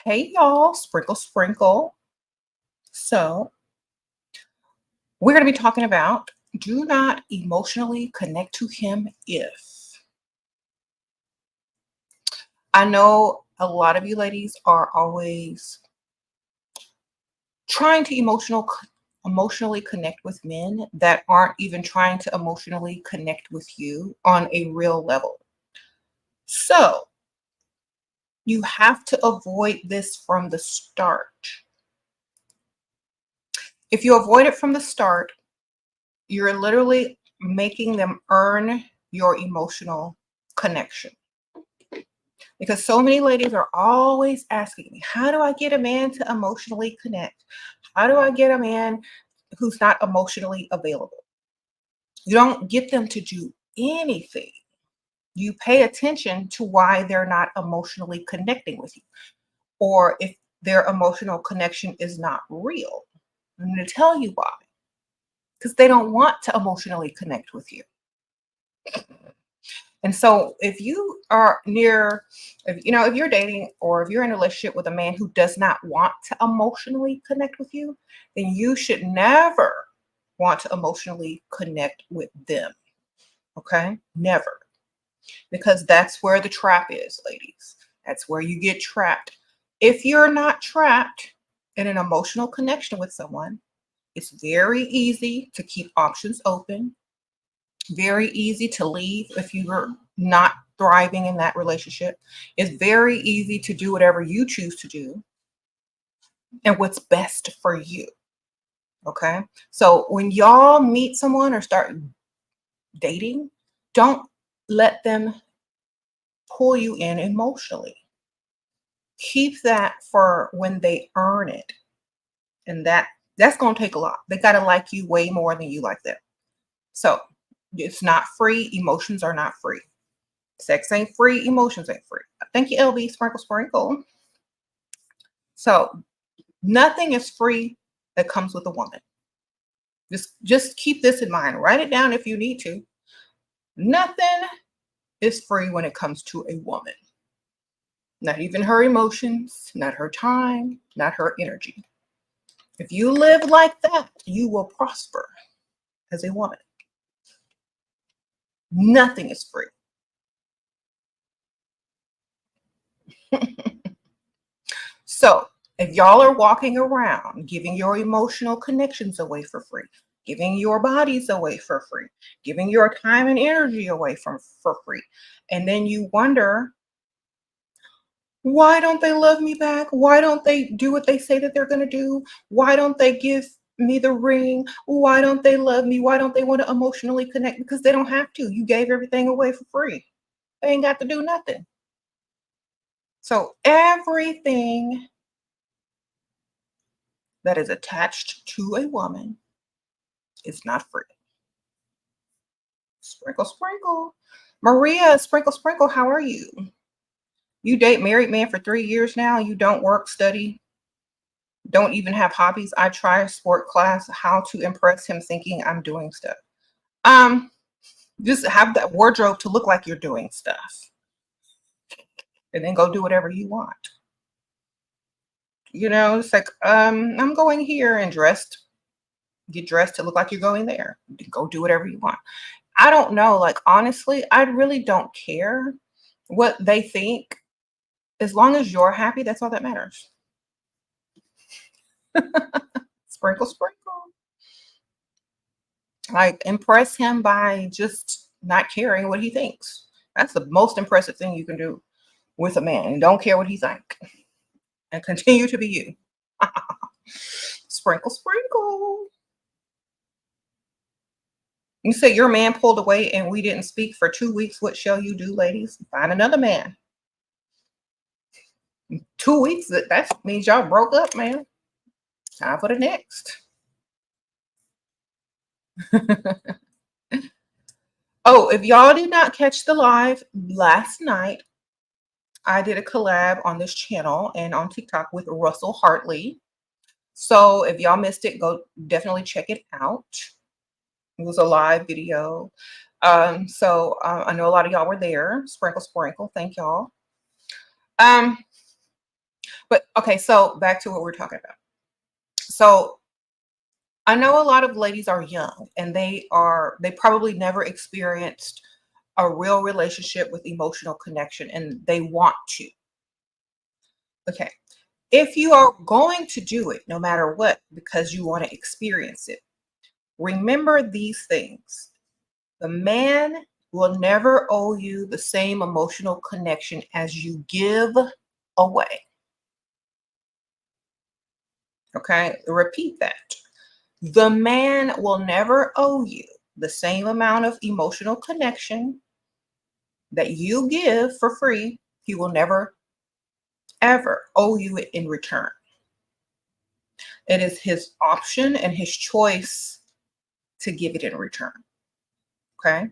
Hey y'all, sprinkle, sprinkle. So, we're going to be talking about do not emotionally connect to him if. I know a lot of you ladies are always trying to emotionally connect with men that aren't even trying to emotionally connect with you on a real level. So, you have to avoid this from the start. If you avoid it from the start, you're literally making them earn your emotional connection. Because so many ladies are always asking me, how do I get a man to emotionally connect? How do I get a man who's not emotionally available? You don't get them to do anything. You pay attention to why they're not emotionally connecting with you, or if their emotional connection is not real. I'm going to tell you why. Because they don't want to emotionally connect with you. And so if you are if you're dating or if you're in a relationship with a man who does not want to emotionally connect with you, then you should never want to emotionally connect with them. Okay? Never. Because that's where the trap is, ladies. That's where you get trapped. If you're not trapped in an emotional connection with someone, it's very easy to keep options open, very easy to leave if you're not thriving in that relationship. It's very easy to do whatever you choose to do and what's best for you. Okay. So when y'all meet someone or start dating, don't let them pull you in emotionally. Keep that for when they earn it. And that's going to take a lot. They got to like you way more than you like them. So it's not free. Emotions are not free. Sex ain't free. Emotions ain't free. Thank you, LB. Sprinkle, sprinkle. So nothing is free that comes with a woman. Just keep this in mind. Write it down if you need to. Nothing is free when it comes to a woman. Not even her emotions, not her time, not her energy. If you live like that, you will prosper as a woman. Nothing is free. So if y'all are walking around giving your emotional connections away for free, giving your bodies away for free, giving your time and energy away for free, and then you wonder, why don't they love me back? Why don't they do what they say that they're going to do? Why don't they give me the ring? Why don't they love me? Why don't they want to emotionally connect? Because they don't have to. You gave everything away for free. They ain't got to do nothing. So everything that is attached to a woman is not free. Sprinkle, sprinkle. Maria, sprinkle, sprinkle. How are you? You date married man for 3 years now. You don't work, study, don't even have hobbies. I try a sport class. How to impress him thinking I'm doing stuff. Um, just have that wardrobe to look like you're doing stuff. And then go do whatever you want. It's like, I'm going here and get dressed to look like you're going there. Go do whatever you want. I don't know. Like, honestly, I really don't care what they think. As long as you're happy, that's all that matters. Sprinkle, sprinkle. Like, impress him by just not caring what he thinks. That's the most impressive thing you can do with a man. And don't care what he thinks. And continue to be you. Sprinkle, sprinkle. You say your man pulled away and we didn't speak for 2 weeks. What shall you do, ladies? Find another man. 2 weeks, that means y'all broke up, man. Time for the next. Oh, if y'all did not catch the live last night, I did a collab on this channel and on TikTok with Russell Hartley. So if y'all missed it, go definitely check it out. It was a live video. So I know a lot of y'all were there. Sprinkle, sprinkle. Thank y'all. Um, But okay, so back to what we're talking about. So I know a lot of ladies are young and they probably never experienced a real relationship with emotional connection and they want to. Okay. If you are going to do it, no matter what, because you want to experience it, remember these things. The man will never owe you the same emotional connection as you give away. Okay. Repeat that. The man will never owe you the same amount of emotional connection that you give for free. He will never, ever owe you it in return. It is his option and his choice to give it in return. Okay.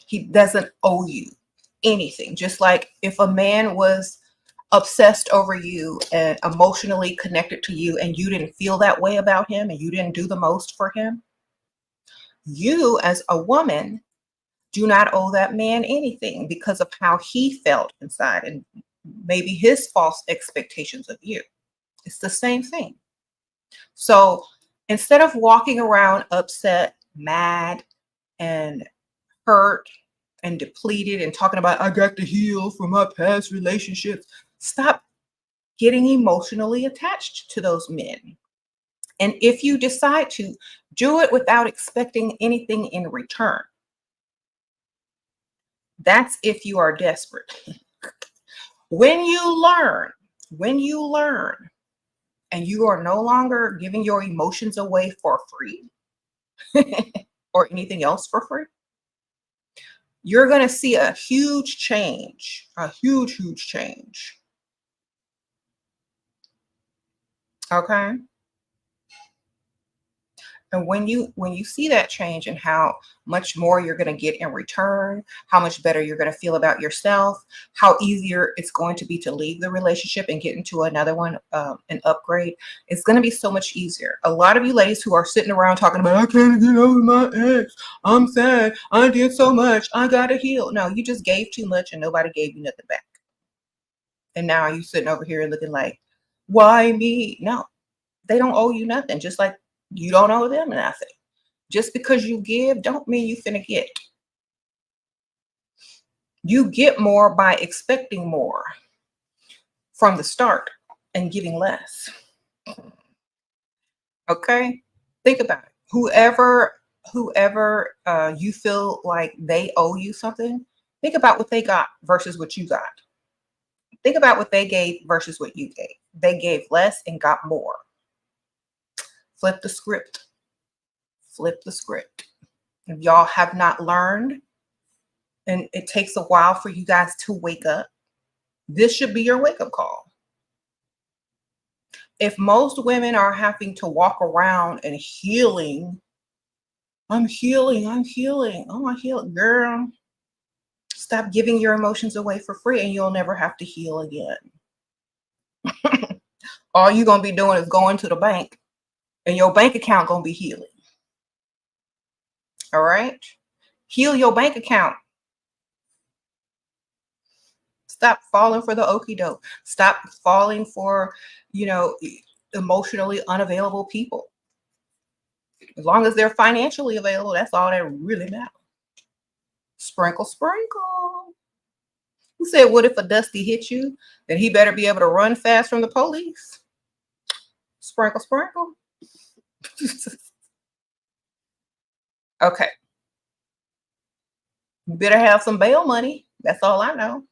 He doesn't owe you anything. Just like if a man was obsessed over you and emotionally connected to you and you didn't feel that way about him and you didn't do the most for him, you as a woman do not owe that man anything because of how he felt inside and maybe his false expectations of you. It's the same thing. So instead of walking around upset, mad, and hurt and depleted and talking about, I got to heal from my past relationships, stop getting emotionally attached to those men. And if you decide to, do it without expecting anything in return. That's if you are desperate. When you learn, when you learn, and you are no longer giving your emotions away for free or anything else for free, you're going to see a huge change, a huge, huge change. Okay. And when you see that change and how much more you're going to get in return, how much better you're going to feel about yourself, how easier it's going to be to leave the relationship and get into another one, and upgrade, it's going to be so much easier. A lot of you ladies who are sitting around talking about, I can't get over my ex, I'm sad, I did so much, I gotta heal. No, you just gave too much and nobody gave you nothing back. And now you sitting over here looking like, why me? No, they don't owe you nothing. Just like you don't owe them nothing. Just because you give don't mean you finna get. You get more by expecting more from the start and giving less. Okay? Think about it. Whoever you feel like they owe you something, think about what they got versus what you got. Think about what they gave versus what you gave. They gave less and got more. Flip the script. Flip the script. If y'all have not learned, and it takes a while for you guys to wake up, this should be your wake up call. If most women are having to walk around and healing, I'm healing, I'm healing, oh, I heal, girl, stop giving your emotions away for free and you'll never have to heal again. All you're going to be doing is going to the bank and your bank account going to be healing. All right? Heal your bank account. Stop falling for the okie doke. Stop falling for, emotionally unavailable people. As long as they're financially available, that's all that really matters. Sprinkle, sprinkle. Who said, what if a dusty hit you? Then he better be able to run fast from the police. Sprinkle, sprinkle. Okay. You better have some bail money. That's all I know.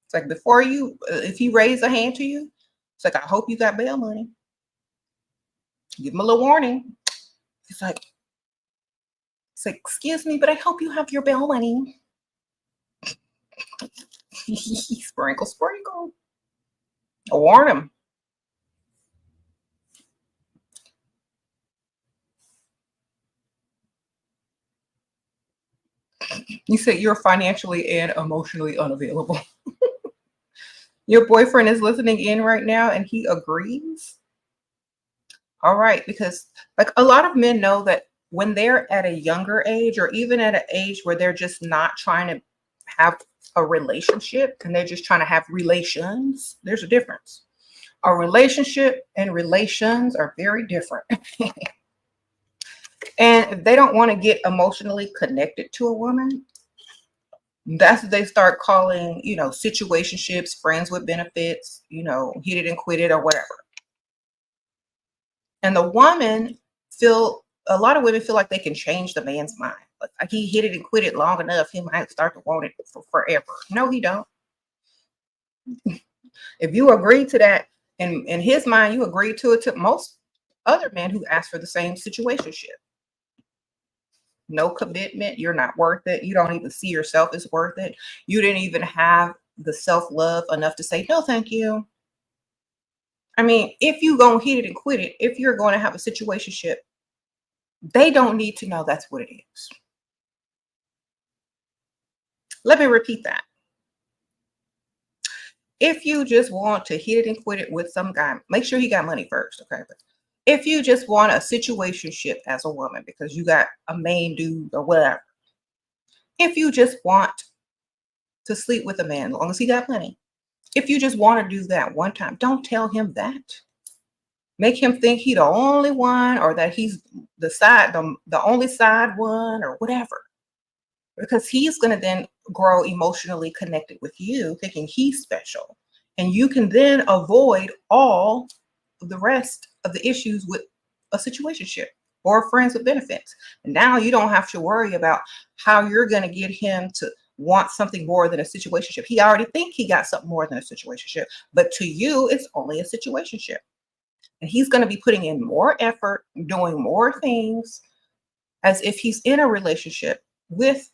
It's like before if he raised a hand to you, it's like, I hope you got bail money. Give him a little warning. It's like, excuse me, but I hope you have your bail money. Sprinkle, sprinkle. Warn him. You said you're financially and emotionally unavailable. Your boyfriend is listening in right now and he agrees. All right, because like a lot of men know that when they're at a younger age or even at an age where they're just not trying to have a relationship and they're just trying to have relations, there's a difference. A relationship and relations are very different. And if they don't want to get emotionally connected to a woman, that's what they start calling, situationships, friends with benefits, hit it and quit it or whatever. And the woman a lot of women feel like they can change the man's mind. Like he hit it and quit it long enough, he might start to want it for forever. No, he don't. If you agree to that, in his mind, you agree to it to most other men who ask for the same situationship. No commitment. You're not worth it. You don't even see yourself as worth it. You didn't even have the self-love enough to say, no, thank you. I mean, if you gonna hit it and quit it, if you're going to have a situationship, they don't need to know that's what it is. Let me repeat that. If you just want to hit it and quit it with some guy, make sure he got money first, okay? But if you just want a situationship as a woman because you got a main dude or whatever, if you just want to sleep with a man, as long as he got money, if you just want to do that one time, don't tell him that. Make him think he the only one or that he's the only side one or whatever. Because he's going to then grow emotionally connected with you, thinking he's special. And you can then avoid all of the rest of the issues with a situationship or friends with benefits. And now you don't have to worry about how you're going to get him to want something more than a situationship. He already think he got something more than a situationship, but to you, it's only a situationship. And he's going to be putting in more effort, doing more things as if he's in a relationship with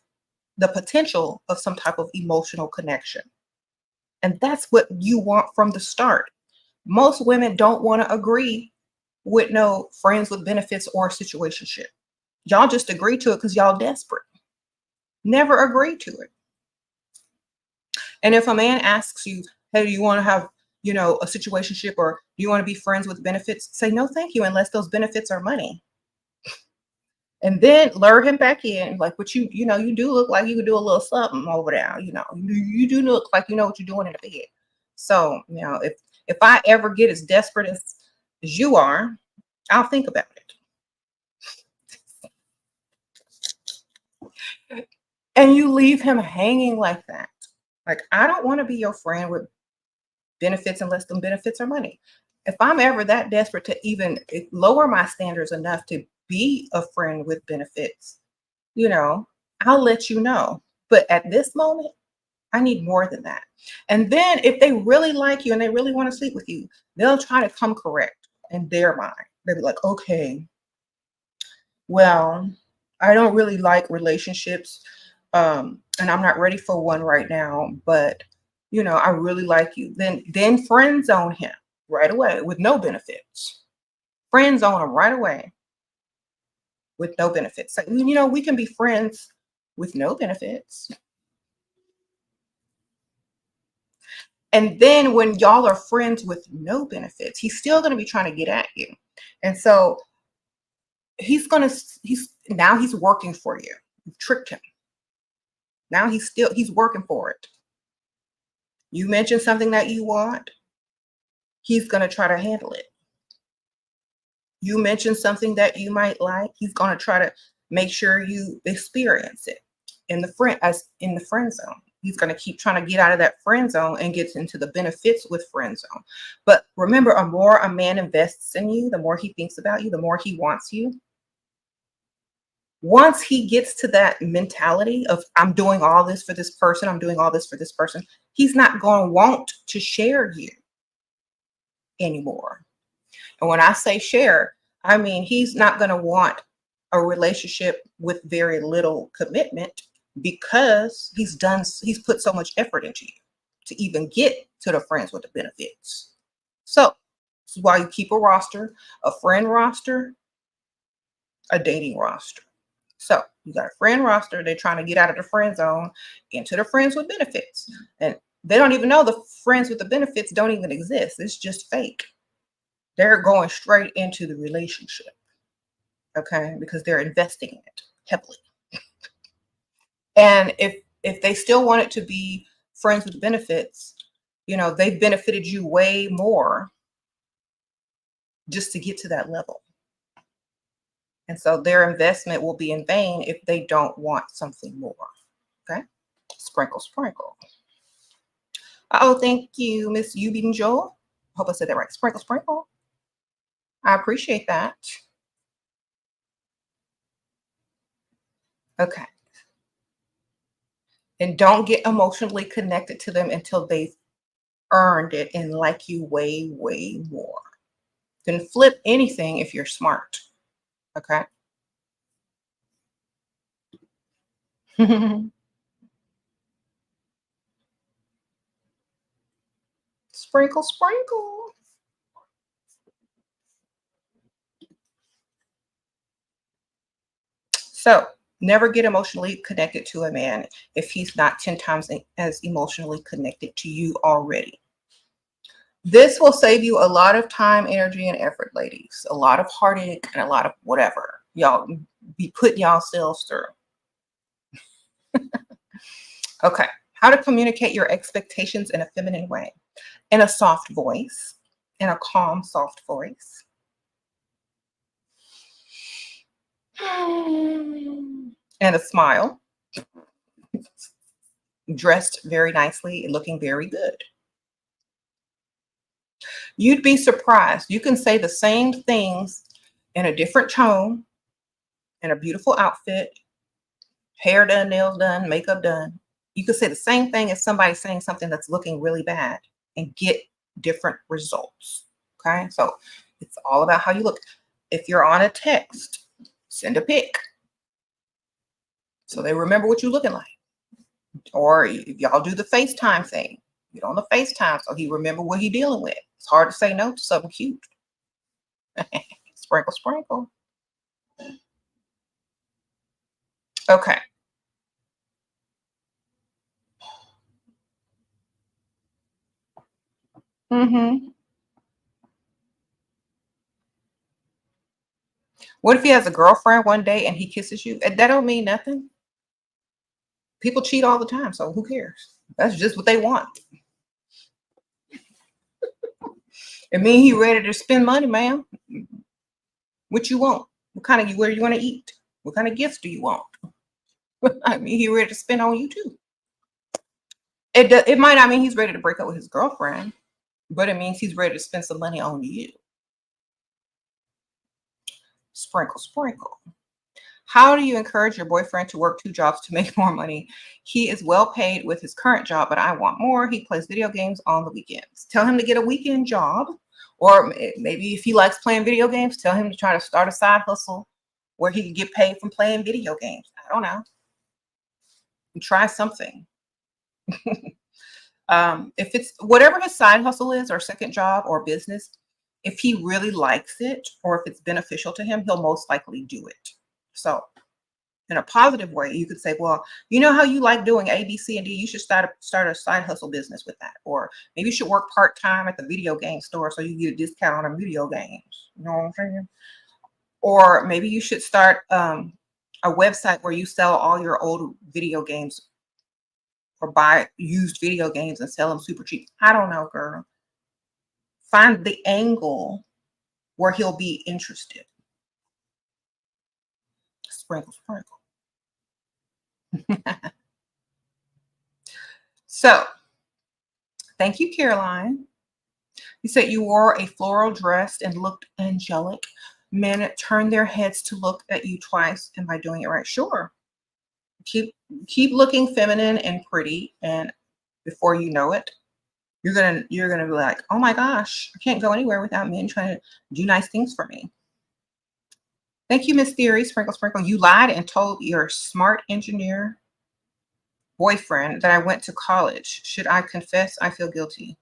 the potential of some type of emotional connection. And that's what you want from the start. Most women don't want to agree with no friends with benefits or situationship. Y'all just agree to it because y'all desperate. Never agree to it. And if a man asks you, hey, do you want to have, a situationship or do you want to be friends with benefits? Say no, thank you, unless those benefits are money. And then lure him back in, like, but you do look like you could do a little something over there. You do look like you know what you're doing in the bed. So, if I ever get as desperate as you are, I'll think about it. And you leave him hanging like that. Like, I don't want to be your friend with benefits unless them benefits are money. If I'm ever that desperate to even lower my standards enough to be a friend with benefits, I'll let you know. But at this moment, I need more than that. And then if they really like you and they really want to sleep with you, they'll try to come correct in their mind. They'll be like, okay, well, I don't really like relationships. And I'm not ready for one right now, but I really like you. Then friend zone him right away with no benefits. Friend zone him right away with no benefits. So, we can be friends with no benefits. And then when y'all are friends with no benefits, he's still going to be trying to get at you. And so he's working for you. You've tricked him. Now he's working for it. You mention something that you want, he's going to try to handle it. You mention something that you might like, he's going to try to make sure you experience it in the friend zone. He's going to keep trying to get out of that friend zone and gets into the benefits with friend zone. But remember, the more a man invests in you, the more he thinks about you, the more he wants you. Once he gets to that mentality of, I'm doing all this for this person, I'm doing all this for this person, he's not going to want to share you anymore. And when I say share, I mean, he's not going to want a relationship with very little commitment because he's put so much effort into you to even get to the friends with the benefits. So this is why you keep a roster, a friend roster, a dating roster. So you got a friend roster. They're trying to get out of the friend zone into the friends with benefits. And they don't even know the friends with the benefits don't even exist. It's just fake. They're going straight into the relationship. Okay, because they're investing in it heavily. And if they still want it to be friends with benefits, they've benefited you way more just to get to that level. And so their investment will be in vain if they don't want something more. Okay. Sprinkle, sprinkle. Oh, thank you, Miss Yubin Joel. Hope I said that right. Sprinkle, sprinkle. I appreciate that. Okay. And don't get emotionally connected to them until they've earned it and like you way, way more. Then flip anything if you're smart. Okay. Sprinkle, sprinkle. So never get emotionally connected to a man if he's not 10 times as emotionally connected to you already. This will save you a lot of time, energy, and effort, ladies. A lot of heartache and a lot of whatever. Y'all be putting y'all selves through. Okay. How to communicate your expectations in a feminine way. In a soft voice. In a calm, soft voice. And a smile. Dressed very nicely, looking very good. You'd be surprised. You can say the same things in a different tone, in a beautiful outfit, hair done, nails done, makeup done. You could say the same thing as somebody saying something that's looking really bad and get different results. Okay. So it's all about how you look. If you're on a text, send a pic so they remember what you're looking like. Or if y'all do the FaceTime thing, get on the FaceTime so he remember what he dealing with. It's hard to say no to something cute. Sprinkle, sprinkle. Okay. What if he has a girlfriend one day and he kisses you? That don't mean nothing. People cheat all the time, so who cares? That's just what they want. It mean he ready to spend money, ma'am. What you want? Where you want to eat? What kind of gifts do you want? I mean, he ready to spend on you too. It might not mean he's ready to break up with his girlfriend, but it means he's ready to spend some money on you. Sprinkle, sprinkle. How do you encourage your boyfriend to work 2 jobs to make more money? He is well paid with his current job, but I want more. He plays video games on the weekends. Tell him to get a weekend job, or maybe if he likes playing video games, tell him to try to start a side hustle where he can get paid from playing video games. I don't know. Try something. If it's whatever his side hustle is, or second job, or business, if he really likes it or if it's beneficial to him, he'll most likely do it. So in a positive way, you could say, well, you know how you like doing A, B, C, and D, you should start a side hustle business with that. Or maybe you should work part-time at the video game store so you get a discount on the video games. You know what I'm saying? Or maybe you should start a website where you sell all your old video games or buy used video games and sell them super cheap. I don't know, girl. Find the angle where he'll be interested. Sprinkle, sprinkle. So, thank you, Caroline. You said you wore a floral dress and looked angelic. Men turn their heads to look at you twice. Am I doing it right? Sure. Keep looking feminine and pretty, and before you know it, you're gonna be like, oh my gosh, I can't go anywhere without men trying to do nice things for me. Thank you, Miss Theory. Sprinkle, sprinkle. You lied and told your smart engineer boyfriend that I went to college. Should I confess? I feel guilty.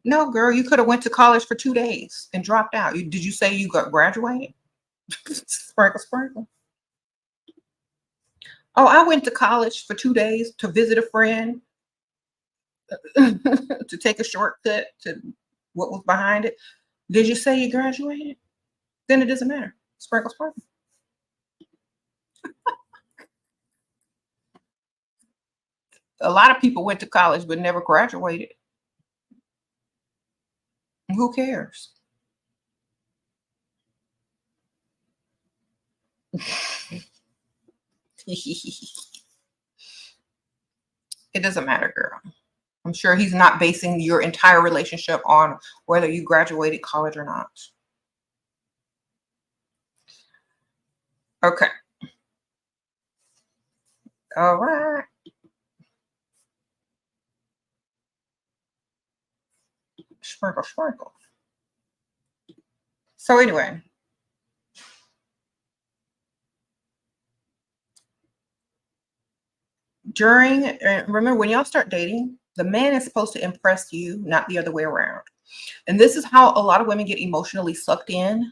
No, girl, you could have went to college for 2 days and dropped out. Did you say you got graduated? Sprinkle, sprinkle. Oh, I went to college for 2 days to visit a friend, to take a shortcut to what was behind it. Did you say you graduated? Then it doesn't matter. Sprinkle, sprinkle. A lot of people went to college but never graduated. Who cares? It doesn't matter, girl. I'm sure he's not basing your entire relationship on whether you graduated college or not. Okay. All right. Sprinkle, sprinkle. So anyway, remember when y'all start dating, the man is supposed to impress you, not the other way around. And this is how a lot of women get emotionally sucked in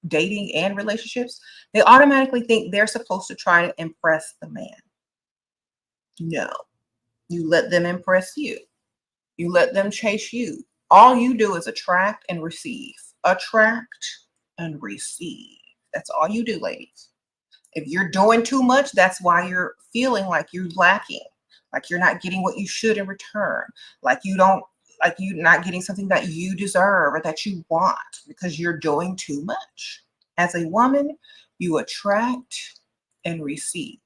dating and relationships. They automatically think they're supposed to try to impress the man. No, you let them impress you. You let them chase you. All you do is attract and receive. Attract and receive. That's all you do, ladies. If you're doing too much, that's why you're feeling like you're lacking, like you're not getting what you should in return, like you're not getting something that you deserve or that you want because you're doing too much. As a woman, you attract and receive.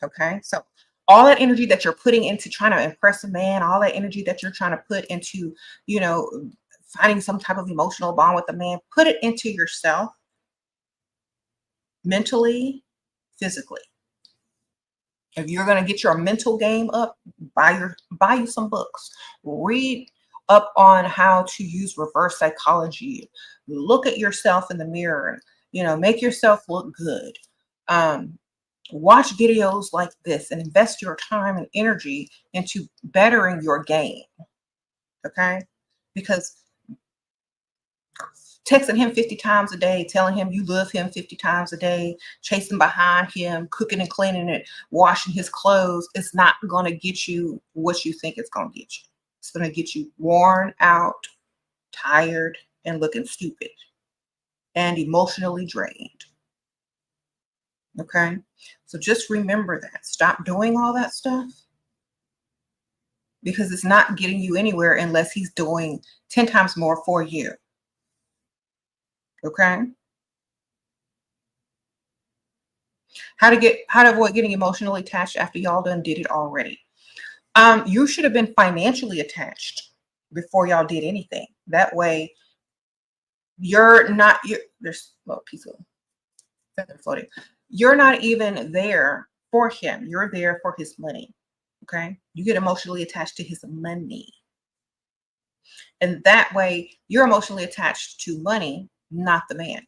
Okay. So all that energy that you're putting into trying to impress a man, all that energy that you're trying to put into, you know, finding some type of emotional bond with a man, put it into yourself mentally, physically. If you're going to get your mental game up, buy you some books. Read up on how to use reverse psychology. Look at yourself in the mirror, you know, make yourself look good. Watch videos like this and invest your time and energy into bettering your game. Okay? Because texting him 50 times a day, telling him you love him 50 times a day, chasing behind him, cooking and cleaning it, washing his clothes, it's not going to get you what you think it's going to get you. It's going to get you worn out, tired, and looking stupid and emotionally drained. Okay? So just remember that. Stop doing all that stuff because it's not getting you anywhere unless he's doing 10 times more for you. Okay? How to avoid getting emotionally attached after y'all done did it already. You should have been financially attached before y'all did anything. That way there's a piece of feather floating. You're not even there for him. You're there for his money. Okay? You get emotionally attached to his money. And that way you're emotionally attached to money, not the man.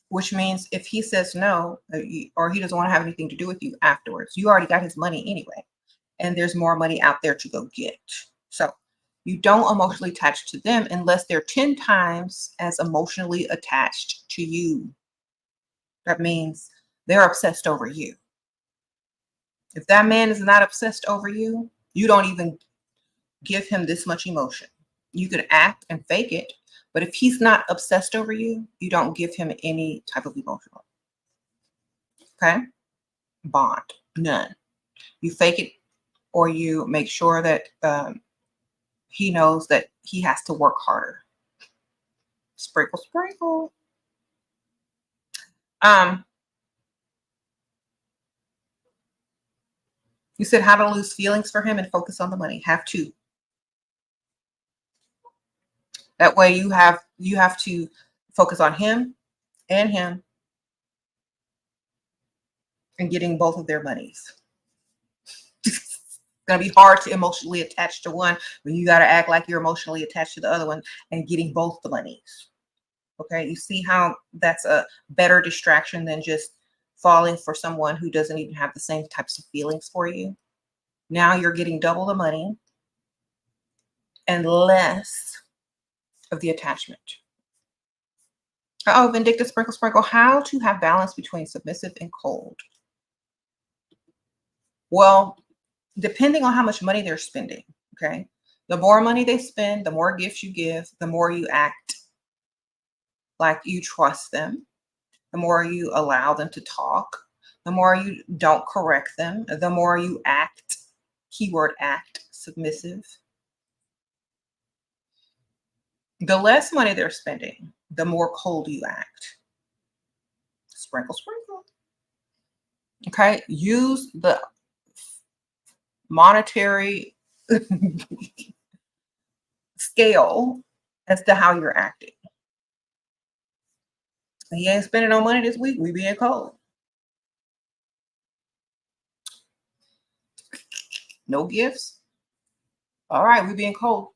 Which means if he says no, or he doesn't want to have anything to do with you afterwards, you already got his money anyway. And there's more money out there to go get. So you don't emotionally attach to them unless they're 10 times as emotionally attached to you. That means they're obsessed over you. If that man is not obsessed over you, you don't even give him this much emotion. You could act and fake it, but if he's not obsessed over you, you don't give him any type of emotional. Okay? Bond. None. You fake it or you make sure that he knows that he has to work harder. Sprinkle, sprinkle. You said how to lose feelings for him and focus on the money. Have to. That way you have to focus on him and getting both of their monies. It's gonna be hard to emotionally attach to one when you gotta act like you're emotionally attached to the other one and getting both the monies. Okay, you see how that's a better distraction than just falling for someone who doesn't even have the same types of feelings for you. Now you're getting double the money and less of the attachment. Oh, vindictive sprinkle sprinkle. How to have balance between submissive and cold. Well, depending on how much money they're spending, okay? The more money they spend, the more gifts you give, the more you act like you trust them, the more you allow them to talk, the more you don't correct them, the more you act, keyword act, submissive, the less money they're spending, the more cold you act. Sprinkle, sprinkle. Okay. Use the monetary scale as to how you're acting. He ain't spending no money this week. We being cold. No gifts. All right, we being cold.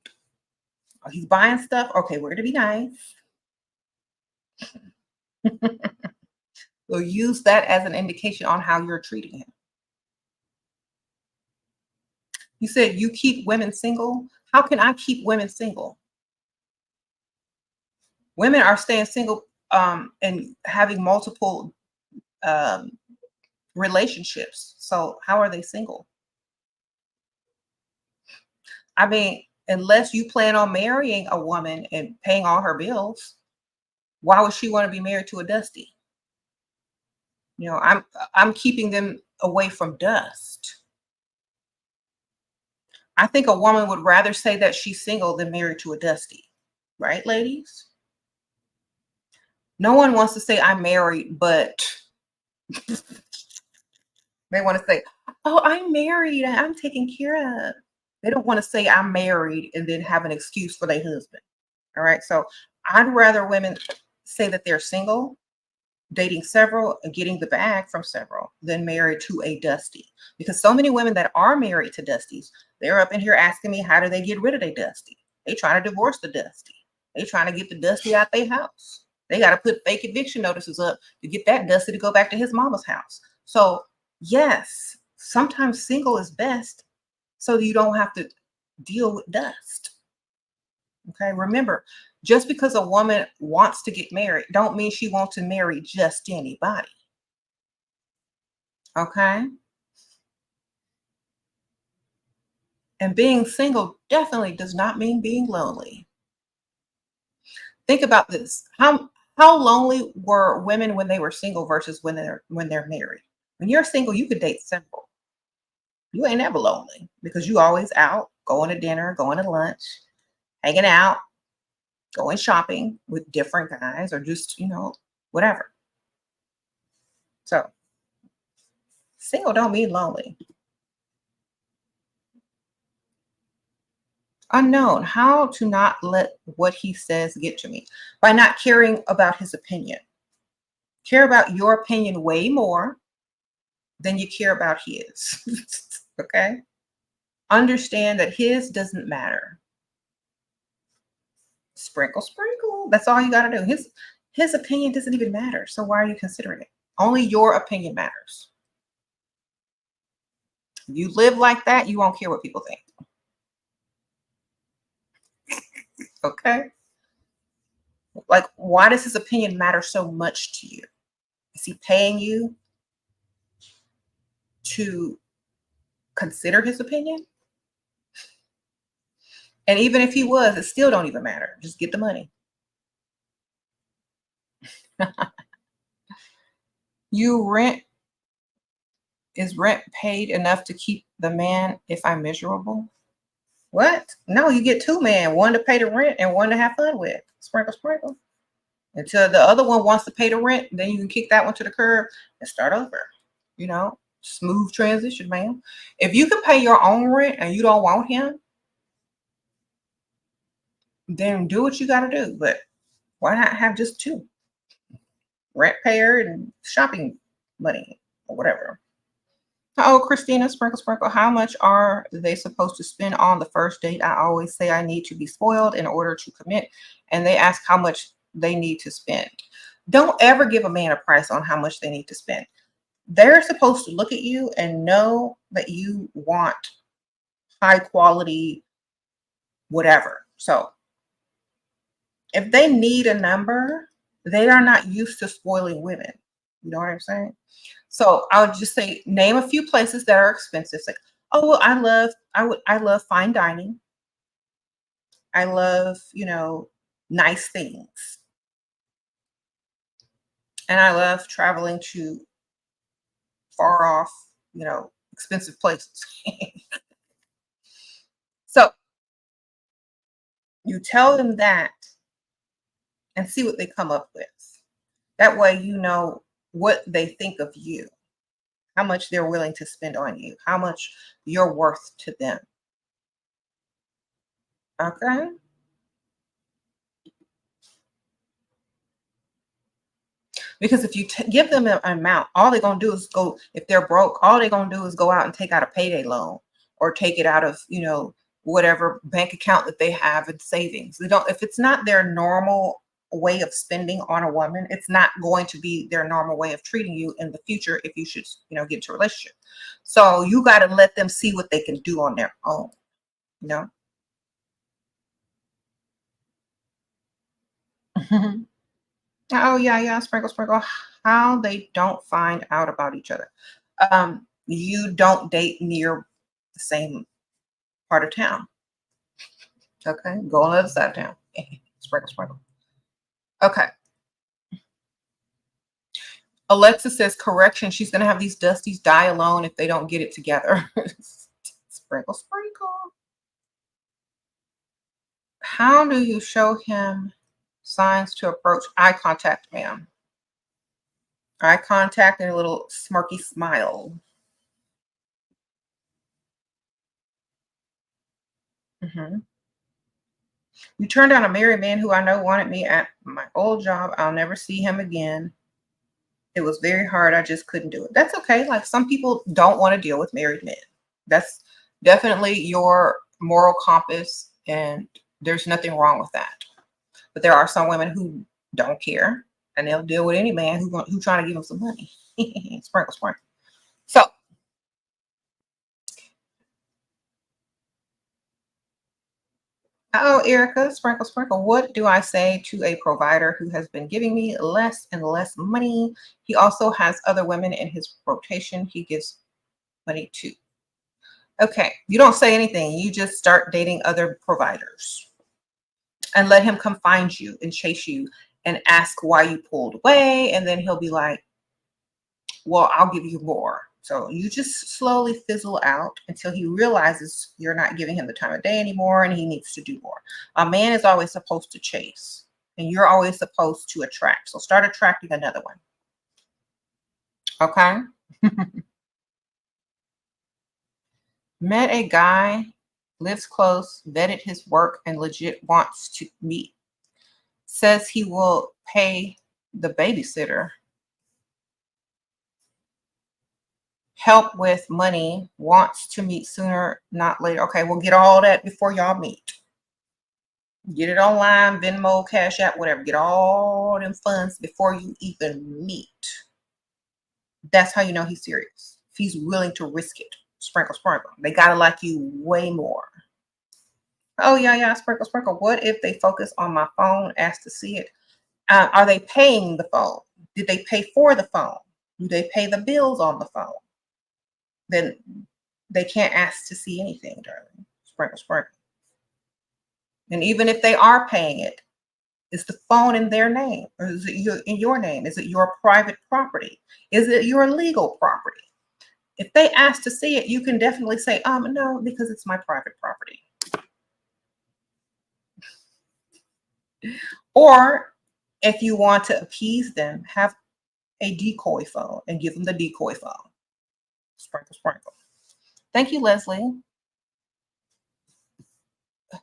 Oh, he's buying stuff. Okay, we're gonna be nice. So use that as an indication on how you're treating him. You said you keep women single. How can I keep women single? Women are staying single and having multiple um, relationships. So how are they single? I mean, unless you plan on marrying a woman and paying all her bills, why would she want to be married to a dusty? I'm keeping them away from dust. I think a woman would rather say that she's single than married to a dusty. Right, ladies? No one wants to say I'm married, but they want to say, "Oh, I'm married. I'm taken care of." They don't want to say I'm married and then have an excuse for their husband. All right. So I'd rather women say that they're single, dating several, and getting the bag from several than married to a dusty. Because so many women that are married to dusties, they're up in here asking me, how do they get rid of their dusty? They trying to divorce the dusty. They trying to get the dusty out their house. They got to put fake eviction notices up to get that dusty to go back to his mama's house. So yes, sometimes single is best so you don't have to deal with dust. Okay, remember, just because a woman wants to get married, don't mean she wants to marry just anybody. Okay, and being single definitely does not mean being lonely. Think about this: how lonely were women when they were single versus when they're married? When you're single, you could date several. You ain't ever lonely because you always out, going to dinner, going to lunch, hanging out, going shopping with different guys, or just whatever. So single don't mean lonely. Unknown. How to not let what he says get to me by not caring about his opinion. Care about your opinion way more than you care about his. Okay? Understand that his doesn't matter. Sprinkle, sprinkle. That's all you got to do. His opinion doesn't even matter. So why are you considering it? Only your opinion matters. You live like that, you won't care what people think. Okay? Like, why does his opinion matter so much to you? Is he paying you to consider his opinion? And even if he was, it still don't even matter. Just get the money. You rent is rent paid enough to keep the man if I'm miserable? What? No, you get two men, one to pay the rent and one to have fun with. Sprinkle, sprinkle. Until the other one wants to pay the rent, then you can kick that one to the curb and start over. Smooth transition, man. If you can pay your own rent and you don't want him, then do what you got to do. But why not have just two? Rent payer and shopping money or whatever. Oh, Christina, sprinkle, sprinkle. How much are they supposed to spend on the first date? I always say I need to be spoiled in order to commit, and they ask how much they need to spend. Don't ever give a man a price on how much they need to spend. They're supposed to look at you and know that you want high quality, whatever. So if they need a number, they are not used to spoiling women. You know what I'm saying? So I would just say, name a few places that are expensive. It's like, oh, well, I love fine dining. I love, nice things. And I love traveling to far off, expensive places. So you tell them that and see what they come up with. That way, you know what they think of you, how much they're willing to spend on you, how much you're worth to them. Okay. Because if you give them an amount, all they're gonna do is go. If they're broke, all they're gonna do is go out and take out a payday loan or take it out of whatever bank account that they have in savings. They don't. If it's not their normal way of spending on a woman, it's not going to be their normal way of treating you in the future. If you should, get into a relationship, so you got to let them see what they can do on their own. You know. Oh yeah, yeah, sprinkle, sprinkle. How they don't find out about each other. You don't date near the same part of town. Okay, go on the other side of town. Sprinkle, sprinkle. Okay. Alexa says correction. She's gonna have these dusties die alone if they don't get it together. Sprinkle, sprinkle. How do you show him signs to approach eye contact, ma'am? Eye contact and a little smirky smile. Mhm. You turned down a married man who I know wanted me at my old job. I'll never see him again. It was very hard. I just couldn't do it. That's okay. Like some people don't want to deal with married men. That's definitely your moral compass, and there's nothing wrong with that. But there are some women who don't care, and they'll deal with any man who trying to give them some money. Sprinkle, sprinkle. So, oh, Erica, sprinkle, sprinkle. What do I say to a provider who has been giving me less and less money? He also has other women in his rotation. He gives money to. Okay, you don't say anything. You just start dating other providers and let him come find you and chase you and ask why you pulled away. And then he'll be like, well, I'll give you more. So you just slowly fizzle out until he realizes you're not giving him the time of day anymore and he needs to do more. A man is always supposed to chase and you're always supposed to attract. So start attracting another one. Okay. Met a guy, lives close, vetted his work, and legit wants to meet. Says he will pay the babysitter, help with money, wants to meet sooner, not later. Okay, we'll get all that before y'all meet. Get it online, Venmo, Cash App, whatever. Get all them funds before you even meet. That's how you know he's serious. If he's willing to risk it. Sprinkle, sprinkle. They gotta like you way more. Oh yeah, yeah, sprinkle, sprinkle. What if they focus on my phone, ask to see it? Are they paying the phone? Did they pay for the phone? Do they pay the bills on the phone? Then they can't ask to see anything, darling. Sprinkle, sprinkle. And even if they are paying it, is the phone in their name or is it in your name? Is it your private property? Is it your legal property? If they ask to see it, you can definitely say, no, because it's my private property. Or if you want to appease them, have a decoy phone and give them the decoy phone. Sprinkle, sprinkle. Thank you, Leslie.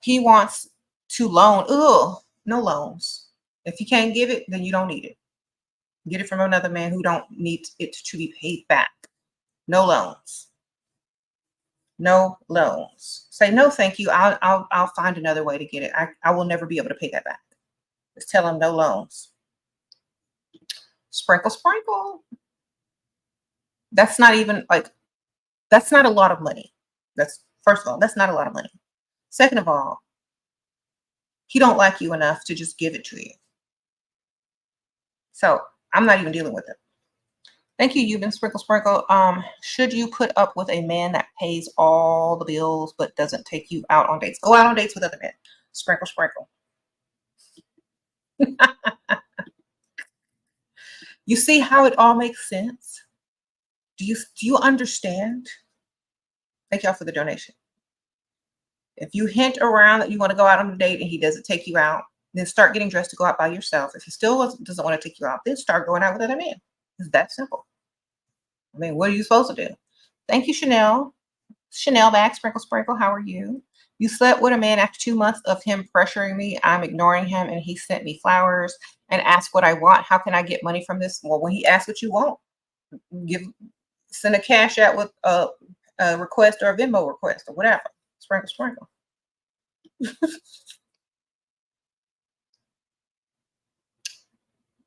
He wants to loan. Ugh, no loans. If you can't give it, then you don't need it. Get it from another man who don't need it to be paid back. No loans. No loans. Say no, thank you. I'll find another way to get it. I will never be able to pay that back. Just tell him no loans. Sprinkle, sprinkle. That's not even like that's not a lot of money. That's first of all, that's not a lot of money. Second of all, he don't like you enough to just give it to you. So I'm not even dealing with it. Thank you, you've been sprinkle sprinkle. Should you put up with a man that pays all the bills but doesn't take you out on dates? Go out on dates with other men. Sprinkle sprinkle. You see how it all makes sense? Do you understand? Thank y'all for the donation. If you hint around that you want to go out on a date and he doesn't take you out, then start getting dressed to go out by yourself. If he still doesn't want to take you out, then start going out with other men. It's that simple. I mean, what are you supposed to do? Thank you, Chanel. Chanel back, sprinkle, sprinkle. How are you? You slept with a man after 2 months of him pressuring me. I'm ignoring him, and he sent me flowers and asked what I want. How can I get money from this? Well, when he asks what you want, give send a cash out with a request or a Venmo request or whatever. Sprinkle, sprinkle.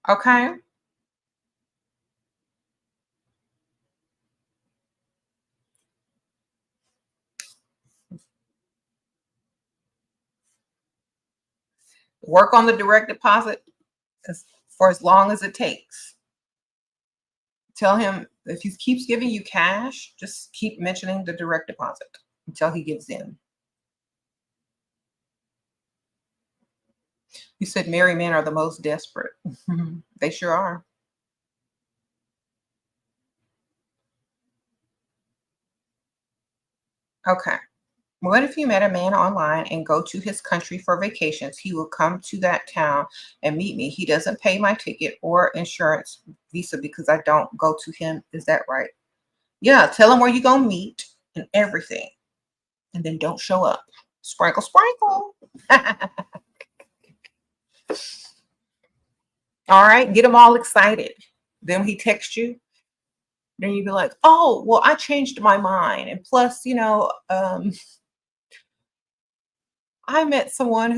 Okay. Work on the direct deposit for as long as it takes. Tell him if he keeps giving you cash, just keep mentioning the direct deposit until he gives in. You said married men are the most desperate. They sure are. Okay. What if you met a man online and go to his country for vacations? He will come to that town and meet me. He doesn't pay my ticket or insurance visa because I don't go to him. Is that right? Yeah, tell him where you gonna meet and everything. And then don't show up. Sprinkle, sprinkle. All right, get him all excited. Then he texts you. Then you be like, oh, well, I changed my mind. And plus, I met someone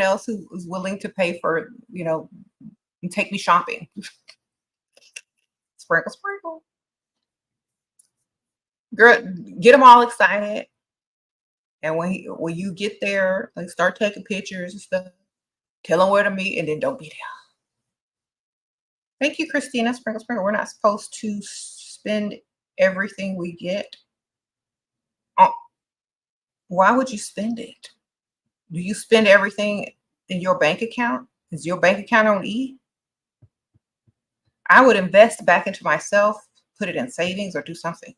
else who was willing to pay for, and take me shopping. Sprinkle, sprinkle. Girl, get them all excited. And when you get there, like start taking pictures and stuff. Tell them where to meet, and then don't be there. Thank you, Christina. Sprinkle, sprinkle. We're not supposed to spend everything we get. Oh, why would you spend it? Do you spend everything in your bank account? Is your bank account on E? I would invest back into myself, put it in savings, or do something.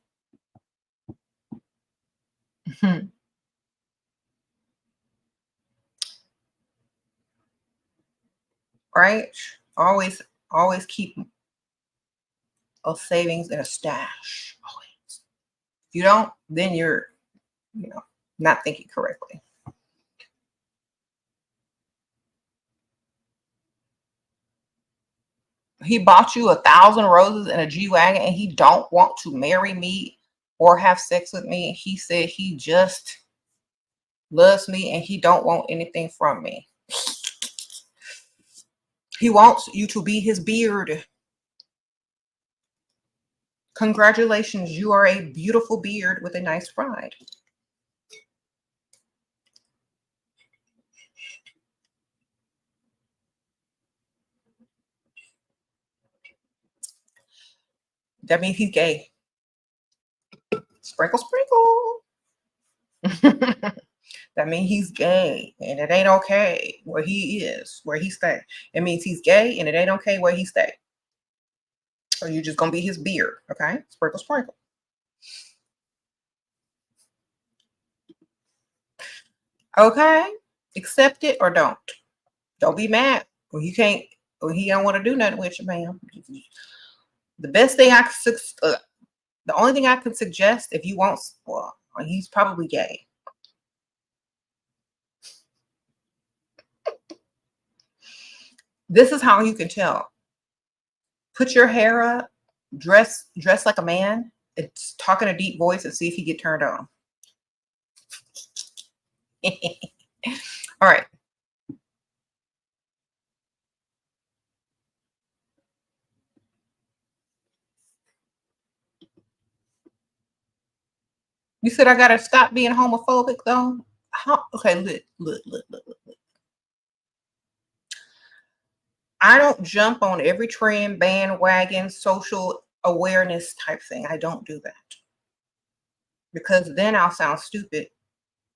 Right? Always keep a savings in a stash. Always. If you don't, then you're, not thinking correctly. He bought you 1,000 roses in a G-Wagon and he don't want to marry me or have sex with me. He said he just loves me and he don't want anything from me. He wants you to be his beard. Congratulations, you are a beautiful beard with a nice bride. That means he's gay. Sprinkle, sprinkle. That means he's gay and it ain't okay where he is, where he stay. It means he's gay and it ain't okay where he stay. So you're just gonna be his beard, okay? Sprinkle, sprinkle. Okay, accept it or don't. Don't be mad when you can't, when he don't want to do nothing with you, ma'am. The best thing the only thing I can suggest if you want, well, he's probably gay. This is how you can tell. Put your hair up, dress like a man, and talk in a deep voice and see if he get turned on. All right. You said I gotta stop being homophobic though? How? Okay, look. I don't jump on every trend, bandwagon, social awareness type thing. I don't do that. Because then I'll sound stupid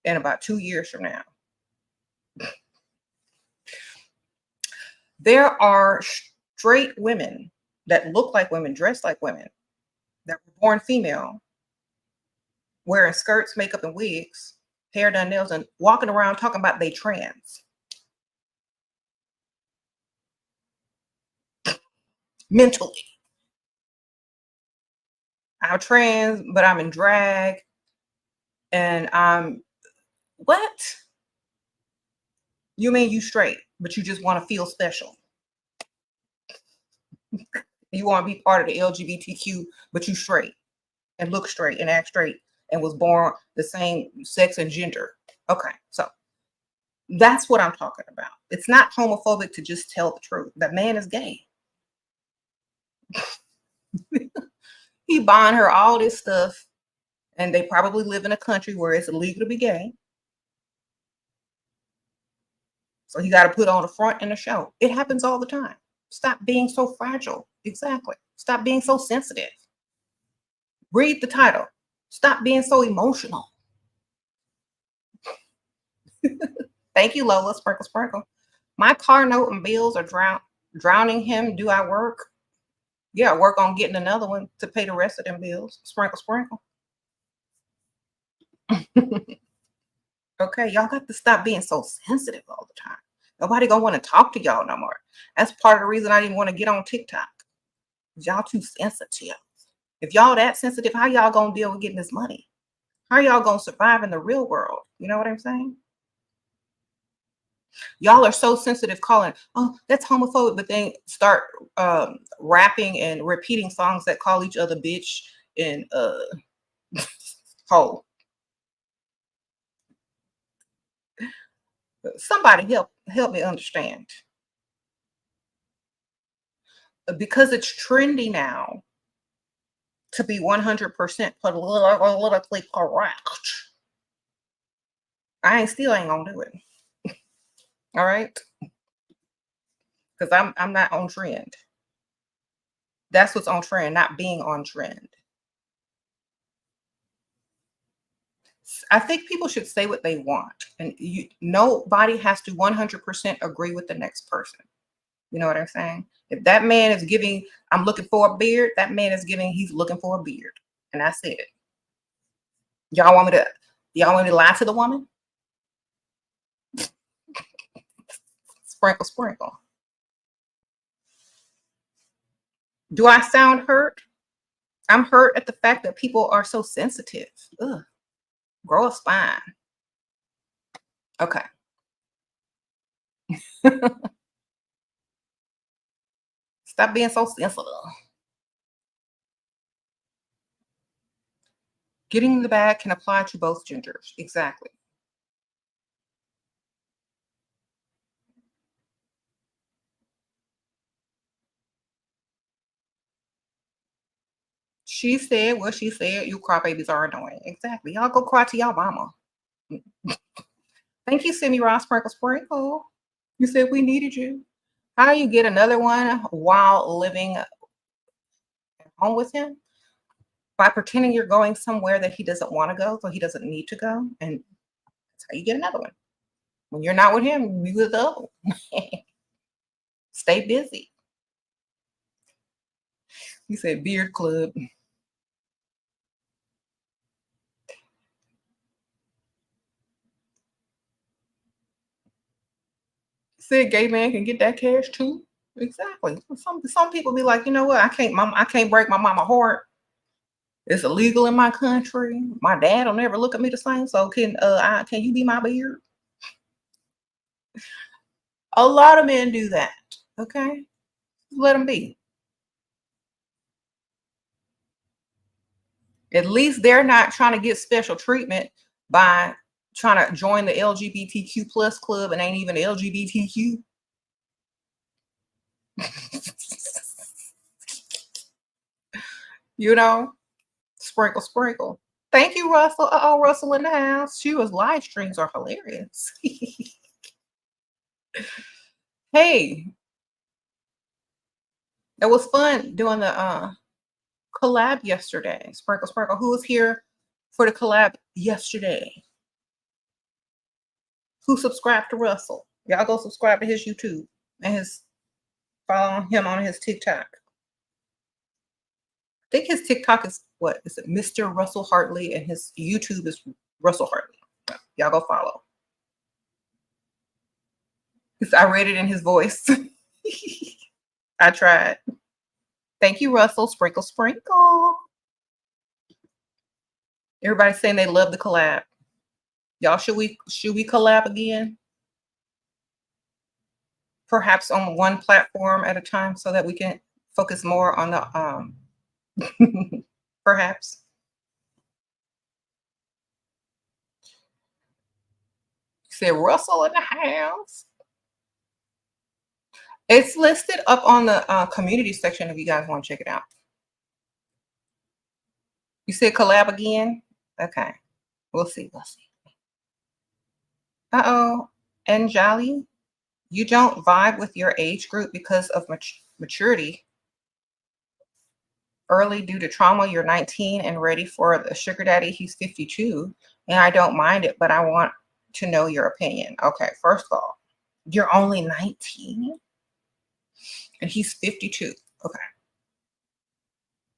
in about 2 years from now. There are straight women that look like women, dress like women, that were born female, wearing skirts, makeup, and wigs, hair done, nails, and walking around talking about they trans mentally. I'm trans, but I'm in drag, and I'm what? You mean you straight, but you just want to feel special. You want to be part of the LGBTQ, but you straight and look straight and act straight and was born the same sex and gender. Okay, so that's what I'm talking about. It's not homophobic to just tell the truth. That man is gay. He buying her all this stuff, and they probably live in a country where it's illegal to be gay. So he got to put on the front and the show. It happens all the time. Stop being so fragile. Exactly. Stop being so sensitive. Read the title. Stop being so emotional. Thank you, Lola. Sprinkle, sprinkle. My car note and bills are drowning him. Do I work? Yeah, work on getting another one to pay the rest of them bills. Sprinkle, sprinkle. Okay, y'all got to stop being so sensitive all the time. Nobody gonna want to talk to y'all no more. That's part of the reason I didn't want to get on TikTok. Y'all too sensitive. If y'all that sensitive, how y'all gonna deal with getting this money? How y'all gonna survive in the real world? You know what I'm saying? Y'all are so sensitive calling, oh, that's homophobic, but then start rapping and repeating songs that call each other bitch and hoe. Somebody help me understand. Because it's trendy now to be 100% politically correct. I still ain't gonna do it. All right, because I'm not on trend. That's what's on trend, not being on trend. I think people should say what they want, and nobody has to 100% agree with the next person. You know what I'm saying? If that man is giving, I'm looking for a beard, that man is giving, he's looking for a beard. And that's it. Y'all want me to lie to the woman? Sprinkle, sprinkle. Do I sound hurt? I'm hurt at the fact that people are so sensitive. Ugh. Grow a spine. Okay. Stop being so sensitive. Getting the bag can apply to both genders. Exactly. She said what she said. You crybabies are annoying. Exactly. Y'all go cry to y'all mama. Thank you, Simi Ross Sprinkle Sprinkle. You said we needed you. How do you get another one while living at home with him? By pretending you're going somewhere that he doesn't want to go, so he doesn't need to go. And that's how you get another one. When you're not with him, you with the other one. Stay busy. You said beard club. Said gay man can get that cash too. Exactly. Some people be like, you know what? I can't break my mama heart. It's illegal in my country. My dad will never look at me the same. So can you be my beard? A lot of men do that. Okay, let them be. At least they're not trying to get special treatment by trying to join the LGBTQ plus club and ain't even LGBTQ. You know, sprinkle, sprinkle. Thank you, Russell. Oh, Russell in the house. She was live streams are hilarious. Hey, it was fun doing the collab yesterday. Sprinkle, sprinkle. Who was here for the collab yesterday? Who subscribed to Russell? Y'all go subscribe to his YouTube and follow him on his TikTok. think his TikTok is what is it, Mr. Russell Hartley, and his YouTube is Russell Hartley. Y'all go follow. 'Cause I read it in his voice. I tried. Thank you, Russell. Sprinkle, sprinkle. Everybody's saying they love the collab. Y'all, should we collab again? Perhaps on one platform at a time so that we can focus more on the perhaps. Said Russell in the house. It's listed up on the community section if you guys want to check it out. You said collab again? Okay. We'll see. We'll see. Uh-oh. And Jolly, you don't vibe with your age group because of maturity. Early due to trauma, you're 19 and ready for the sugar daddy. He's 52. And I don't mind it, but I want to know your opinion. Okay, first of all, you're only 19 and he's 52. Okay.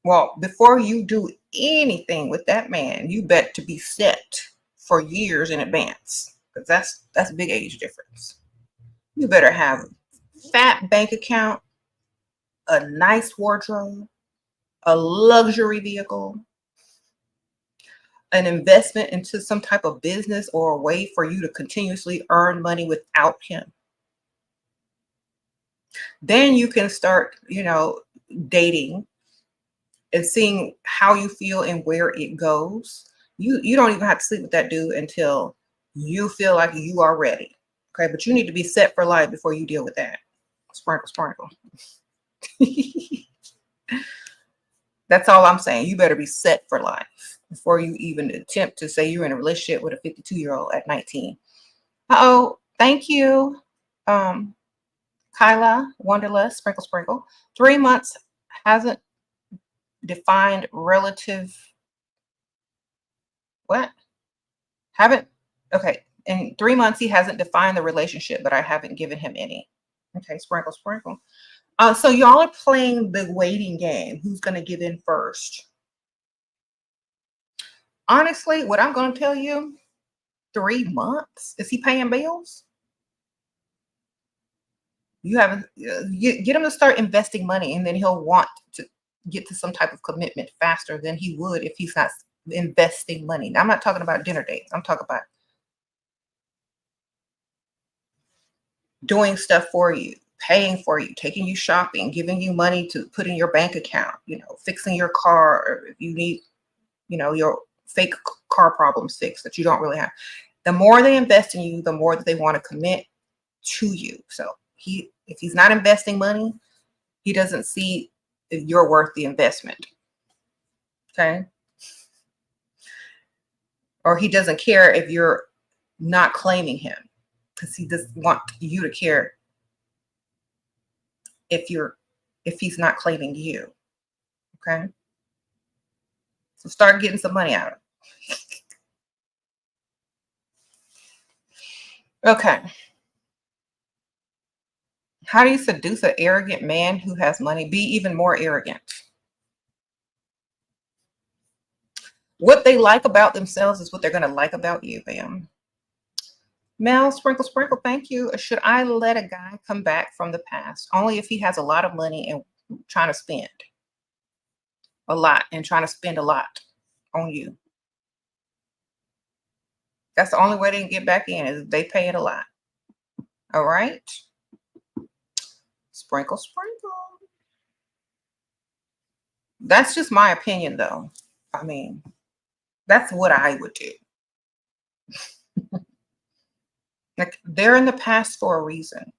Well, before you do anything with that man, you bet to be set for years in advance, because that's a big age difference. You better have a fat bank account, a nice wardrobe, a luxury vehicle, an investment into some type of business or a way for you to continuously earn money without him. Then you can start, dating and seeing how you feel and where it goes. You don't even have to sleep with that dude until you feel like you are ready. Okay, but you need to be set for life before you deal with that. Sprinkle, sprinkle. That's all I'm saying. You better be set for life before you even attempt to say you're in a relationship with a 52-year-old at 19. Uh-oh, thank you. Kyla, Wanderlust, sprinkle, sprinkle. 3 months hasn't defined relative. What? Haven't. Okay. In 3 months, he hasn't defined the relationship, but I haven't given him any. Okay, sprinkle, sprinkle. So y'all are playing the waiting game. Who's going to give in first? Honestly, what I'm going to tell you, 3 months. Is he paying bills? You haven't get him to start investing money, and then he'll want to get to some type of commitment faster than he would if he's not investing money. Now, I'm not talking about dinner dates. I'm talking about doing stuff for you, paying for you, taking you shopping, giving you money to put in your bank account, fixing your car, or if you need, your fake car problems fixed that you don't really have. The more they invest in you, the more that they want to commit to you. So if he's not investing money, he doesn't see if you're worth the investment. Okay. Or he doesn't care if you're not claiming him, because he doesn't want you to care if he's not claiming you. Okay. So start getting some money out of it. Okay. How do you seduce an arrogant man who has money? Be even more arrogant. What they like about themselves is what they're going to like about you, fam. Mel, sprinkle, sprinkle, thank you. Should I let a guy come back from the past? Only if he has a lot of money and trying to spend a lot and trying to spend a lot on you. That's the only way they can get back in, is they pay it a lot. All right. Sprinkle, sprinkle. That's just my opinion, though. I mean, that's what I would do. Like, they're in the past for a reason.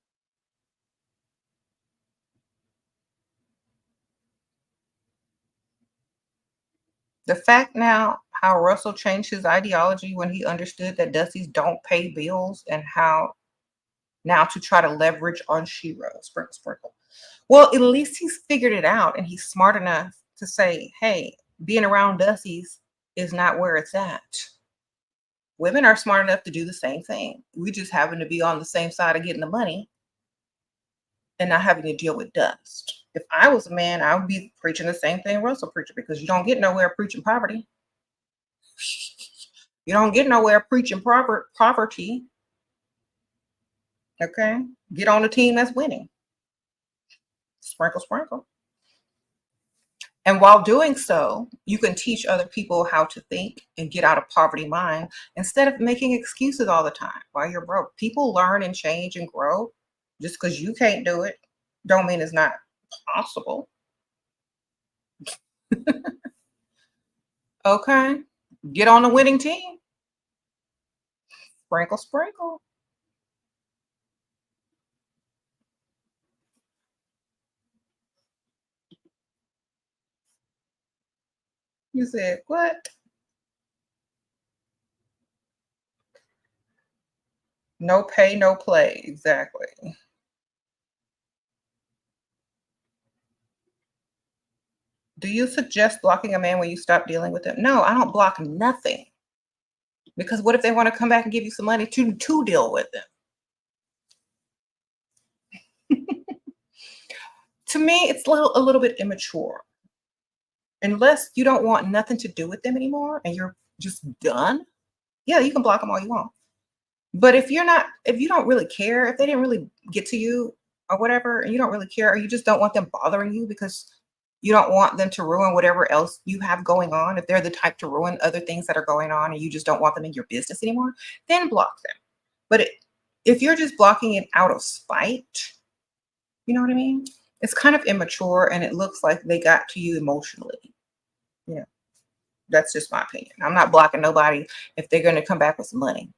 The fact now how Russell changed his ideology when he understood that Dusty's don't pay bills, and how now to try to leverage on Shero. Sprinkle, sprinkle. Well, at least he's figured it out, and he's smart enough to say, hey, being around Dusty's is not where it's at. Women are smart enough to do the same thing. We just happen to be on the same side of getting the money. and not having to deal with dust. If I was a man, I would be preaching the same thing Russell preaching because you don't get nowhere preaching poverty. You don't get nowhere preaching poverty. Okay, get on the team that's winning. Sprinkle, sprinkle. And while doing so, you can teach other people how to think and get out of poverty mind instead of making excuses all the time while you're broke. People learn and change and grow. Just because you can't do it, don't mean it's not possible. Okay, get on the winning team. Sprinkle, sprinkle. You said what? No pay, no play. Exactly. Do you suggest blocking a man when you stop dealing with him? No, I don't block nothing. Because what if they want to come back and give you some money to deal with them? To me, it's a little bit immature. Unless you don't want nothing to do with them anymore and you're just done, yeah, you can block them all you want. But if you don't really care, if they didn't really get to you or whatever, and you don't really care, or you just don't want them bothering you because you don't want them to ruin whatever else you have going on, if they're the type to ruin other things that are going on and you just don't want them in your business anymore, then block them. But if you're just blocking it out of spite, you know what I mean? It's kind of immature and it looks like they got to you emotionally. You know, that's just my opinion. I'm not blocking nobody if they're going to come back with some money,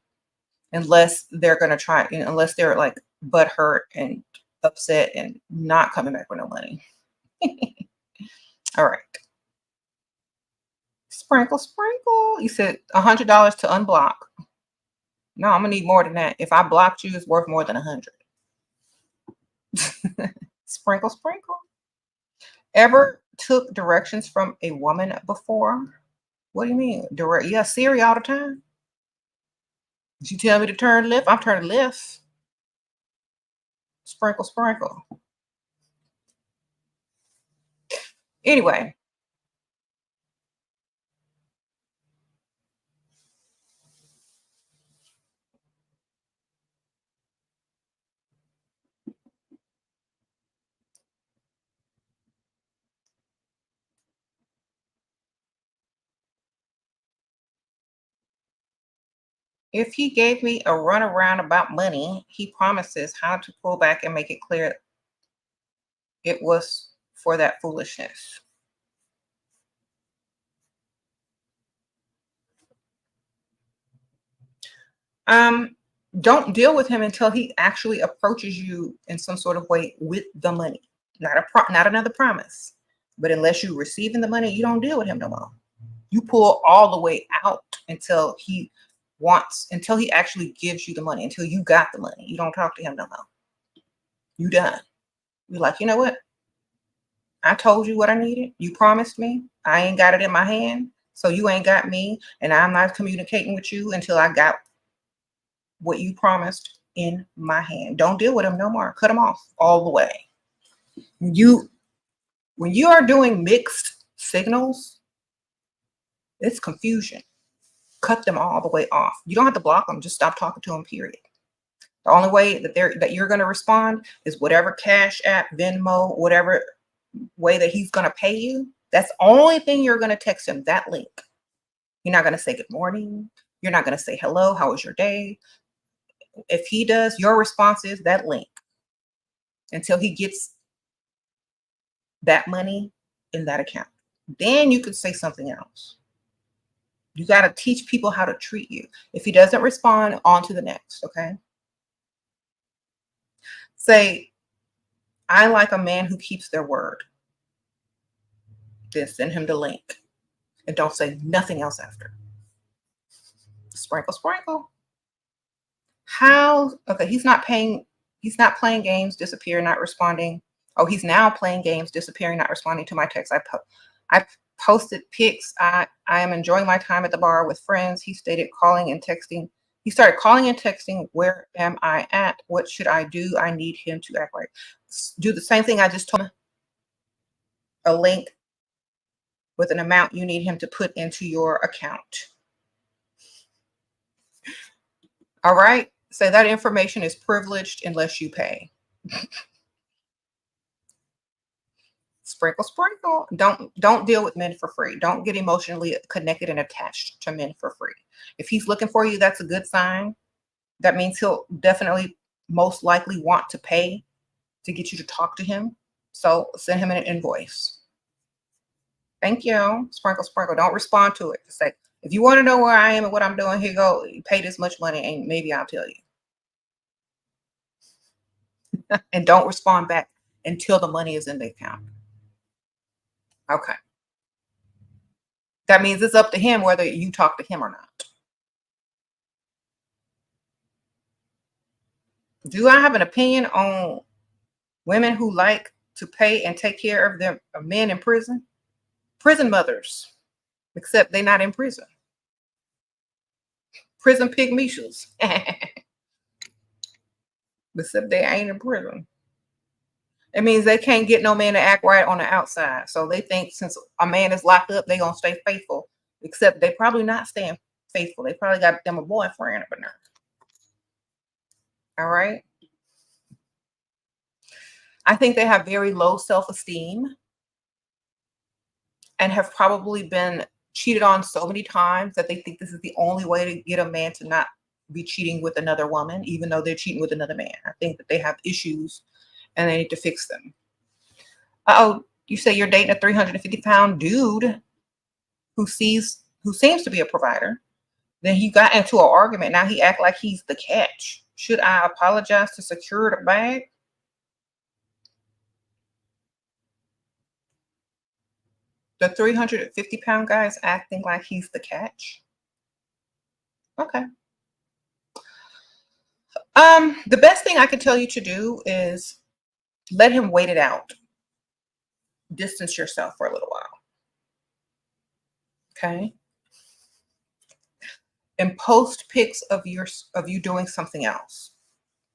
unless they're going to try, unless they're like butt hurt and upset and not coming back with no money. All right. Sprinkle, sprinkle. You said $100 to unblock. No, I'm gonna need more than that. If I blocked you, it's worth more than 100. Sprinkle, sprinkle. Ever took directions from a woman before? What do you mean? Direct? Yeah, Siri all the time. Did you tell me to turn left? I'm turning left. Sprinkle, sprinkle. Anyway, if he gave me a runaround about money, he promises how to pull back and make it clear it was for that foolishness. Um, don't deal with him until he actually approaches you in some sort of way with the money. Not another promise. But unless you're receiving the money, you don't deal with him no more. You pull all the way out until he actually gives you the money, until you got the money. You don't talk to him no more. You done. You're like, you know what? I told you what I needed. You promised me. I ain't got it in my hand. So you ain't got me. And I'm not communicating with you until I got what you promised in my hand. Don't deal with him no more. Cut him off all the way. You when you are doing mixed signals, it's confusion. Cut them all the way off. You don't have to block them. Just stop talking to them. Period. The only way that you're going to respond is whatever Cash App, Venmo, whatever way that he's going to pay you. That's the only thing you're going to text him. That link. You're not going to say good morning. You're not going to say hello. How was your day? If he does, your response is that link until he gets that money in that account. Then you could say something else. You got to teach people how to treat you. If he doesn't respond, on to the next. Okay. Say, I like a man who keeps their word. Then send him the link and don't say nothing else after. Sprinkle, sprinkle. Okay, he's not playing games, disappear, not responding. Oh, he's now playing games, disappearing, not responding to my text. I posted pics. I am enjoying my time at the bar with friends. He stated calling and texting He started calling and texting, "Where am I at? What should I do? I need him to act right." Do the same thing I just told him, a link with an amount you need him to put into your account. All right? So that information is privileged unless you pay. Sprinkle, sprinkle. Don't deal with men for free. Don't get emotionally connected and attached to men for free. If he's looking for you, that's a good sign. That means he'll definitely most likely want to pay to get you to talk to him. So send him an invoice. Thank you. Sprinkle, sprinkle. Don't respond to it. Just say, if you want to know where I am and what I'm doing, here you go. You pay this much money and maybe I'll tell you. And don't respond back until the money is in the account. Okay. That means it's up to him whether you talk to him or not. Do I have an opinion on women who like to pay and take care of their men in prison? Prison mothers, except they're not in prison. Prison pygmies. Except they ain't in prison. It means they can't get no man to act right on the outside. So they think since a man is locked up, they're going to stay faithful. Except they probably not staying faithful. They probably got them a boyfriend up in there. All right. I think they have very low self-esteem and have probably been cheated on so many times that they think this is the only way to get a man to not be cheating with another woman, even though they're cheating with another man. I think that they have issues and they need to fix them. Oh, you say you're dating a 350-pound dude who seems to be a provider. Then he got into an argument. Now he act like he's the catch. Should I apologize to secure the bag? The 350-pound guy is acting like he's the catch. Okay. The best thing I can tell you to do is let him wait it out. Distance yourself for a little while. Okay. And post pics of you doing something else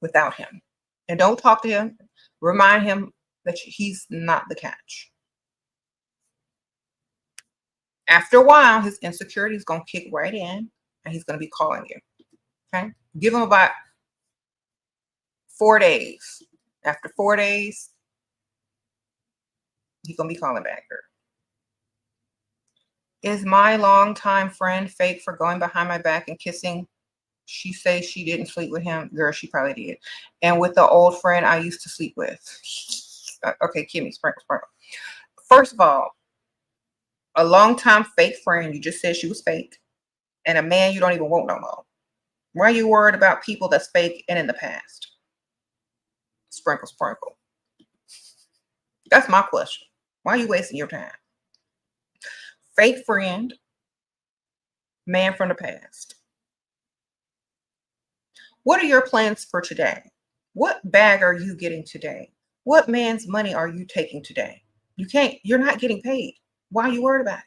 without him. And don't talk to him. Remind him that he's not the catch. After a while, his insecurity is going to kick right in and he's going to be calling you. Okay. Give him about 4 days. After 4 days, he's going to be calling back her. Is my longtime friend fake for going behind my back and kissing? She says she didn't sleep with him. Girl, she probably did. And with the old friend I used to sleep with. Okay, Kimmy, sprinkle, sprinkle. First of all, a longtime fake friend, you just said she was fake. And a man you don't even want no more. Why are you worried about people that's fake and in the past? Sprinkle, sprinkle. That's my question. Why are you wasting your time? Fake friend, man from the past. What are your plans for today? What bag are you getting today? What man's money are you taking today? You're not getting paid. Why are you worried about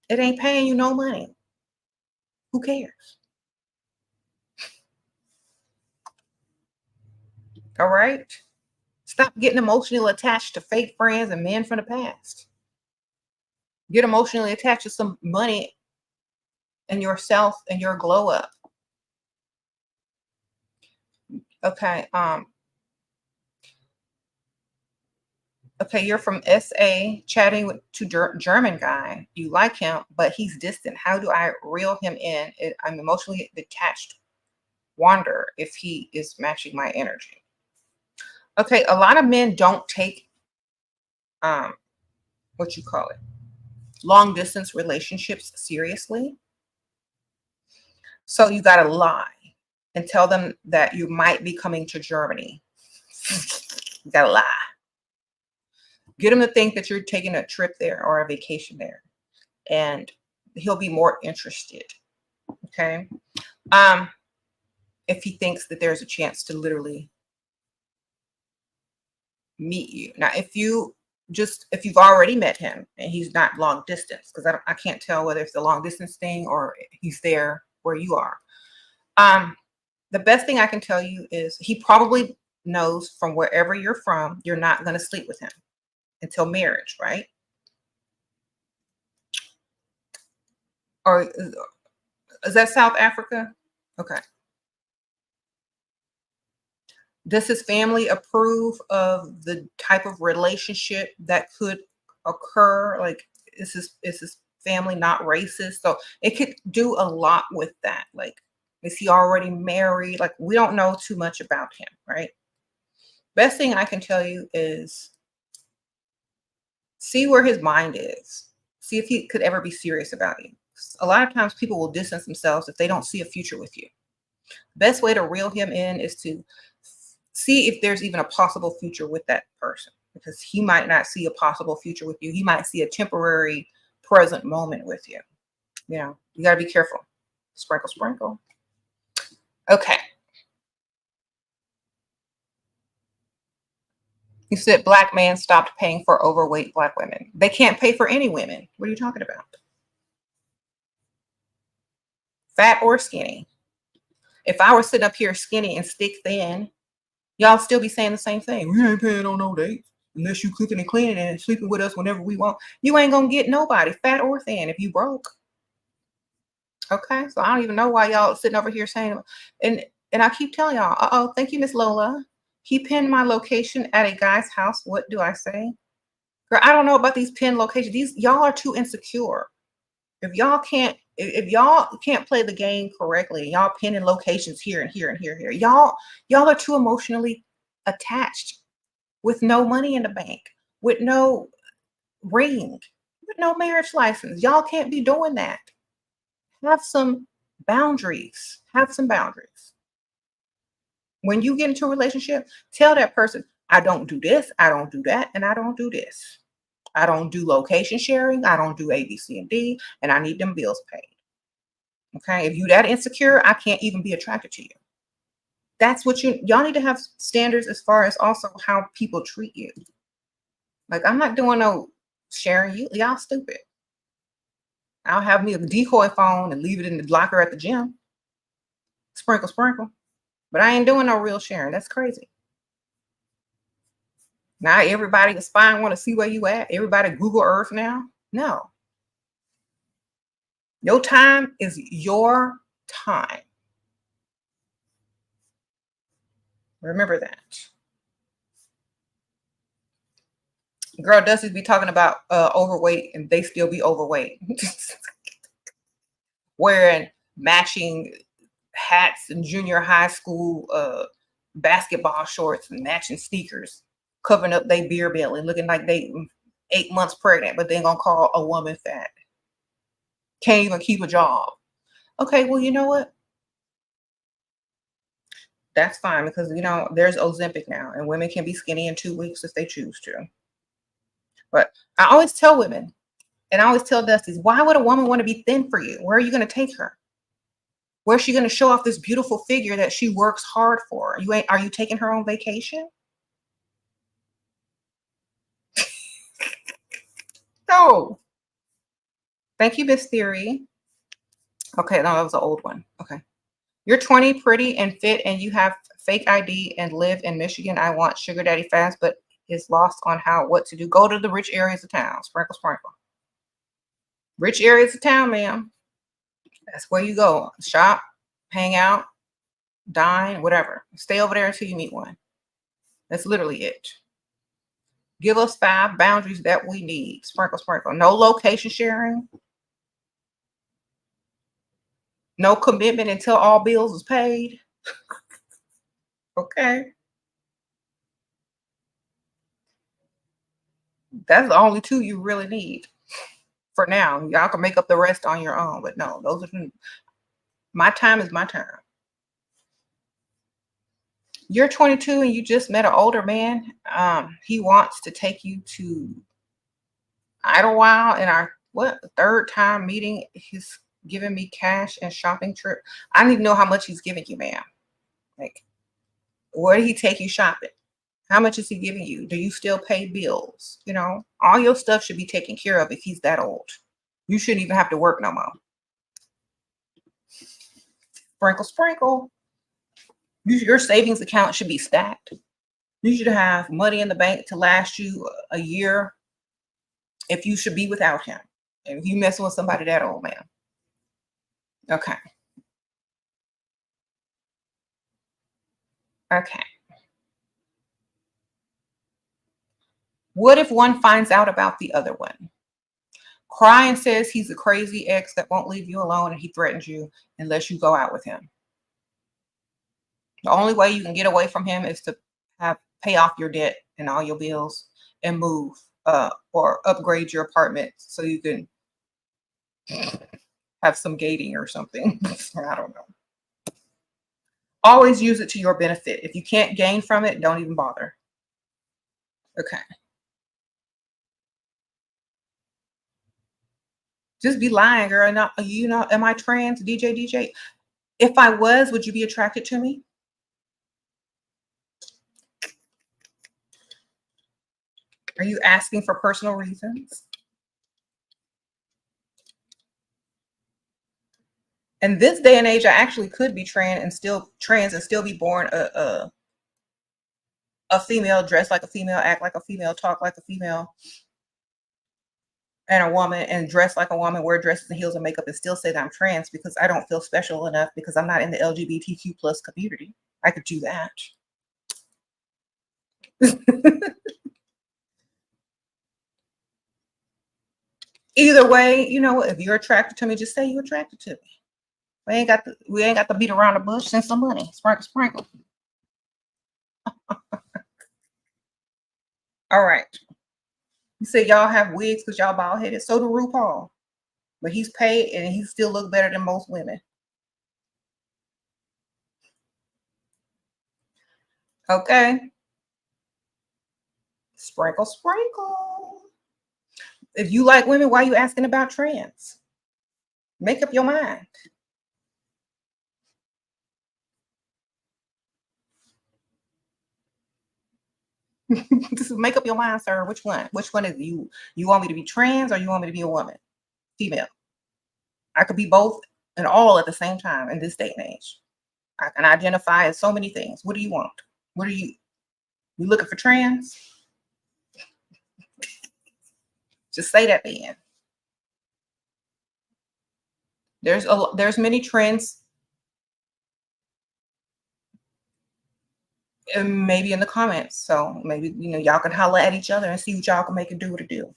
it? It ain't paying you no money. Who cares? All right. Stop getting emotionally attached to fake friends and men from the past. Get emotionally attached to some money and yourself and your glow up. Okay. Okay, you're from SA, chatting with German guy. You like him, but he's distant. How do I reel him in? I'm emotionally detached. Wonder if he is matching my energy. Okay, a lot of men don't take what you call it, long distance relationships seriously. So you gotta lie and tell them that you might be coming to Germany. You gotta lie. Get him to think that you're taking a trip there or a vacation there, and he'll be more interested. Okay. If he thinks that there's a chance to literally meet you. Now, if you've already met him and he's not long distance, because I can't tell whether it's a long distance thing or he's there where you are. Um, the best thing I can tell you is he probably knows from wherever you're from, you're not going to sleep with him until marriage, right? Or is that South Africa? Okay. Does his family approve of the type of relationship that could occur? Like, is his family not racist? So it could do a lot with that. Like, is he already married? Like, we don't know too much about him, right? Best thing I can tell you is see where his mind is. See if he could ever be serious about you. A lot of times people will distance themselves if they don't see a future with you. Best way to reel him in is to see if there's even a possible future with that person, because he might not see a possible future with you. He might see a temporary present moment with you. You got to be careful. Sprinkle, sprinkle. Okay. You said black man stopped paying for overweight black women. They can't pay for any women. What are you talking about? Fat or skinny? If I were sitting up here skinny and stick thin, y'all still be saying the same thing. We ain't paying on no dates unless you cooking and cleaning and sleeping with us whenever we want. You ain't gonna get nobody, fat or thin, if you broke. Okay, so I don't even know why y'all sitting over here saying, and I keep telling y'all, thank you, Miss Lola. He pinned my location at a guy's house. What do I say? Girl, I don't know about these pin locations. These y'all are too insecure. If y'all can't play the game correctly, y'all pinning locations here and here and here. Y'all are too emotionally attached with no money in the bank, with no ring, with no marriage license. Y'all can't be doing that. Have some boundaries. Have some boundaries. When you get into a relationship, tell that person, I don't do this, I don't do that, and I don't do this. I don't do location sharing. I don't do A, B, C, and D, and I need them bills paid. Okay. If you that insecure, I can't even be attracted to you. That's what y'all need to have standards as far as also how people treat you. Like, I'm not doing no sharing you. Y'all stupid. I'll have me a decoy phone and leave it in the locker at the gym. Sprinkle, sprinkle. But I ain't doing no real sharing. That's crazy. Now everybody is spying, want to see where you at. Everybody Google Earth now. No. Your time is your time. Remember that. Girl, Dusty's be talking about overweight and they still be overweight. Wearing matching hats in junior high school, basketball shorts and matching sneakers, covering up their beer belly, looking like they 8 months pregnant, but they gonna call a woman fat. Can't even keep a job. Okay, well, you know what? That's fine, because there's Ozempic now, and women can be skinny in 2 weeks if they choose to. But I always tell women, and I always tell Dusty, why would a woman want to be thin for you? Where are you going to take her? Where's she going to show off this beautiful figure that she works hard for? Are you taking her on vacation? No. Thank you, Miss Theory. Okay, no, that was an old one. Okay. You're 20, pretty and fit, and you have fake ID and live in Michigan. I want sugar daddy fast, but is lost on what to do. Go to the rich areas of town. Sprinkle, sprinkle. Rich areas of town, ma'am. That's where you go. Shop, hang out, dine, whatever. Stay over there until you meet one. That's literally it. Give us 5 boundaries that we need. Sprinkle, sprinkle. No location sharing. No commitment until all bills is paid. Okay. That's the only 2 you really need for now. Y'all can make up the rest on your own, but no, those are my time is my time. You're 22 and you just met an older man. He wants to take you to Idlewild in our third time meeting. He's giving me cash and shopping trip. I need to know how much he's giving you, ma'am. Like, where did he take you shopping? How much is he giving you? Do you still pay bills? All your stuff should be taken care of if he's that old. You shouldn't even have to work no more. Sprinkle, sprinkle. Your savings account should be stacked. You should have money in the bank to last you a year if you should be without him. And if you messing with somebody that old, man. Okay. Okay. What if one finds out about the other one? Cry and says he's a crazy ex that won't leave you alone and he threatens you unless you go out with him. The only way you can get away from him is to pay off your debt and all your bills and move or upgrade your apartment so you can have some gating or something. I don't know. Always use it to your benefit. If you can't gain from it, don't even bother. Okay. Just be lying, girl. Not am I trans? DJ. If I was, would you be attracted to me? Are you asking for personal reasons? In this day and age, I actually could be trans and still be born a female, dress like a female, act like a female, talk like a female, and a woman, and dress like a woman, wear dresses and heels and makeup, and still say that I'm trans because I don't feel special enough because I'm not in the LGBTQ plus community. I could do that. Either way, if you're attracted to me, just say you're attracted to me. We ain't got to beat around the bush. Send some money. Sprinkle, sprinkle. All right. You say y'all have wigs because y'all bald headed. So do RuPaul, but he's paid and he still look better than most women. Okay. Sprinkle, sprinkle. If you like women, why are you asking about trans? Make up your mind. Just make up your mind, sir. Which one? Which one is you? You want me to be trans or you want me to be a woman? Female. I could be both and all at the same time in this day and age. I can identify as so many things. What do you want? What are you looking for trans? Just say that then. There's many trends, and maybe in the comments. So maybe y'all can holler at each other and see what y'all can make it do what it do.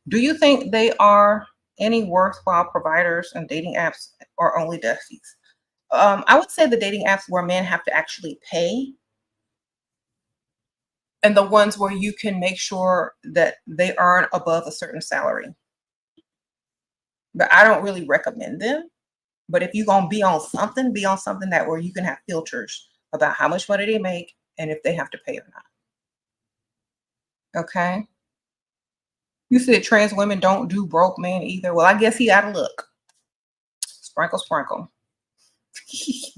Do you think they are any worthwhile providers and dating apps or only dusties? I would say the dating apps where men have to actually pay, and the ones where you can make sure that they earn above a certain salary. But I don't really recommend them. But if you're gonna be on something that where you can have filters about how much money they make and if they have to pay or not. Okay. You said trans women don't do broke men either. Well, I guess he out of luck. Sprinkle, sprinkle.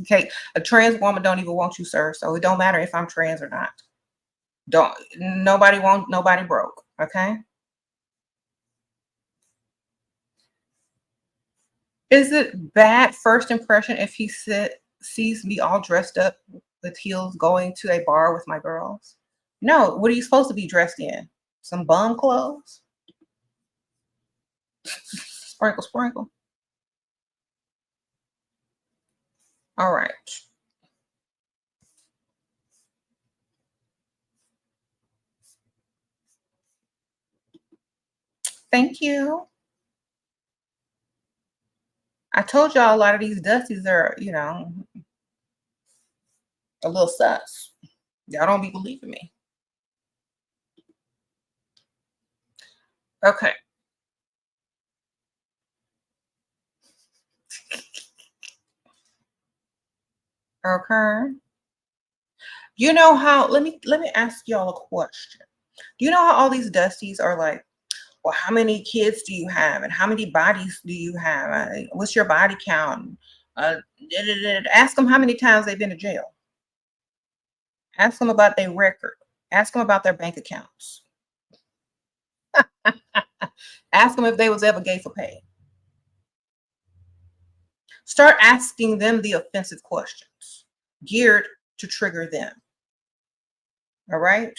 Okay, a trans woman don't even want you, sir. So it don't matter if I'm trans or not. Nobody broke. Okay. Is it bad first impression if he sees me all dressed up with heels going to a bar with my girls? No. What are you supposed to be dressed in? Some bum clothes? Sprinkle, sprinkle. All right. Thank you. I told y'all a lot of these dusties are, a little sus. Y'all don't be believing me. Okay. Okay. You know how, let me ask y'all a question. Do you know how all these dusties are like, well, how many kids do you have and how many bodies do you have? What's your body count? Ask them how many times they've been to jail. Ask them about their record. Ask them about their bank accounts. Ask them if they was ever gay for pay. Start asking them the offensive questions geared to trigger them. All right.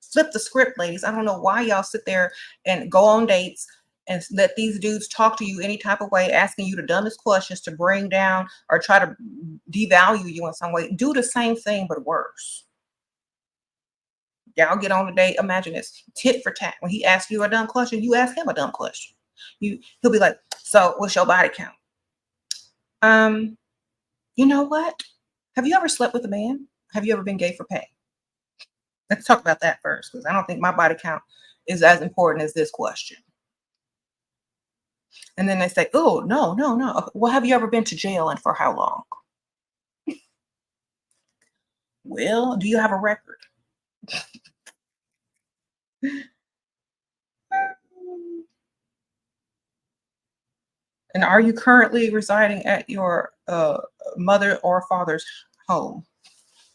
Flip the script, ladies. I don't know why y'all sit there and go on dates and let these dudes talk to you any type of way, asking you the dumbest questions to bring down or try to devalue you in some way. Do the same thing, but worse. Y'all get on a date. Imagine this tit for tat. When he asks you a dumb question, you ask him a dumb question. He'll be like, "So, what's your body count?" Um, you know what? Have you ever slept with a man? Have you ever been gay for pay? Let's talk about that first, because I don't think my body count is as important as this question. And then they say, "Oh, no, no, no. Well, have you ever been to jail and for how long?" Well, do you have a record? And are you currently residing at your mother or father's home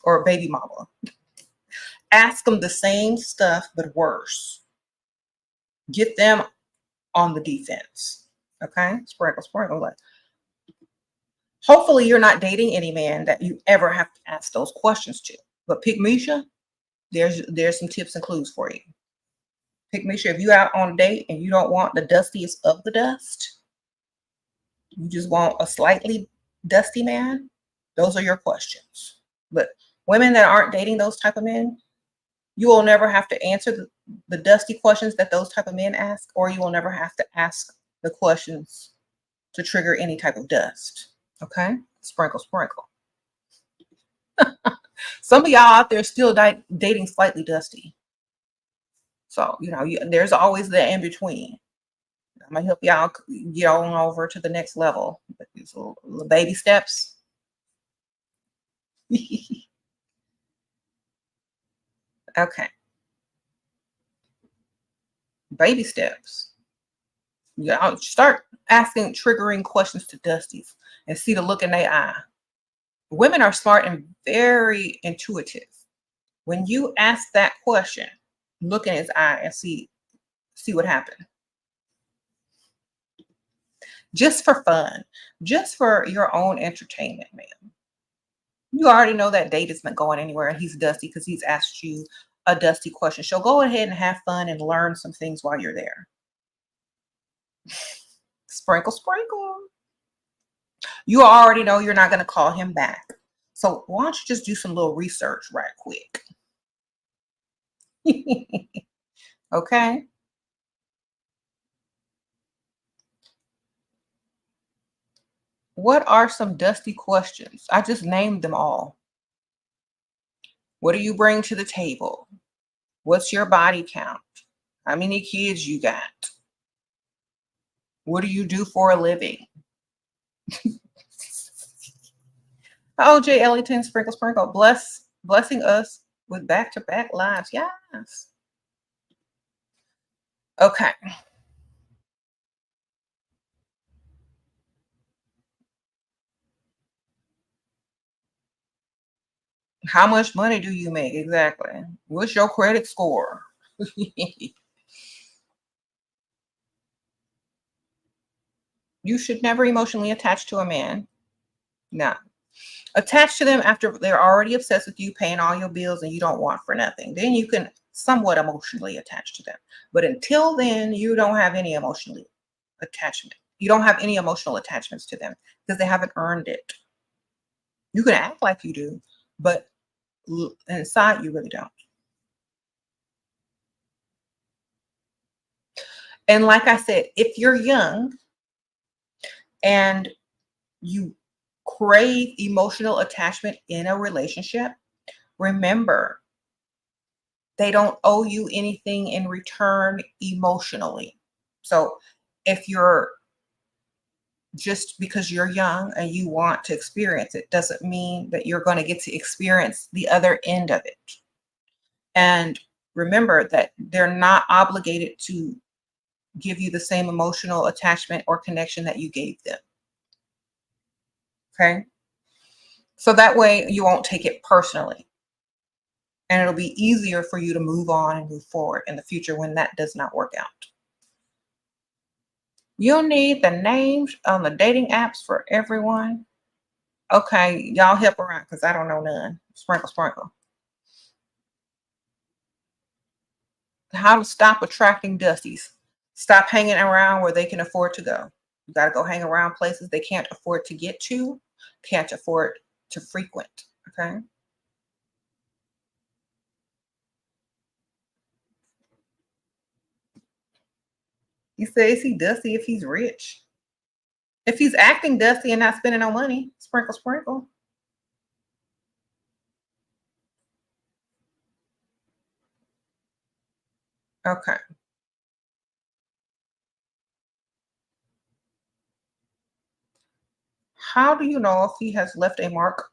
or baby mama? Ask them the same stuff, but worse. Get them on the defense. Okay? Sprinkle, sprinkle. Like, hopefully, you're not dating any man that you ever have to ask those questions to. But pick Misha, there's some tips and clues for you. Pick Misha, if you out on a date and you don't want the dustiest of the dust, you just want a slightly dusty man, those are your questions. But women that aren't dating those type of men, you will never have to answer the dusty questions that those type of men ask, or you will never have to ask the questions to trigger any type of dust. Okay? Sprinkle, sprinkle. Some of y'all out there still dating slightly dusty. So, there's always the in between. I'm gonna help y'all get on over to the next level. These little baby steps. Okay, baby steps. Yeah, I'll start asking triggering questions to Dusties and see the look in their eye. Women are smart and very intuitive. When you ask that question, look in his eye and see what happened. Just for fun, just for your own entertainment, man. You already know that date isn't going anywhere and he's dusty because he's asked you a dusty question. So go ahead and have fun and learn some things while you're there. Sprinkle, sprinkle. You already know you're not going to call him back. So why don't you just do some little research right quick? Okay. What are some dusty questions? I just named them all. What do you bring to the table? What's your body count? How many kids you got? What do you do for a living? Oh, J. Ellington, sprinkle, sprinkle. Blessing us with back-to-back lives. Yes. Okay. How much money do you make? Exactly. What's your credit score? You should never emotionally attach to a man. No. Attach to them after they're already obsessed with you, paying all your bills, and you don't want for nothing. Then you can somewhat emotionally attach to them. But until then, you don't have any emotionally attachment. You don't have any emotional attachments to them because they haven't earned it. You can act like you do, but inside you really don't. And like I said, if you're young and you crave emotional attachment in a relationship, remember they don't owe you anything in return emotionally. So if you're just because you're young and you want to experience it doesn't mean that you're going to get to experience the other end of it. And remember that they're not obligated to give you the same emotional attachment or connection that you gave them. Okay. So that way you won't take it personally. And it'll be easier for you to move on and move forward in the future when that does not work out. You need the names on the dating apps for everyone. Okay, y'all help her out because I don't know none. Sprinkle, sprinkle. How to stop attracting dusties. Stop hanging around where they can afford to go. You got to go hang around places they can't afford to get to, can't afford to frequent. Okay. He says he dusty if he's rich. If he's acting dusty and not spending no money, sprinkle, sprinkle. Okay. How do you know if he has left a mark?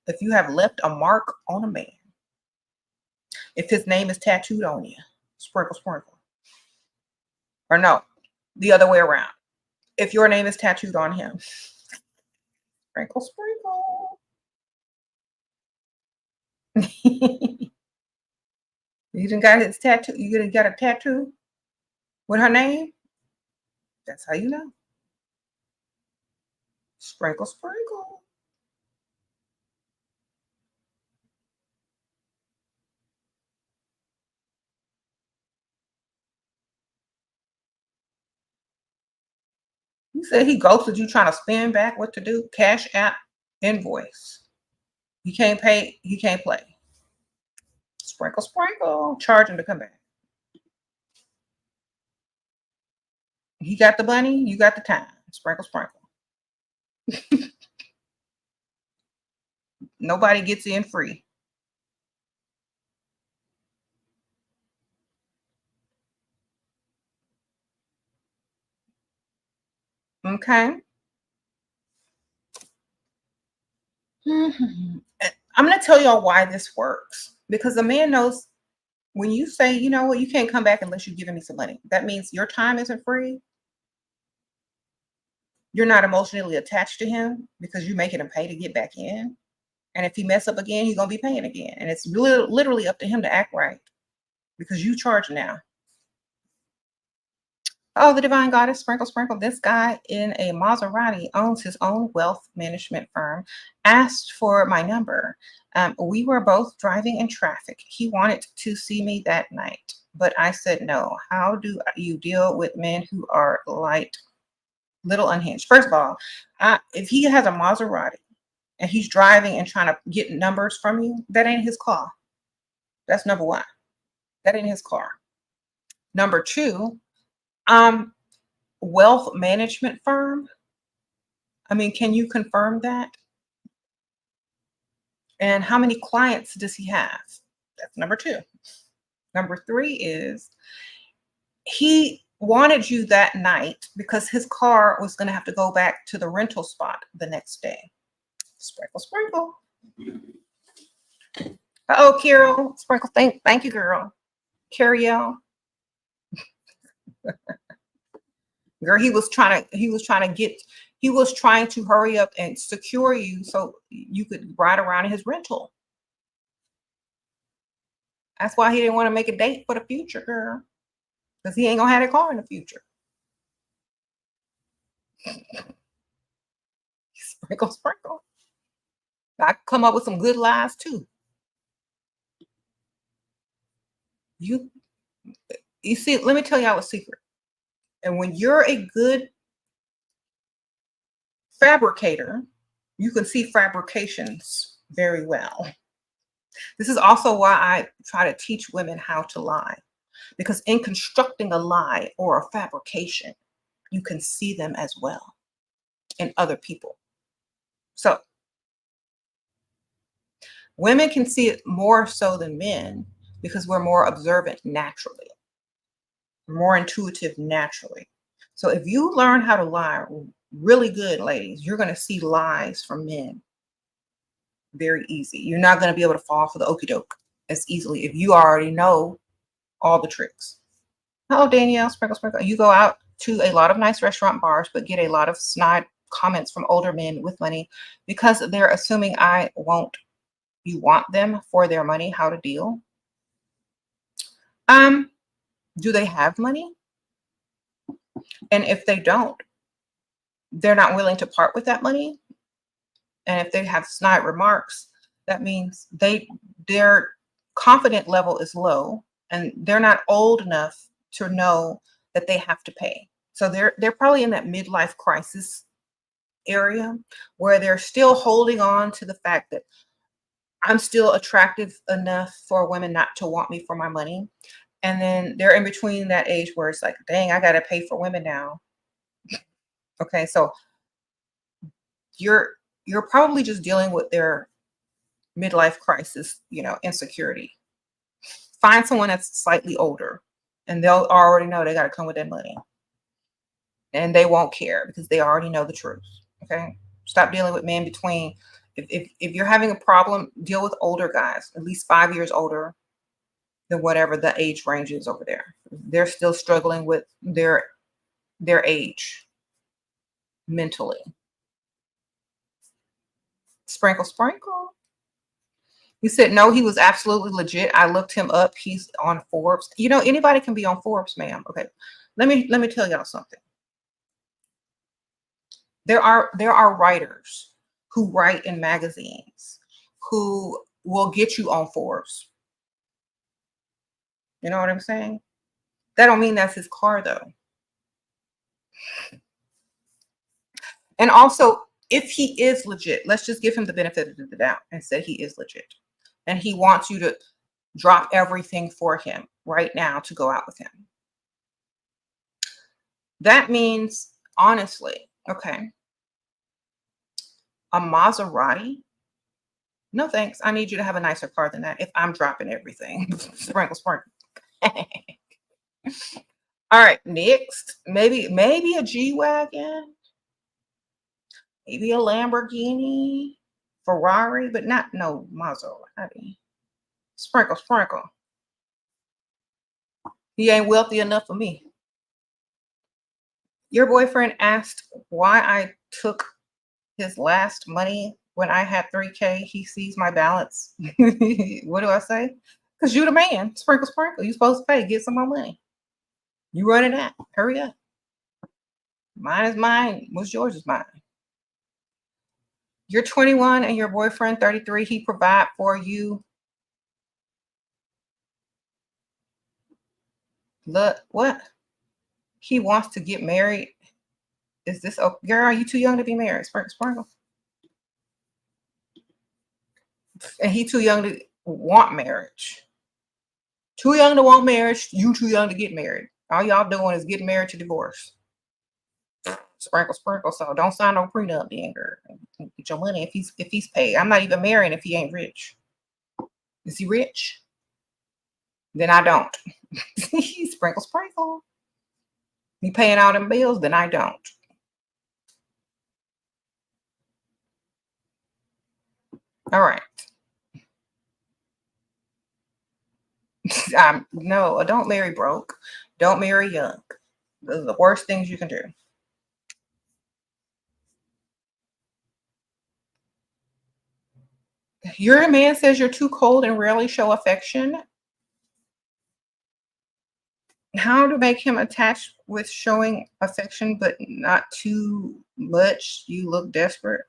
If you have left a mark on a man, if his name is tattooed on you, sprinkle, sprinkle. Or no, the other way around. If your name is tattooed on him, sprinkle, sprinkle. You done got his tattoo. You done got a tattoo with her name. That's how you know. Sprinkle, sprinkle. You said he ghosted you trying to spin back what to do. Cash app invoice. He can't pay. He can't play. Sprinkle, sprinkle. Charge him to come back. He got the money. You got the time. Sprinkle, sprinkle. Nobody gets in free. Okay. I'm going to tell y'all why this works because the man knows when you say, you know what, you can't come back unless you're giving me some money. That means your time isn't free. You're not emotionally attached to him because you're making him pay to get back in. And if he mess up again, he's going to be paying again. And it's really literally up to him to act right because you charge now. Oh, the divine goddess, sprinkle, sprinkle. This guy in a Maserati owns his own wealth management firm, asked for my number. We were both driving in traffic. He wanted to see me that night, but I said no. How do you deal with men who are light, little unhinged? First of all, if he has a Maserati and he's driving and trying to get numbers from you, that ain't his car. That's number one. That ain't his car. Number two, um, wealth management firm. I mean, can you confirm that? And how many clients does he have? That's number two. Number three is he wanted you that night because his car was going to have to go back to the rental spot the next day. Sprinkle, sprinkle. Oh, Carol, sprinkle. Thank you, girl. Carriel. Girl, he was trying to hurry up and secure you so you could ride around in his rental. That's why he didn't want to make a date for the future, girl. Because he ain't gonna have a car in the future. Sprinkle, sprinkle. I come up with some good lies too. You you see, let me tell y'all a secret. And when you're a good fabricator, you can see fabrications very well. This is also why I try to teach women how to lie. Because in constructing a lie or a fabrication, you can see them as well in other people. So women can see it more so than men because we're more observant naturally, more intuitive naturally. So if you learn how to lie really good, ladies, you're going to see lies from men very easy. You're not going to be able to fall for the okie doke as easily if you already know all the tricks. Hello, Danielle, sprinkle, sprinkle. You go out to a lot of nice restaurant bars, but get a lot of snide comments from older men with money because they're assuming I won't. You want them for their money. How to deal? Um, do they have money? And if they don't, they're not willing to part with that money. And if they have snide remarks, that means their confident level is low and they're not old enough to know that they have to pay. So they're probably in that midlife crisis area where they're still holding on to the fact that I'm still attractive enough for women not to want me for my money. And then they're in between that age where it's like, dang, I got to pay for women now. Okay, so you're you're probably just dealing with their midlife crisis, insecurity. Find someone that's slightly older and they'll already know they got to come with that money and they won't care because they already know the truth. Okay. Stop dealing with men between. If you're having a problem, deal with older guys, at least 5 years older than whatever the age range is over there. They're still struggling with their age mentally. Sprinkle, sprinkle. He said, no, he was absolutely legit. I looked him up. He's on Forbes. Anybody can be on Forbes, ma'am. Okay. Let me tell y'all something. There are writers who write in magazines who will get you on Forbes. You know what I'm saying? That don't mean that's his car though. And also, if he is legit, let's just give him the benefit of the doubt and say he is legit. And he wants you to drop everything for him right now to go out with him. That means, honestly, okay, a Maserati? No thanks. I need you to have a nicer car than that if I'm dropping everything. Sprinkle, sprinkle. All right, next, maybe a G-Wagon, maybe a Lamborghini, Ferrari, but not no Maserati. Sprinkle, sprinkle. He ain't wealthy enough for me. Your boyfriend asked why I took his last money when I had 3K. He sees my balance. What do I say? Because you the man. Sprinkle, sprinkle. You supposed to pay. Get some more money. You running that. Hurry up. Mine is mine. What's yours is mine. You're 21 and your boyfriend 33. He provide for you. Look, what? He wants to get married. Is this, oh, girl, are you too young to be married? Sprinkle, sprinkle. And he too young to want marriage. Too young to want marriage. You too young to get married. All y'all doing is getting married to divorce. Sprinkle, sprinkle. So don't sign no prenup, then, girl. Get your money if he's paid. I'm not even marrying if he ain't rich. Is he rich? Then I don't. Sprinkle, sprinkle. He paying all them bills, then I don't. All right. No, don't marry broke. Don't marry young. Those are the worst things you can do. Your man says you're too cold and rarely show affection. How to make him attached with showing affection, but not too much? You look desperate.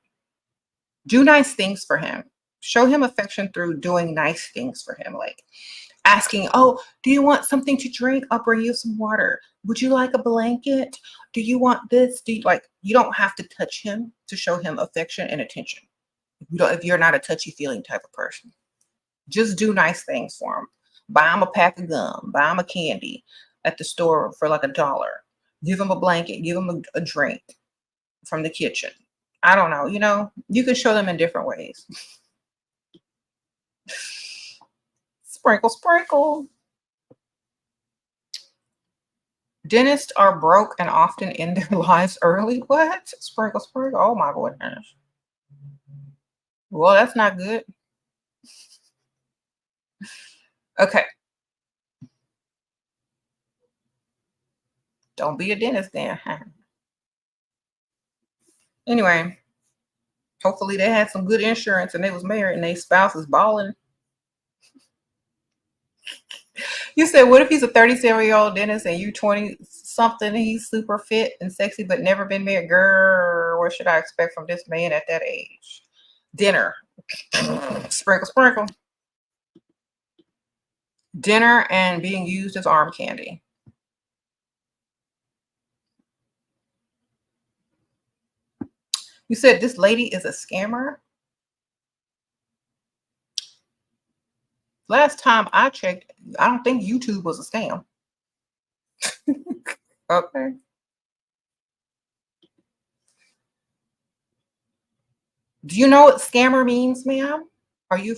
Do nice things for him. Show him affection through doing nice things for him, like asking, oh, do you want something to drink? I'll bring you some water. Would you like a blanket? Do you want this? You don't have to touch him to show him affection and attention. If you're not a touchy-feeling type of person. Just do nice things for him. Buy him a pack of gum. Buy him a candy at the store for like $1. Give him a blanket. Give him a drink from the kitchen. I don't know. You can show them in different ways. Sprinkle, sprinkle. Dentists are broke and often end their lives early. What? Sprinkle, sprinkle. Oh my goodness. Well, that's not good. Okay. Don't be a dentist then. Anyway, hopefully they had some good insurance and they was married and their spouse is balling. You said, what if he's a 37-year-old dentist and you 20 something. He's super fit and sexy, but never been married. Girl, what should I expect from this man at that age? Dinner. Sprinkle, sprinkle. Dinner and being used as arm candy. You said this lady is a scammer? Last time I checked, I don't think YouTube was a scam. Okay. Do you know what scammer means, ma'am? Are you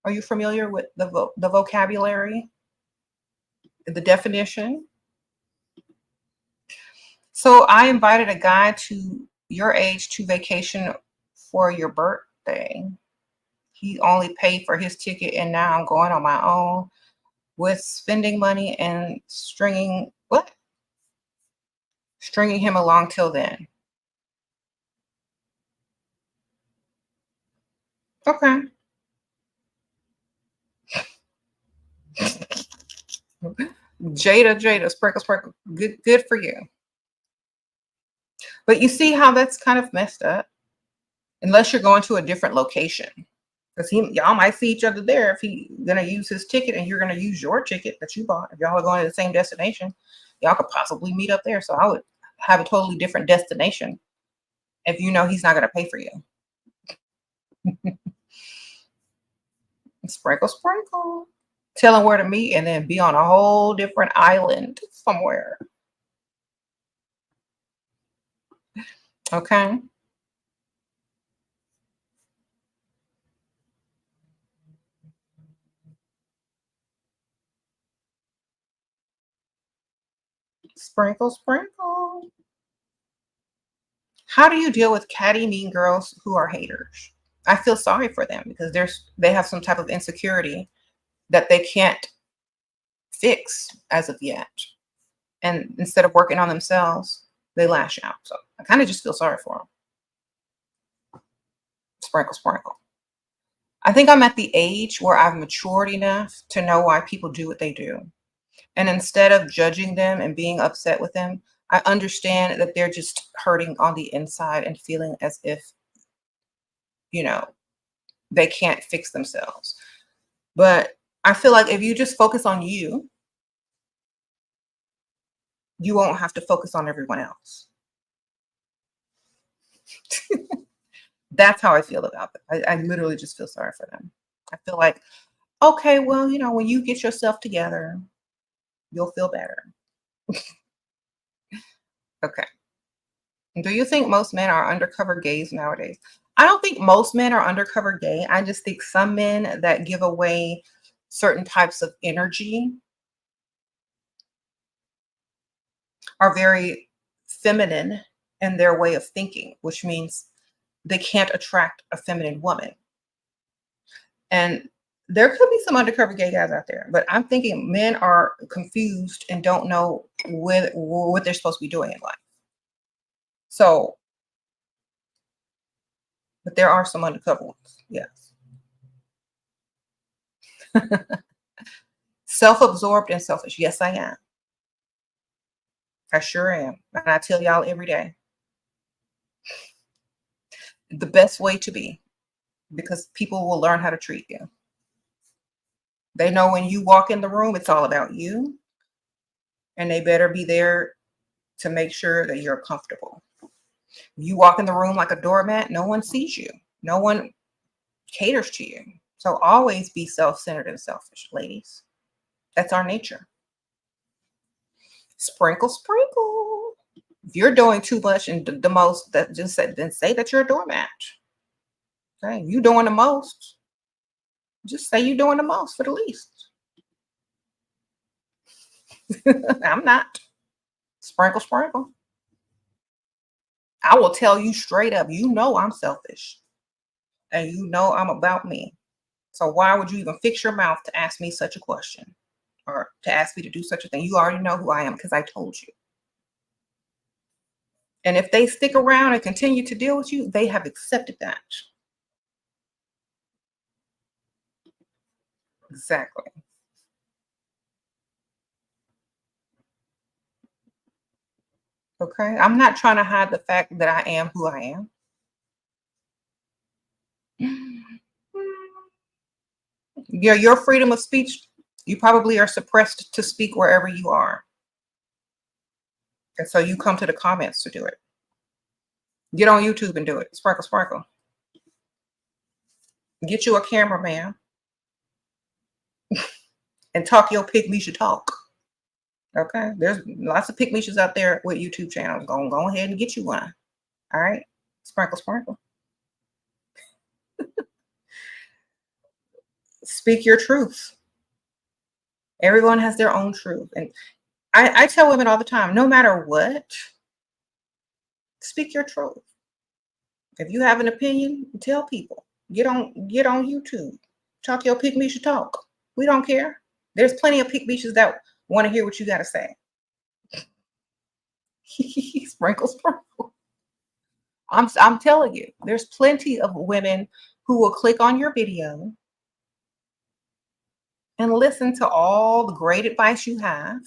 are you familiar with the vocabulary, the definition? So I invited a guy to your age to vacation for your birthday. He only paid for his ticket, and now I'm going on my own with spending money and stringing him along till then. Okay. Jada, Jada, sprinkle, sprinkle. Good for you. But you see how that's kind of messed up? Unless you're going to a different location. Because y'all might see each other there if he gonna use his ticket and you're gonna use your ticket that you bought. If y'all are going to the same destination, y'all could possibly meet up there. So I would have a totally different destination if you know he's not gonna pay for you. Sprinkle, sprinkle. Tell him where to meet and then be on a whole different island somewhere. Okay. Sprinkle, sprinkle. How do you deal with catty mean girls who are haters? I feel sorry for them because they have some type of insecurity that they can't fix as of yet. And instead of working on themselves, they lash out. So I kind of just feel sorry for them. Sprinkle, sprinkle. I think I'm at the age where I've matured enough to know why people do what they do. And instead of judging them and being upset with them, I understand that they're just hurting on the inside and feeling as if, you know, they can't fix themselves. But I feel like if you just focus on you, you won't have to focus on everyone else. That's how I feel about them. I literally just feel sorry for them. I feel like, okay, well, when you get yourself together, you'll feel better. Okay. Do you think most men are undercover gays nowadays? I don't think most men are undercover gay. I just think some men that give away certain types of energy are very feminine in their way of thinking, which means they can't attract a feminine woman. And there could be some undercover gay guys out there, but I'm thinking men are confused and don't know what they're supposed to be doing in life. So, but there are some undercover ones. Yes. Self-absorbed and selfish. Yes, I am. I sure am. And I tell y'all every day the best way to be, because people will learn how to treat you. They know when you walk in the room, it's all about you, and they better be there to make sure that you're comfortable. You walk in the room like a doormat, no one sees you. No one caters to you. So always be self-centered and selfish, ladies. That's our nature. Sprinkle, sprinkle. If you're doing too much and the most, that just say that you're a doormat. Okay, you doing the most. Just say you're doing the most for the least. I'm not. Sprinkle, sprinkle. I will tell you straight up, I'm selfish. And I'm about me. So why would you even fix your mouth to ask me such a question or to ask me to do such a thing? You already know who I am because I told you. And if they stick around and continue to deal with you, they have accepted that. Exactly. Okay. I'm not trying to hide the fact that I am who I am. Your freedom of speech, you probably are suppressed to speak wherever you are. And so you come to the comments to do it. Get on YouTube and do it. Sparkle, sparkle. Get you a cameraman and talk your pygmy talk. Okay. There's lots of pygmies out there with YouTube channels. Go ahead and get you one. All right. Sparkle, sparkle. Speak your truth. Everyone has their own truth. And I tell women all the time, no matter what, speak your truth. If you have an opinion, tell people. Get on YouTube. Talk your pygmy talk. We don't care. There's plenty of pygmies that want to hear what you got to say. Sprinkle, sprinkle. I'm telling you, there's plenty of women who will click on your video and listen to all the great advice you have,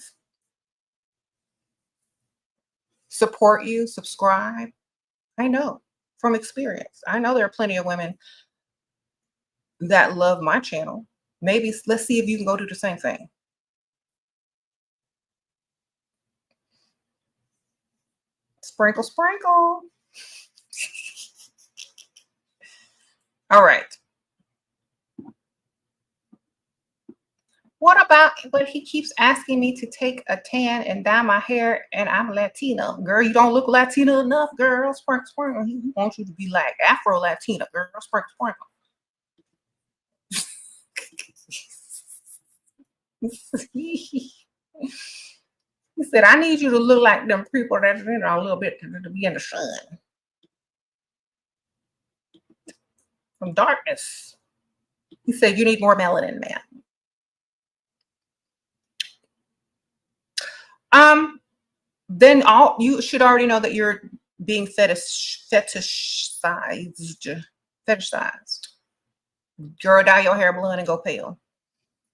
support you, subscribe. I know from experience. I know there are plenty of women that love my channel. Maybe let's see if you can go do the same thing. Sprinkle, sprinkle. All right. What about, but he keeps asking me to take a tan and dye my hair, and I'm Latina. Girl, you don't look Latina enough, girl. Sprinkle, sprinkle. He wants you to be like Afro Latina, girl. Sprinkle, sprinkle. He said, I need you to look like them people that a little bit to be in the sun. From darkness. He said, you need more melanin, man. Then you should already know that you're being fetishized. Girl, dye your hair blonde and go pale.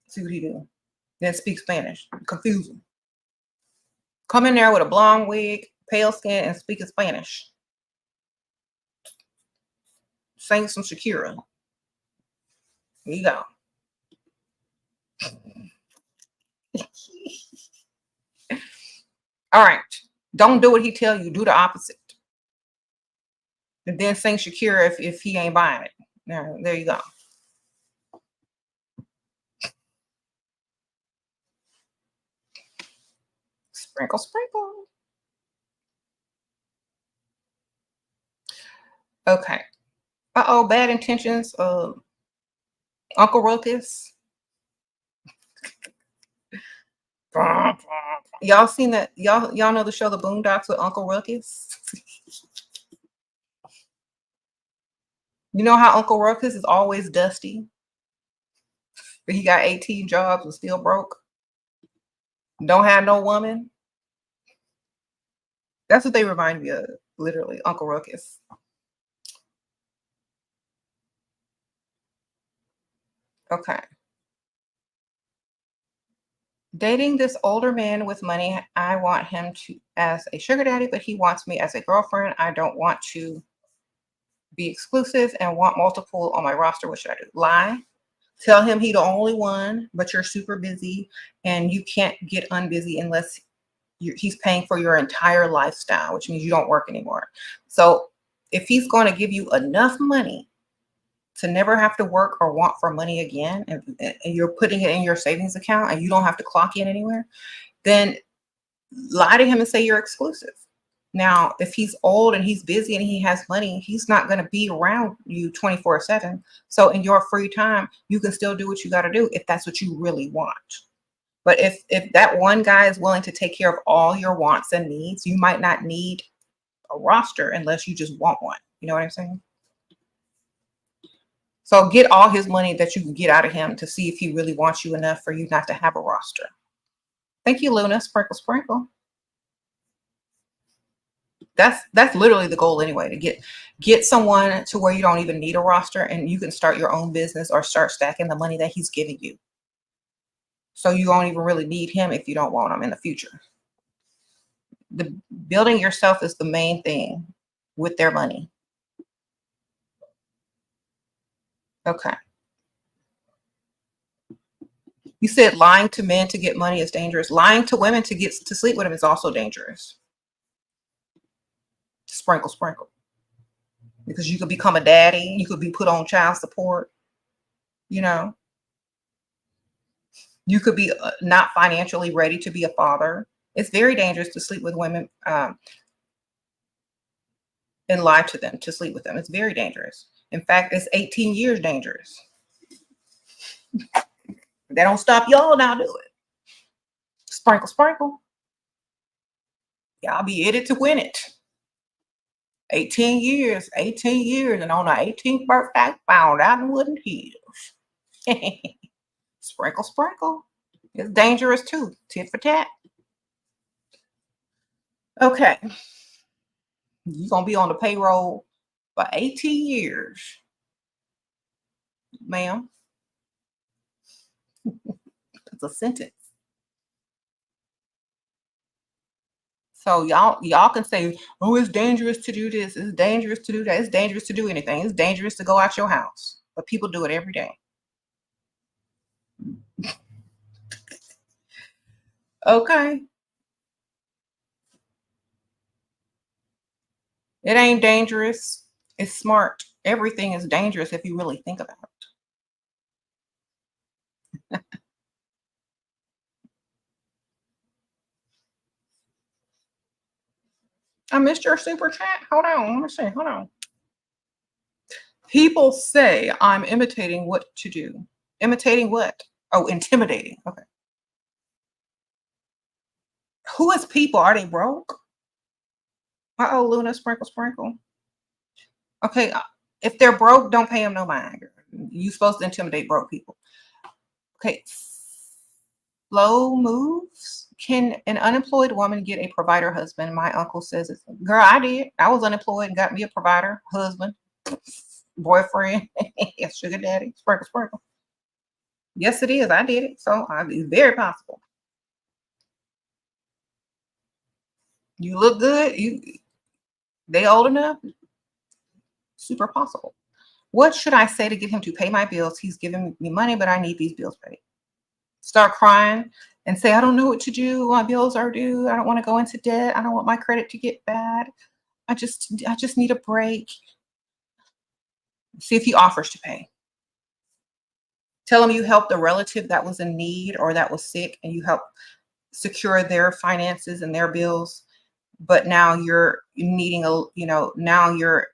See what he do. Then speak Spanish. Confuse him. Come in there with a blonde wig, pale skin, and speak in Spanish. Sing some Shakira. Here you go. All right. Don't do what he tell you. Do the opposite. And then sing Shakira if he ain't buying it. There you go. Sprinkle, sprinkle. Okay. Uh-oh, bad intentions. Uncle Ruckus. Y'all seen that? Y'all know the show The Boondocks with Uncle Ruckus? You know how Uncle Ruckus is always dusty? But he got 18 jobs and still broke? Don't have no woman? That's what they remind me of, literally, Uncle Ruckus. Okay. Dating this older man with money, I want him to as a sugar daddy, but he wants me as a girlfriend. I don't want to be exclusive and want multiple on my roster. What should I do? Lie? Tell him he the only one, but you're super busy and you can't get unbusy unless he's paying for your entire lifestyle, which means you don't work anymore. So if he's going to give you enough money to never have to work or want for money again, and you're putting it in your savings account and you don't have to clock in anywhere, then lie to him and say you're exclusive. Now, if he's old and he's busy and he has money, he's not going to be around you 24/7. So in your free time, you can still do what you got to do if that's what you really want. But if that one guy is willing to take care of all your wants and needs, you might not need a roster unless you just want one. You know what I'm saying? So get all his money that you can get out of him to see if he really wants you enough for you not to have a roster. Thank you, Luna. Sprinkle, sprinkle. That's literally the goal anyway, to get someone to where you don't even need a roster and you can start your own business or start stacking the money that he's giving you. So you don't even really need him if you don't want him in the future. The building yourself is the main thing with their money. Okay. You said lying to men to get money is dangerous. Lying to women to get to sleep with them is also dangerous. Sprinkle, sprinkle. Because you could become a daddy. You could be put on child support. You know, you could be not financially ready to be a father. It's very dangerous to sleep with women and lie to them to sleep with them. It's very dangerous. In fact, it's 18 years dangerous. They don't stop y'all now, do it. Sprinkle, sprinkle. Y'all be in it to win it. 18 years, 18 years, and on the 18th birthday, found out in Woodland Hills. Sprinkle, sprinkle. It's dangerous too. Tit for tat. Okay. You're going to be on the payroll for 18 years, ma'am. It's a sentence. So y'all can say, oh, it's dangerous to do this. It's dangerous to do that. It's dangerous to do anything. It's dangerous to go out your house. But people do it every day. Okay. It ain't dangerous. It's smart. Everything is dangerous if you really think about it. I missed your super chat. Hold on. Let me see. Hold on. People say I'm imitating what to do. Imitating what? Oh, intimidating. Okay. Who is people? Are they broke? Uh-oh, Luna, sprinkle, sprinkle. Okay, if they're broke, don't pay them no mind. You're supposed to intimidate broke people. Okay, slow moves. Can an unemployed woman get a provider husband? My uncle says it's. Girl, I did. I was unemployed and got me a provider husband, boyfriend, sugar daddy, sprinkle, sprinkle. Yes, it is. I did it. So it's very possible. You look good. They old enough. Super possible. What should I say to get him to pay my bills? He's giving me money, but I need these bills paid. Start crying and say, I don't know what to do. My bills are due. I don't want to go into debt. I don't want my credit to get bad. I just need a break. See if he offers to pay. Tell him you helped a relative that was in need or that was sick and you helped secure their finances and their bills. But now you're needing now you're,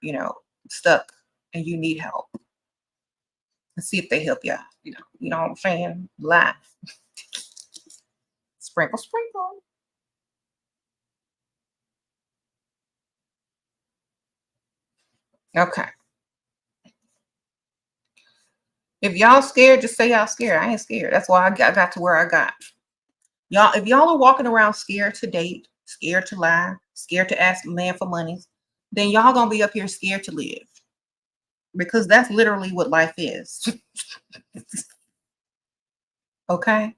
stuck and you need help. And see if they help you out. You know what I'm saying? Laugh. Sprinkle, sprinkle. Okay. If y'all scared, just say y'all scared. I ain't scared. That's why I got to where I got. Y'all, if y'all are walking around scared to date, scared to lie, scared to ask a man for money, then y'all gonna be up here scared to live. Because that's literally what life is. Okay.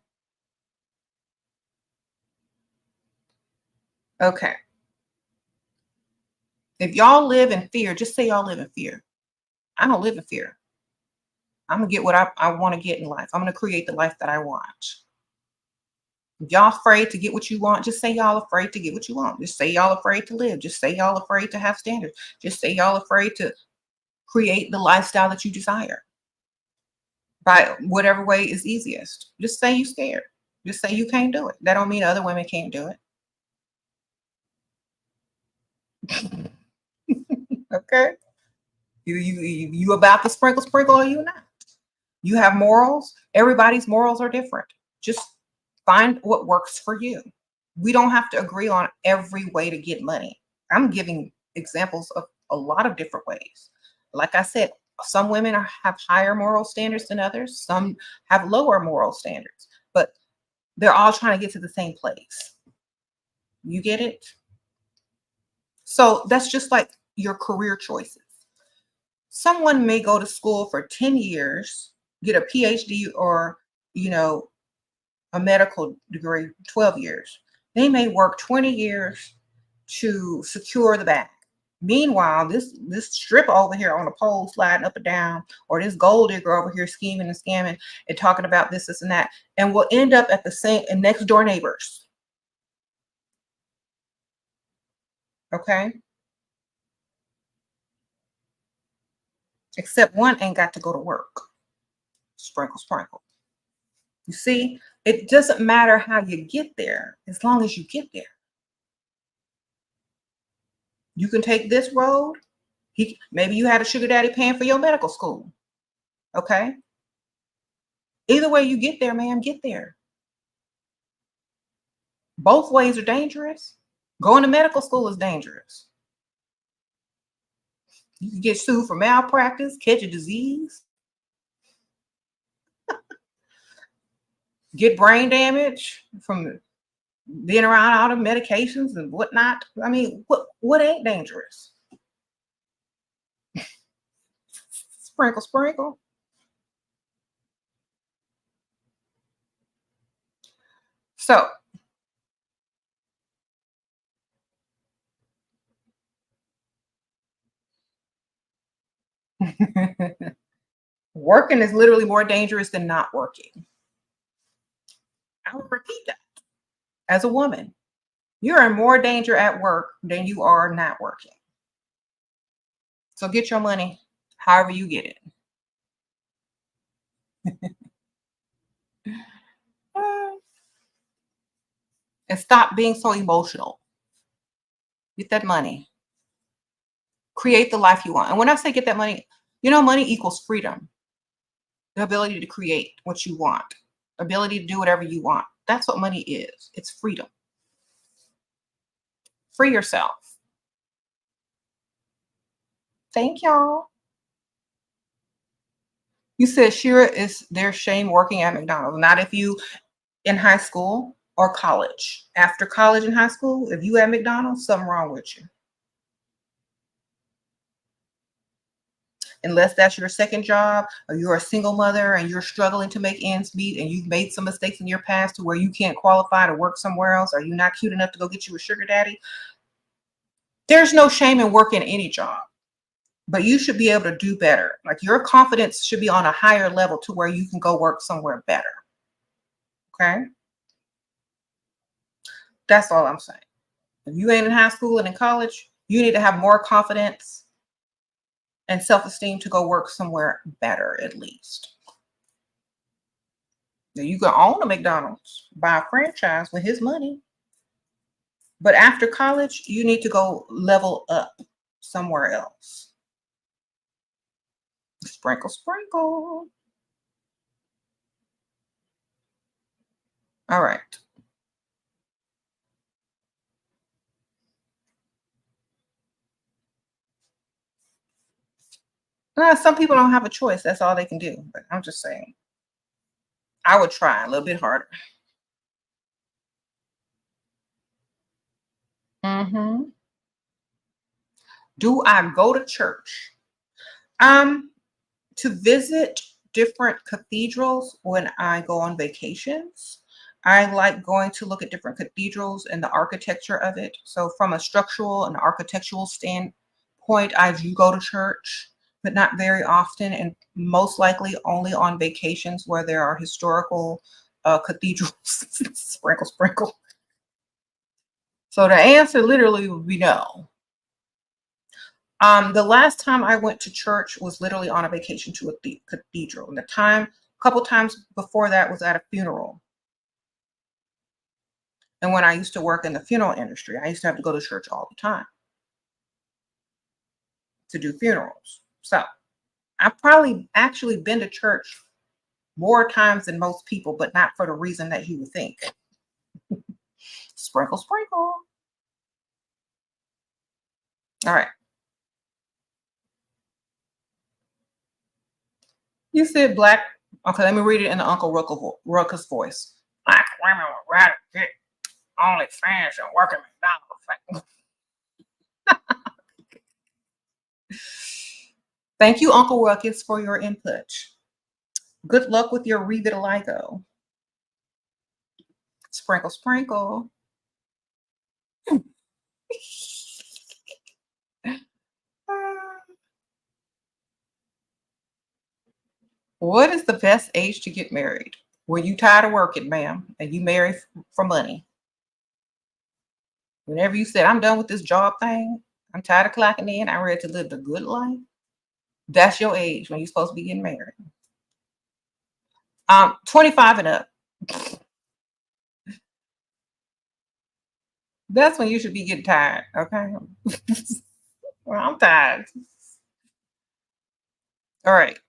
Okay. If y'all live in fear, just say y'all live in fear. I don't live in fear. I'm gonna get what I want to get in life. I'm gonna create the life that I want. If y'all afraid to get what you want, just say y'all afraid to get what you want. Just say y'all afraid to live. Just say y'all afraid to have standards. Just say y'all afraid to create the lifestyle that you desire by whatever way is easiest. Just say you scared. Just say you can't do it. That don't mean other women can't do it. Okay. You about to sprinkle, sprinkle, or you not? You have morals. Everybody's morals are different. Just find what works for you. We don't have to agree on every way to get money. I'm giving examples of a lot of different ways. Like I said, some women have higher moral standards than others. Some have lower moral standards, but they're all trying to get to the same place. You get it? So that's just like your career choices. Someone may go to school for 10 years, get a PhD or, you know, a medical degree, 12 years. They may work 20 years to secure the bag. Meanwhile, this stripper over here on the pole sliding up and down, or this gold digger over here scheming and scamming and talking about this and that, and will end up at the same and next door neighbors. Okay. Except one ain't got to go to work. Sprinkle, sprinkle. You see, it doesn't matter how you get there as long as you get there. You can take this road. Maybe you had a sugar daddy paying for your medical school. Okay. Either way you get there, ma'am, get there. Both ways are dangerous. Going to medical school is dangerous. You can get sued for malpractice, catch a disease, get brain damage from being around all the medications and whatnot. I mean, what ain't dangerous? Sprinkle, sprinkle. So working is literally more dangerous than not working. I will repeat that. As a woman, you're in more danger at work than you are not working. So get your money however you get it. And stop being so emotional. Get that money. Create the life you want. And when I say get that money, money equals freedom. The ability to create what you want, ability to do whatever you want. That's what money is. It's freedom. Free yourself. Thank y'all. You said, Shira, is there shame working at McDonald's? Not if you in high school or college. After college and high school, if you at McDonald's, something wrong with you. Unless that's your second job, or you're a single mother and you're struggling to make ends meet and you've made some mistakes in your past to where you can't qualify to work somewhere else, or you're not cute enough to go get you a sugar daddy. There's no shame in working any job, but you should be able to do better. Like, your confidence should be on a higher level to where you can go work somewhere better. Okay. That's all I'm saying. If you ain't in high school and in college, you need to have more confidence and self-esteem to go work somewhere better, at least. Now, you can own a McDonald's, buy a franchise with his money. But after college, you need to go level up somewhere else. Sprinkle, sprinkle. All right. Some people don't have a choice. That's all they can do. But I'm just saying, I would try a little bit harder. Do I go to church? To visit different cathedrals when I go on vacations. I like going to look at different cathedrals and the architecture of it. So from a structural and architectural standpoint, I do go to church, but not very often, and most likely only on vacations where there are historical cathedrals. Sprinkle, sprinkle. So the answer literally would be no. The last time I went to church was literally on a vacation to a cathedral. And a couple times before that was at a funeral. And when I used to work in the funeral industry, I used to have to go to church all the time to do funerals. So I've probably actually been to church more times than most people, but not for the reason that you would think. Sprinkle, sprinkle. All right. You said black. Okay, let me read it in the Uncle Ruckus voice. Black women would rather get OnlyFans and work at McDonald's. Thank you, Uncle Ruckus, for your input. Good luck with your revitiligo. Sprinkle, sprinkle. What is the best age to get married? When you tired of working, ma'am, and you marry for money. Whenever you said, I'm done with this job thing, I'm tired of clocking in, I'm ready to live the good life. That's your age when you're supposed to be getting married. 25 and up. That's when you should be getting tired. Okay. Well, I'm tired. All right.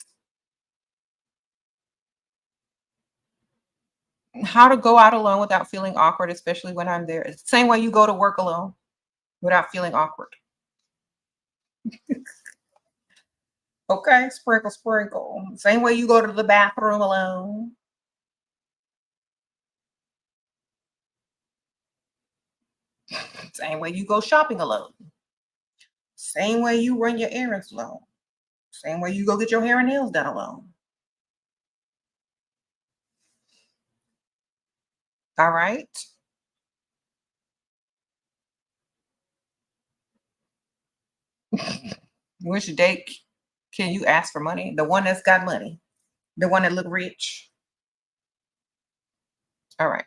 How to go out alone without feeling awkward, especially when I'm there. It's the same way you go to work alone without feeling awkward. Okay, sprinkle, sprinkle. Same way you go to the bathroom alone. Same way you go shopping alone. Same way you run your errands alone. Same way you go get your hair and nails done alone. All right. Which date can you ask for money? The one that's got money. The one that look rich. All right.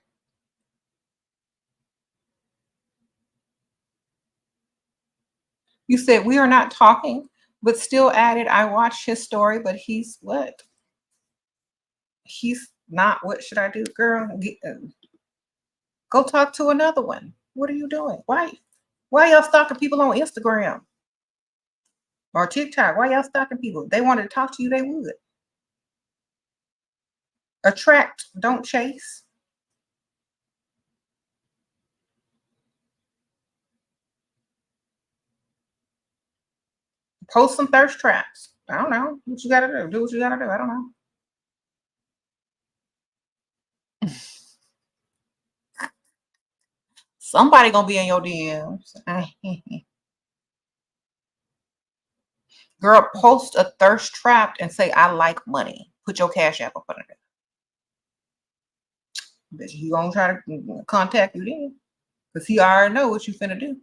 You said we are not talking, but still added, I watched his story, but he's what? He's not. What should I do, girl? Go talk to another one. What are you doing? Why y'all stalking people on Instagram or TikTok? Why y'all stalking people? If they wanted to talk to you, they would. Attract, don't chase. Post some thirst traps. I don't know what you gotta do. Do what you gotta do. I don't know. Somebody gonna be in your DMs. Girl, post a thirst trap and say, I like money. Put your cash app up under it. Bet he gonna try to contact you then. Because he already know what you finna do.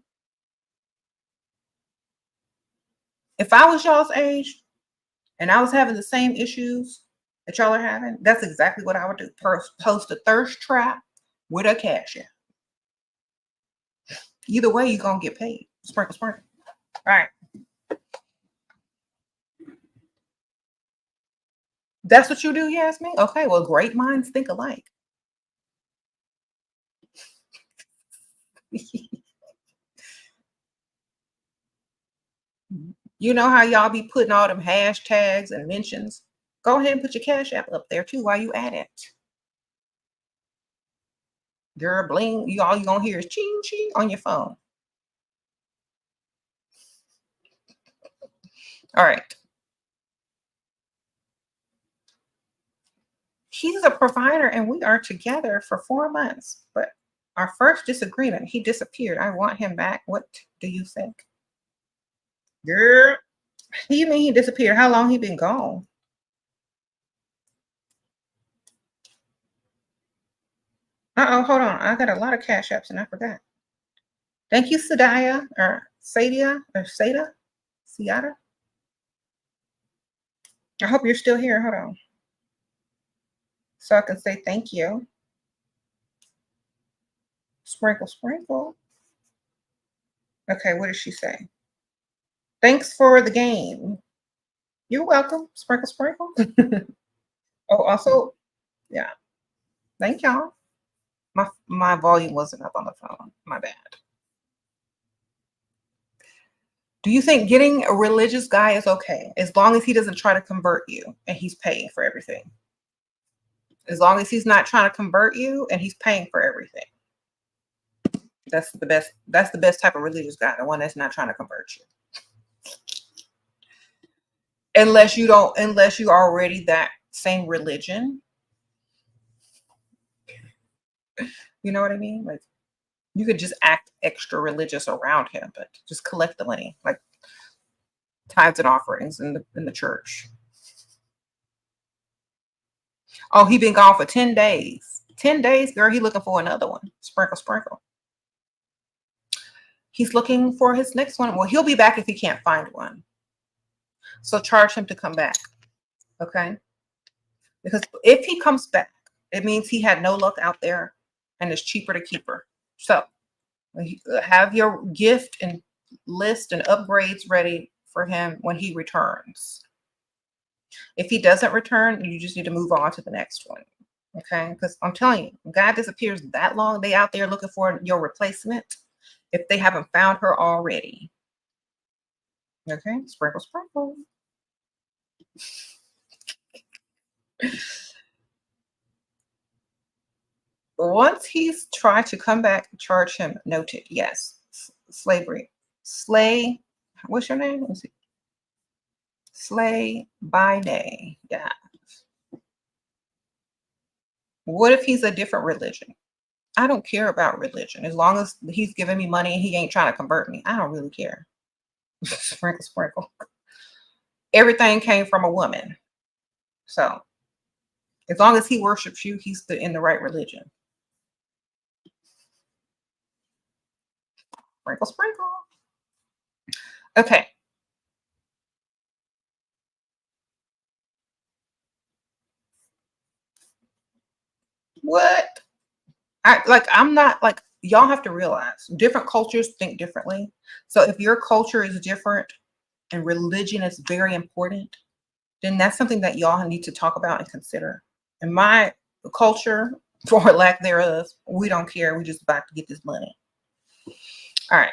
If I was y'all's age and I was having the same issues that y'all are having, that's exactly what I would do. Post a thirst trap with a cash app. Either way, you're gonna get paid. Sprinkle, sprinkle. All right. That's what you do, Yasmin? Okay, well, great minds think alike. You know how y'all be putting all them hashtags and mentions? Go ahead and put your cash app up there too while you at it. Girl, bling, all you gonna hear is ching ching on your phone. All right. He's a provider and we are together for 4 months. But our first disagreement, he disappeared. I want him back. What do you think? Girl, you mean he disappeared? How long he been gone? Uh-oh, hold on. I got a lot of cash apps and I forgot. Thank you, Sadaya or Sadia or Sada. Siada. I hope you're still here. Hold on. So I can say thank you. Sprinkle, sprinkle. Okay, what did she say? Thanks for the game. You're welcome. Sprinkle, sprinkle. Oh, also, yeah. Thank y'all. My volume wasn't up on the phone. My bad. Do you think getting a religious guy is okay as long as he doesn't try to convert you and he's paying for everything? As long as he's not trying to convert you and he's paying for everything. That's the best. That's the best type of religious guy, the one that's not trying to convert you. Unless you're already that same religion. You know what I mean? Like you could just act extra religious around him, but just collect the money, like tithes and offerings in the church. Oh, he been gone for 10 days. 10 days, girl, he looking for another one. Sprinkle, sprinkle. He's looking for his next one. Well, he'll be back if he can't find one. So charge him to come back. Okay. Because if he comes back, it means he had no luck out there and it's cheaper to keep her. So have your gift and list and upgrades ready for him when he returns. If he doesn't return, you just need to move on to the next one. Okay. Because I'm telling you, when God disappears that long, they out there looking for your replacement if they haven't found her already. Okay. Sprinkle, sprinkle. Once he's tried to come back, charge him. Noted. Yes. Slavery. Slay. What's your name? Let me see. Slay by day. Yeah. What if he's a different religion? I don't care about religion. As long as he's giving me money and he ain't trying to convert me, I don't really care. Sprinkle, sprinkle. Everything came from a woman. So as long as he worships you, he's in the right religion. Sprinkle, sprinkle. Okay. What? I'm not like, y'all have to realize different cultures think differently. So if your culture is different and religion is very important, then that's something that y'all need to talk about and consider. In my culture, for lack thereof, we don't care. We just about to get this money. All right.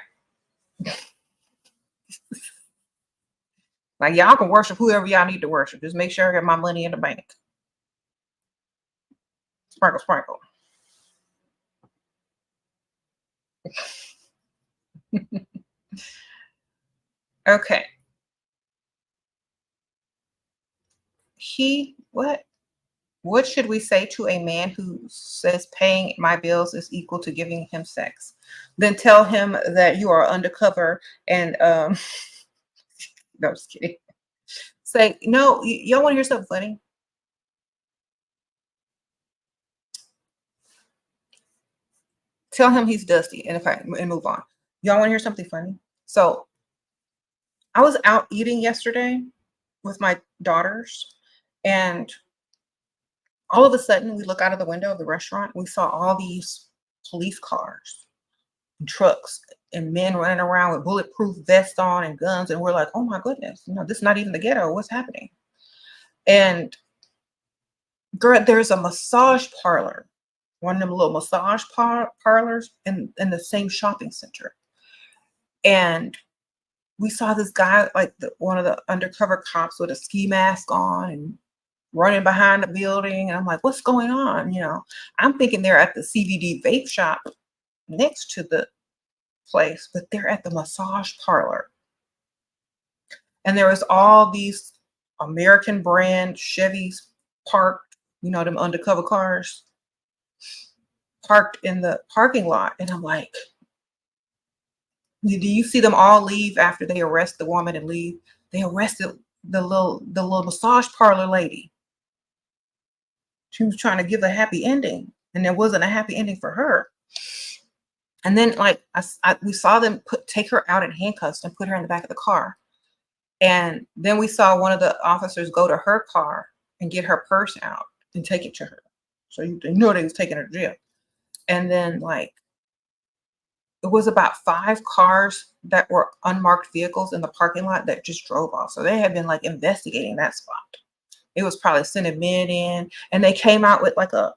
Like y'all can worship whoever y'all need to worship. Just make sure I get my money in the bank. Sprinkle, sprinkle. Okay. What should we say to a man who says paying my bills is equal to giving him sex? Then tell him that you are undercover and no, just kidding. Say, no, y'all want to hear something funny? Tell him he's dusty and move on. Y'all want to hear something funny? So I was out eating yesterday with my daughters, and all of a sudden we look out of the window of the restaurant. We saw all these police cars and trucks and men running around with bulletproof vests on and guns. And we're like, oh my goodness, this is not even the ghetto. What's happening? And girl, there's a massage parlor, one of them little massage parlors in the same shopping center. And we saw this guy, like one of the undercover cops with a ski mask on and running behind the building. And I'm like, what's going on? I'm thinking they're at the CBD vape shop next to the place, but they're at the massage parlor. And there was all these American brand Chevys parked, them undercover cars parked in the parking lot. And I'm like, do you see them all leave after they arrest the woman and leave? They arrested the little massage parlor lady. She was trying to give a happy ending, and there wasn't a happy ending for her. And then, like, we saw them take her out in handcuffs and put her in the back of the car. And then we saw one of the officers go to her car and get her purse out and take it to her. So they was taking her to jail. And then, like, it was about 5 cars that were unmarked vehicles in the parking lot that just drove off. So they had been like investigating that spot. It was probably sending men in, and they came out with like a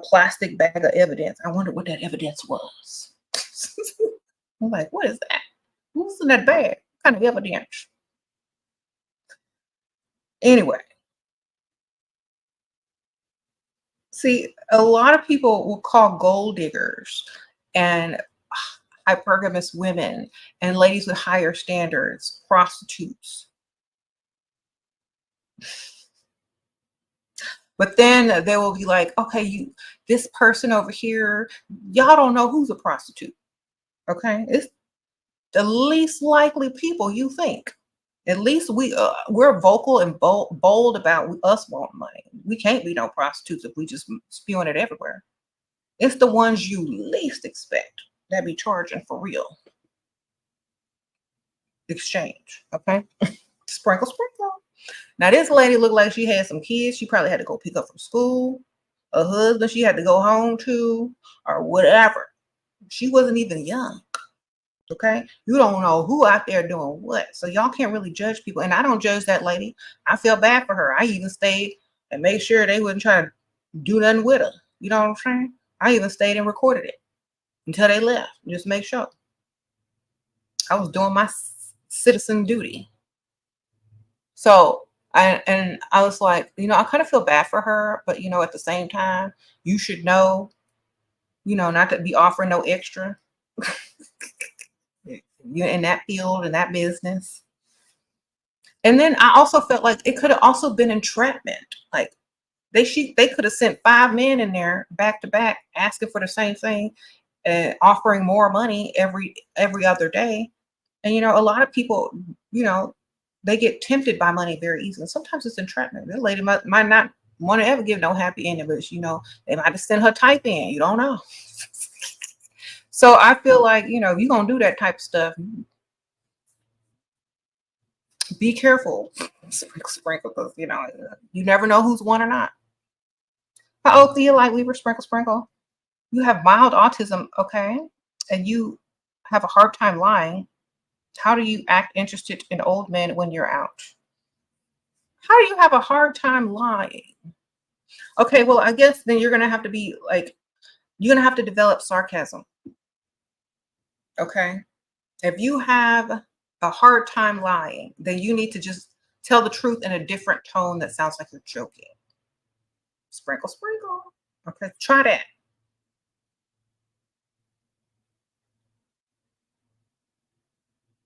plastic bag of evidence. I wonder what that evidence was. I'm like, what is that? What's in that bag? What kind of evidence? Anyway, see, a lot of people will call gold diggers and hypergamous women and ladies with higher standards prostitutes. But then they will be like, okay, this person over here, y'all don't know who's a prostitute. Okay, it's the least likely people you think. At least we're vocal and bold about us wanting money. We can't be no prostitutes if we just spewing it everywhere. It's the ones you least expect that be charging for real. exchange. Okay. Sprinkle, sprinkle. Now this lady looked like she had some kids. She probably had to go pick up from school, a husband she had to go home to, or whatever. She wasn't even young. Okay. You don't know who out there doing what. So y'all can't really judge people. And I don't judge that lady. I feel bad for her. I even stayed and made sure they wouldn't try to do nothing with her. You know what I'm saying? I even stayed and recorded it until they left. Just make sure. I was doing my citizen duty. So I was like, I kind of feel bad for her, but at the same time, you should know, not to be offering no extra. You're in that field, in that business. And then I also felt like it could have also been entrapment. Like they could have sent 5 men in there back to back asking for the same thing and offering more money every other day. And a lot of people, they get tempted by money very easily. Sometimes it's entrapment. That lady might not want to ever give no happy ending, but they might have sent her type in. You don't know. So I feel like, if you're gonna do that type of stuff, be careful. Sprinkle, sprinkle, because you never know who's won or not. How old do you like Weaver? Sprinkle, sprinkle. You have mild autism, okay, and you have a hard time lying. How do you act interested in old men when you're out? How do you have a hard time lying? Okay, well, I guess then you're gonna have to be like, you're gonna have to develop sarcasm. Okay. If you have a hard time lying, then you need to just tell the truth in a different tone that sounds like you're joking. Sprinkle, sprinkle. Okay, try that.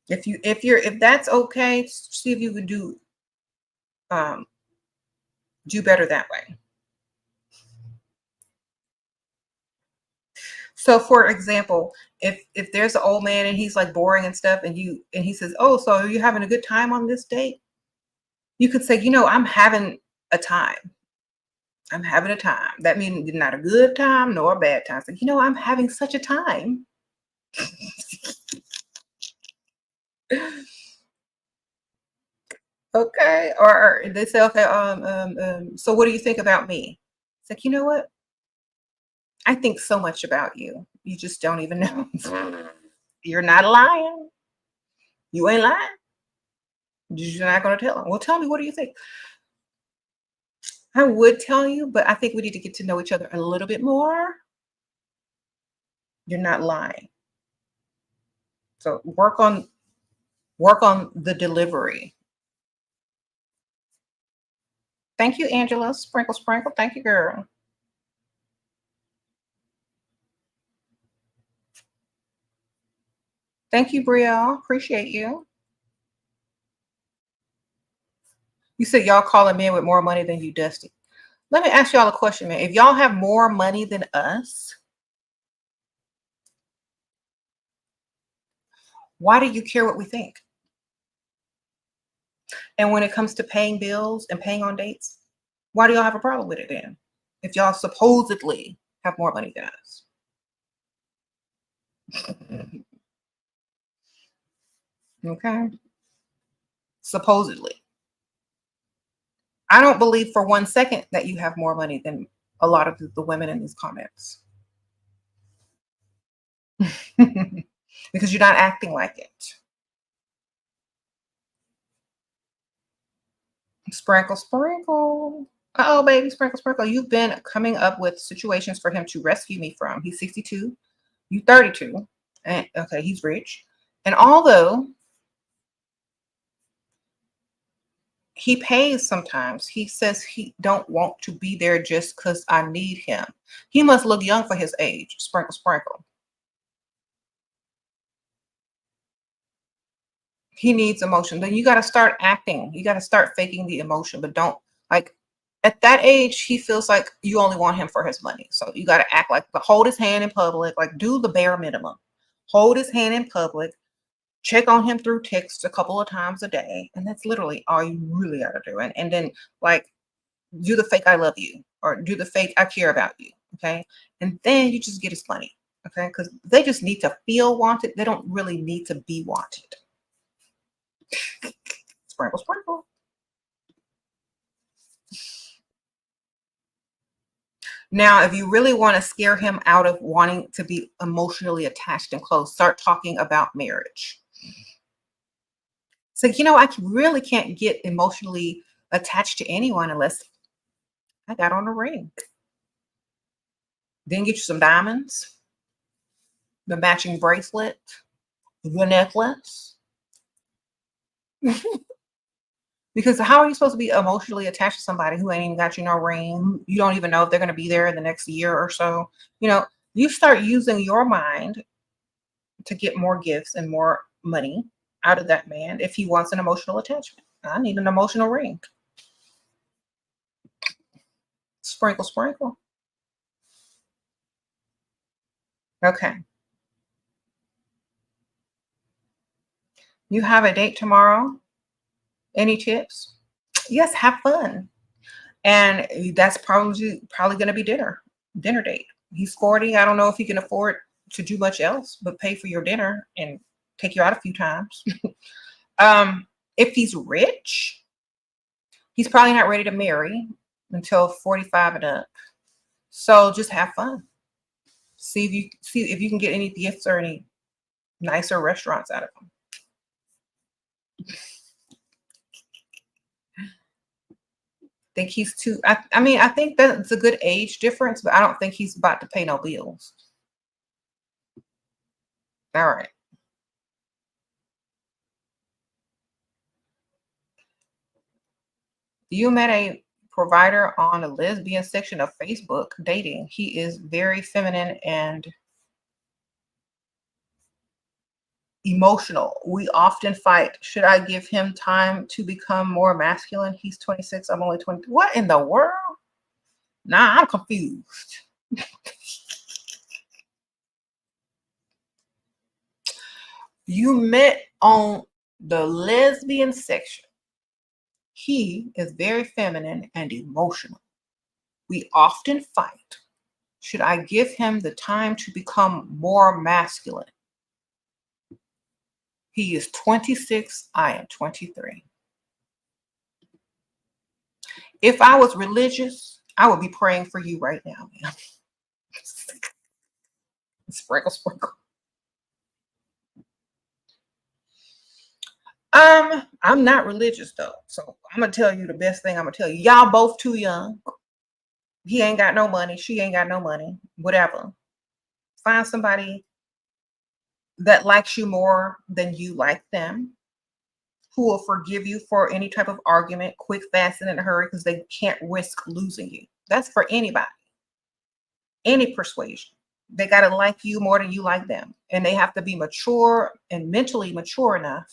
If that's okay, see if you can um do better that way. So for example, if there's an old man and he's like boring and stuff, and he says, "Oh, so are you having a good time on this date?" You could say, "I'm having a time. I'm having a time." That means not a good time nor a bad time. So, I'm having such a time. Okay. Or they say, okay, so what do you think about me? It's like, you know what? I think so much about you. You just don't even know. You're not lying. You ain't lying. You're not going to tell them. Well, tell me, what do you think? I would tell you, but I think we need to get to know each other a little bit more. You're not lying. So work on the delivery. Thank you, Angela. Sprinkle, sprinkle. Thank you, girl. Thank you, Brielle. Appreciate you. You said y'all calling men with more money than you, Dusty. Let me ask y'all a question, man. If y'all have more money than us, why do you care what we think? And when it comes to paying bills and paying on dates, why do y'all have a problem with it then? If y'all supposedly have more money than us. Okay. Supposedly. I don't believe for 1 second that you have more money than a lot of the women in these comments. Because you're not acting like it. Sprinkle, sprinkle. Oh, baby, sprinkle, sprinkle. You've been coming up with situations for him to rescue me from. He's 62. You 32. And okay, he's rich. And although he pays sometimes, he says he don't want to be there just because I need him. He must look young for his age. Sprinkle, sprinkle. He needs emotion. Then you got to start acting. You got to start faking the emotion, but don't like at that age, he feels like you only want him for his money. So you got to act like hold his hand in public, like do the bare minimum. Hold his hand in public, check on him through text a couple of times a day. And that's literally all you really got to do. And then like do the fake I love you or do the fake I care about you. Okay. And then you just get his money. Okay. Because they just need to feel wanted. They don't really need to be wanted. Sprinkle, sprinkle. Now, if you really want to scare him out of wanting to be emotionally attached and close, start talking about marriage. So, I really can't get emotionally attached to anyone unless I got on a ring. Then get you some diamonds, the matching bracelet, the necklace. Because how are you supposed to be emotionally attached to somebody who ain't even got you no ring? You don't even know if they're going to be there in the next year or so. You know, you start using your mind to get more gifts and more money out of that man if he wants an emotional attachment. I need an emotional ring. Sprinkle, sprinkle. Okay. You have a date tomorrow. Any tips? Yes, have fun. And that's probably going to be dinner date. He's 40. I don't know if he can afford to do much else but pay for your dinner and take you out a few times. If he's rich, he's probably not ready to marry until 45 and up. So just have fun. See if you can get any gifts or any nicer restaurants out of him. Think he's too I mean, I think that's a good age difference, but I don't think he's about to pay no bills. All right. You met a provider on a lesbian section of Facebook dating. He is very feminine and emotional. We often fight. Should I give him time to become more masculine? He's 26. I'm only 20. What in the world? Nah, I'm confused. You met on the lesbian section. He is very feminine and emotional. We often fight. Should I give him the time to become more masculine? He is 26. I am 23. If I was religious, I would be praying for you right now, man. Sprinkle, sprinkle. I'm not religious though, so I'm gonna tell you the best thing I'm gonna tell you. Y'all both too young. He ain't got no money. She ain't got no money. Whatever. Find somebody that likes you more than you like them, who will forgive you for any type of argument, quick, fast, and in a hurry, because they can't risk losing you. That's for anybody, any persuasion. They got to like you more than you like them. And they have to be mature and mentally mature enough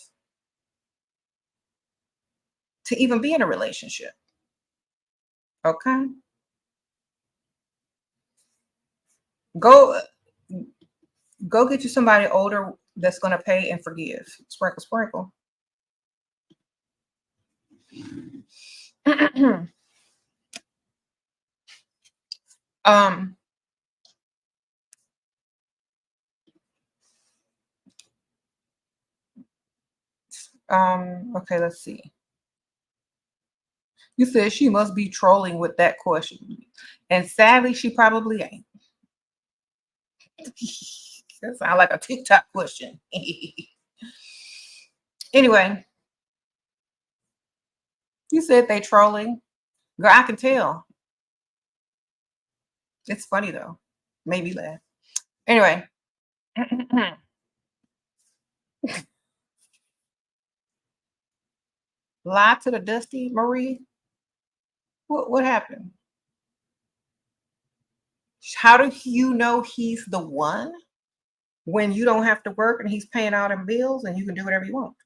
to even be in a relationship. Okay? Go go get you somebody older that's going to pay and forgive. Sprinkle, sprinkle. um okay, let's see. You said she must be trolling with that question. And sadly, she probably ain't. That sounds like a TikTok question. Anyway, you said they trolling. Girl, I can tell. It's funny though. Made me laugh. Anyway. Lie to the Dusty Marie. What happened? How do you know he's the one when you don't have to work and he's paying all them bills and you can do whatever you want?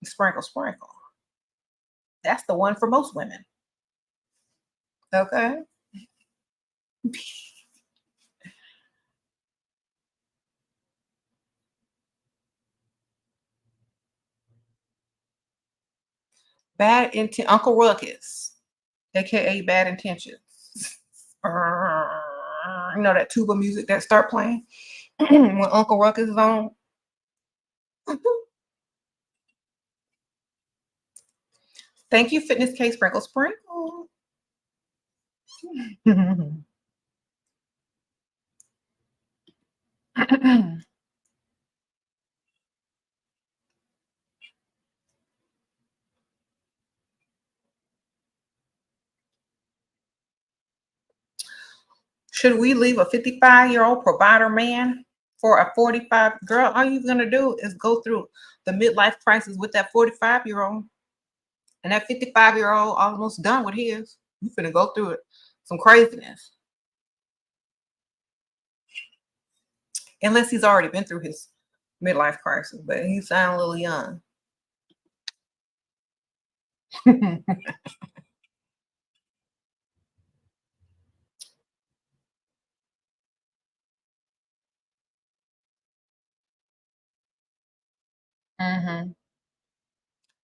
Sprinkle, sprinkle. That's the one for most women. Okay. Bad intent. Uncle Ruckus, aka Bad Intentions. You know that tuba music that start playing when Uncle Ruckus is on. Thank you, Fitness K Sprinkle Sprinkle. Should we leave a 55-year-old provider man for a 45 girl? All you're gonna do is go through the midlife crisis with that 45-year-old, and that 55-year-old almost done with his. You finna go through it. Some craziness. Unless he's already been through his midlife crisis, but he sound a little young. Hmm.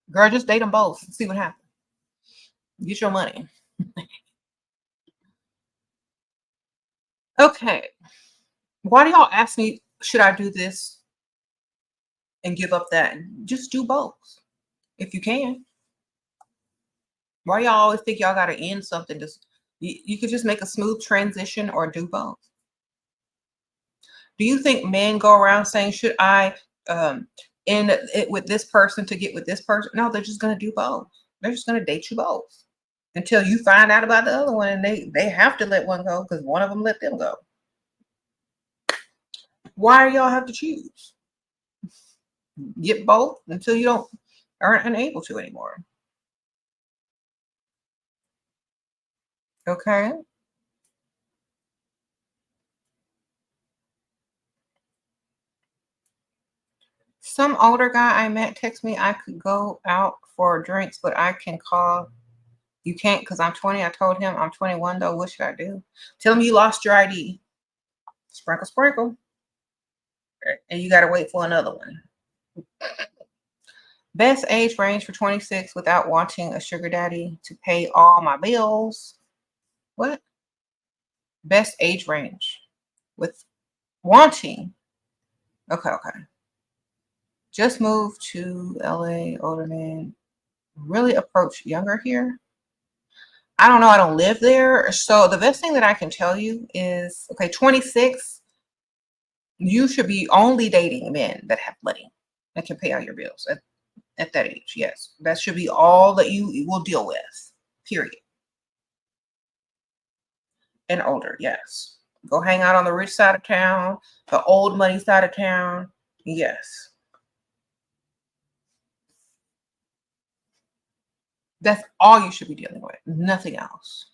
Girl, just date them both. See what happens. Get your money. Okay. Why do y'all ask me, should I do this and give up that? Just do both if you can. Why y'all always think y'all got to end something? Just you could just make a smooth transition or do both. Do you think men go around saying, should I end it with this person to get with this person? No, they're just going to do both. They're just going to date you both until you find out about the other one, and they have to let one go because one of them let them go. Why do y'all have to choose? Get both until you don't aren't unable to anymore. Okay. Some older guy I met text me I could go out for drinks, but I can call. You can't because I'm 20. I told him I'm 21 though. What should I do? Tell him you lost your ID. Sprinkle, sprinkle. And you got to wait for another one. Best age range for 26 without wanting a sugar daddy to pay all my bills. What? Best age range with wanting. Okay, okay. Just moved to LA, older man. Really approach younger here. I don't know. I don't live there. So the best thing that I can tell you is, okay, 26, you should be only dating men that have money that can pay all your bills at that age. Yes. That should be all that you will deal with, period. And older, yes. Go hang out on the rich side of town, the old money side of town. Yes. That's all you should be dealing with, nothing else.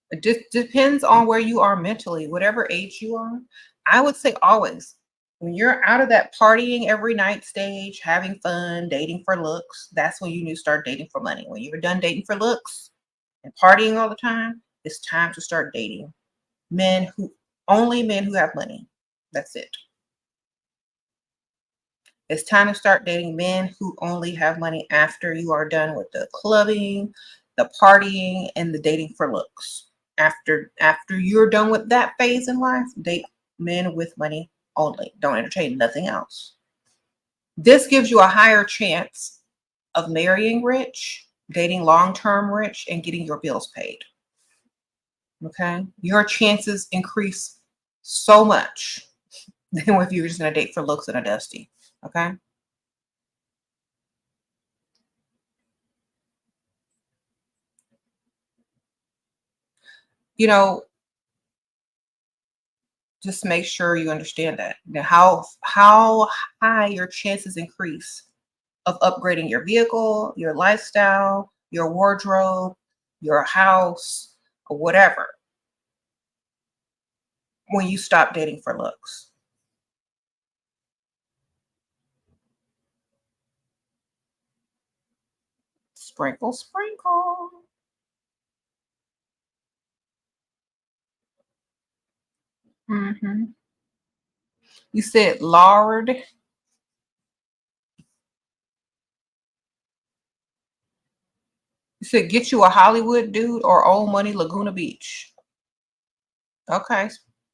It just depends on where you are mentally, whatever age you are. I would say always, when you're out of that partying every night stage, having fun, dating for looks, that's when you need to start dating for money. When you're done dating for looks and partying all the time, it's time to start dating men who have money. That's it. It's time to start dating men who only have money after you are done with the clubbing, the partying, and the dating for looks. After you're done with that phase in life, date men with money only. Don't entertain nothing else. This gives you a higher chance of marrying rich, dating long-term rich, and getting your bills paid. Okay? Your chances increase so much than if you're just gonna date for looks and a dusty. Okay? You know, just make sure you understand that. Now, how high your chances increase of upgrading your vehicle, your lifestyle, your wardrobe, your house, or whatever when you stop dating for looks. Sprinkle, sprinkle. You said lard. You said get you a Hollywood dude or old money Laguna Beach. Okay.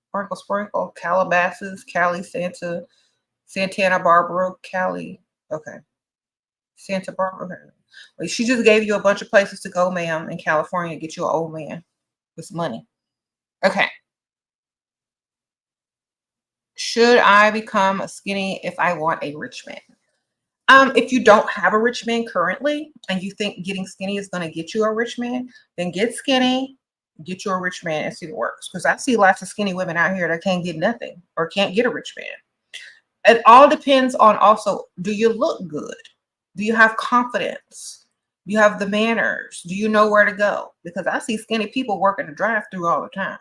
Sprinkle, sprinkle. Calabasas, Cali, Santana Barbara, Cali. Okay. Santa Barbara. Okay. Well, she just gave you a bunch of places to go, ma'am, in California, get you an old man with some money. Okay. Should I become a skinny if I want a rich man? If you don't have a rich man currently and you think getting skinny is going to get you a rich man, then get skinny, get you a rich man and see what works. Because I see lots of skinny women out here that can't get nothing or can't get a rich man. It all depends on also, do you look good? Do you have confidence? Do you have the manners? Do you know where to go? Because I see skinny people working the drive through all the time.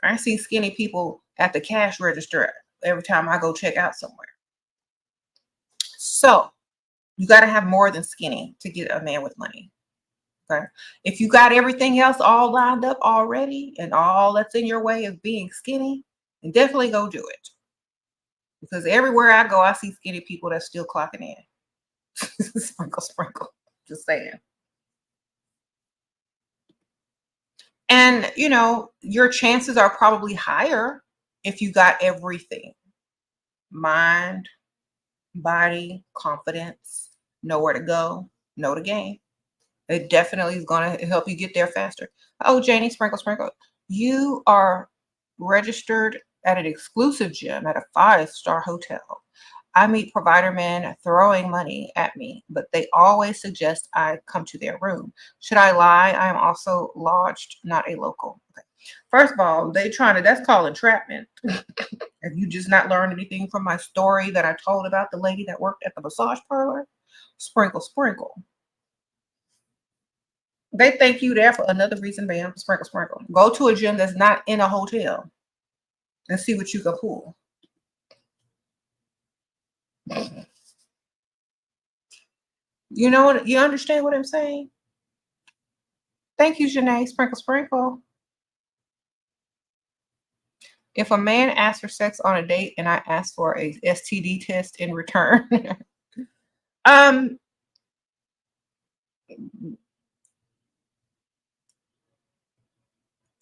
I see skinny people at the cash register every time I go check out somewhere. So you got to have more than skinny to get a man with money. Okay. If you got everything else all lined up already and all that's in your way of being skinny, then definitely go do it. Because everywhere I go, I see skinny people that's still clocking in. Sprinkle, sprinkle. Just saying. And, your chances are probably higher if you got everything: mind, body, confidence, know where to go, know the game. It definitely is going to help you get there faster. Oh, Janie, sprinkle, sprinkle. You are registered at an exclusive gym at a 5-star hotel. I meet provider men throwing money at me, but they always suggest I come to their room. Should I lie? I am also lodged, not a local. Okay. First of all, that's called entrapment. Have you just not learned anything from my story that I told about the lady that worked at the massage parlor? Sprinkle, sprinkle. They thank you there for another reason, bam, sprinkle, sprinkle. Go to a gym that's not in a hotel and see what you can pull. You understand what I'm saying? Thank you, Janae. Sprinkle, sprinkle. If a man asks for sex on a date and I ask for a STD test in return, um,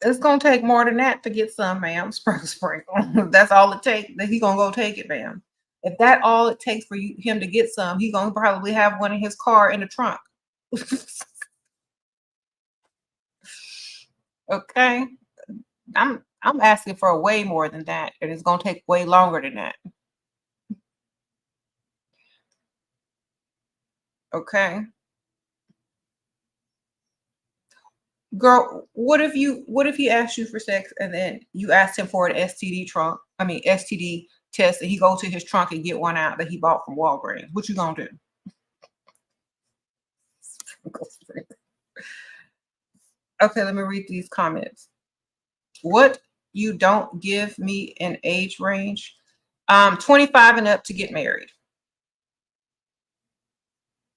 it's gonna take more than that to get some, ma'am. Sprinkle, sprinkle. That's all it takes. That he gonna go take it, ma'am. If that all it takes for him to get some, he gonna probably have one in his car in the trunk. Okay, I'm asking for way more than that, and it's gonna take way longer than that. Okay, girl, what if he asked you for sex and then you asked him for an STD test, and he go to his trunk and get one out that he bought from Walgreens? What you gonna do? Okay, let me read these comments. What, you don't give me an age range? 25 and up to get married.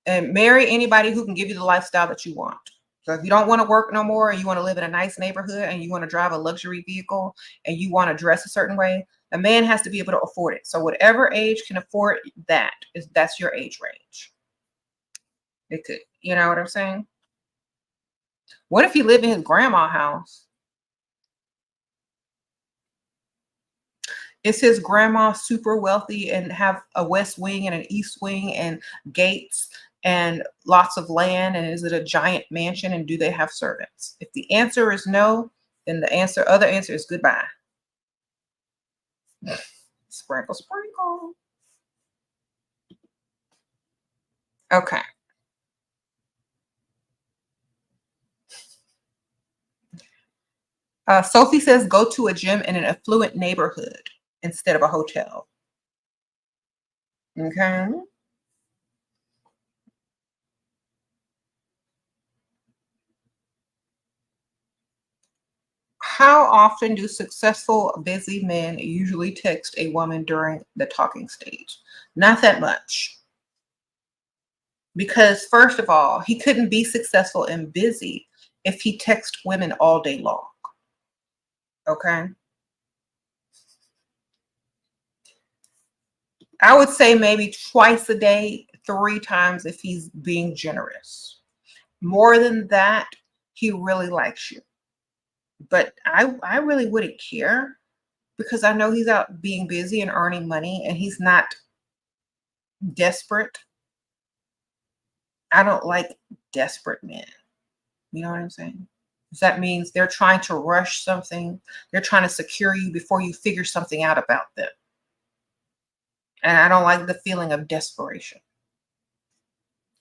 And marry anybody who can give you the lifestyle that you want. So if you don't want to work no more and you want to live in a nice neighborhood and you want to drive a luxury vehicle and you want to dress a certain way, a man has to be able to afford it. So whatever age can afford that's your age range. It could, you know what I'm saying? What if you live in his grandma's house? Is his grandma super wealthy and have a west wing and an east wing and gates and lots of land? And is it a giant mansion? And do they have servants? If the answer is no, then the other answer is goodbye. Sprinkle, sprinkle. Okay. Sophie says go to a gym in an affluent neighborhood instead of a hotel. Okay. How often do successful, busy men usually text a woman during the talking stage? Not that much. Because, first of all, he couldn't be successful and busy if he texts women all day long. Okay. I would say maybe twice a day, 3 times if he's being generous. More than that, he really likes you. But I really wouldn't care because I know he's out being busy and earning money and he's not desperate. I don't like desperate men. You know what I'm saying? 'Cause that means they're trying to rush something. They're trying to secure you before you figure something out about them. And I don't like the feeling of desperation.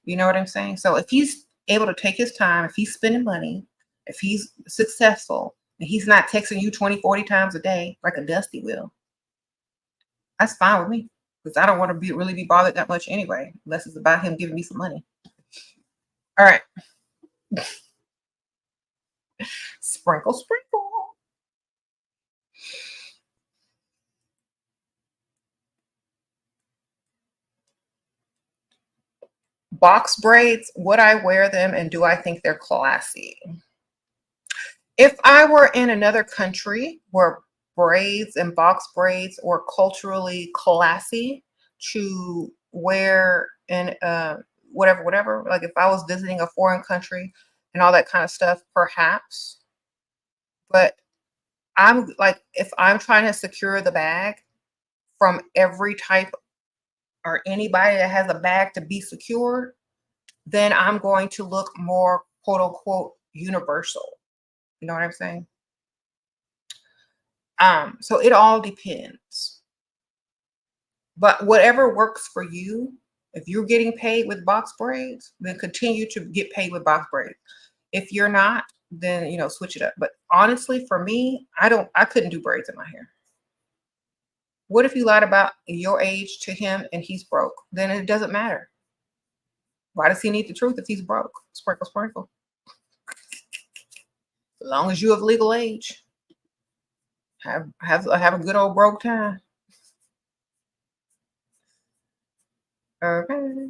You know what I'm saying? So if he's able to take his time, if he's spending money, if he's successful, and he's not texting you 20, 40 times a day like a Dusty will, that's fine with me. Because I don't want to really be bothered that much anyway, unless it's about him giving me some money. All right. Sprinkle, sprinkle. Box braids, would I wear them and do I think they're classy? If I were in another country where braids and box braids were culturally classy to wear and whatever, like if I was visiting a foreign country and all that kind of stuff, perhaps. But I'm like, if I'm trying to secure the bag from every type or anybody that has a bag to be secured, then I'm going to look more quote unquote universal. You know what I'm saying? So it all depends. But whatever works for you, if you're getting paid with box braids, then continue to get paid with box braids. If you're not, then switch it up. But honestly, for me, I couldn't do braids in my hair. What if you lied about your age to him and he's broke? Then it doesn't matter. Why does he need the truth if he's broke? Sprinkle, sprinkle. As long as you have legal age, have a good old broke time. Okay.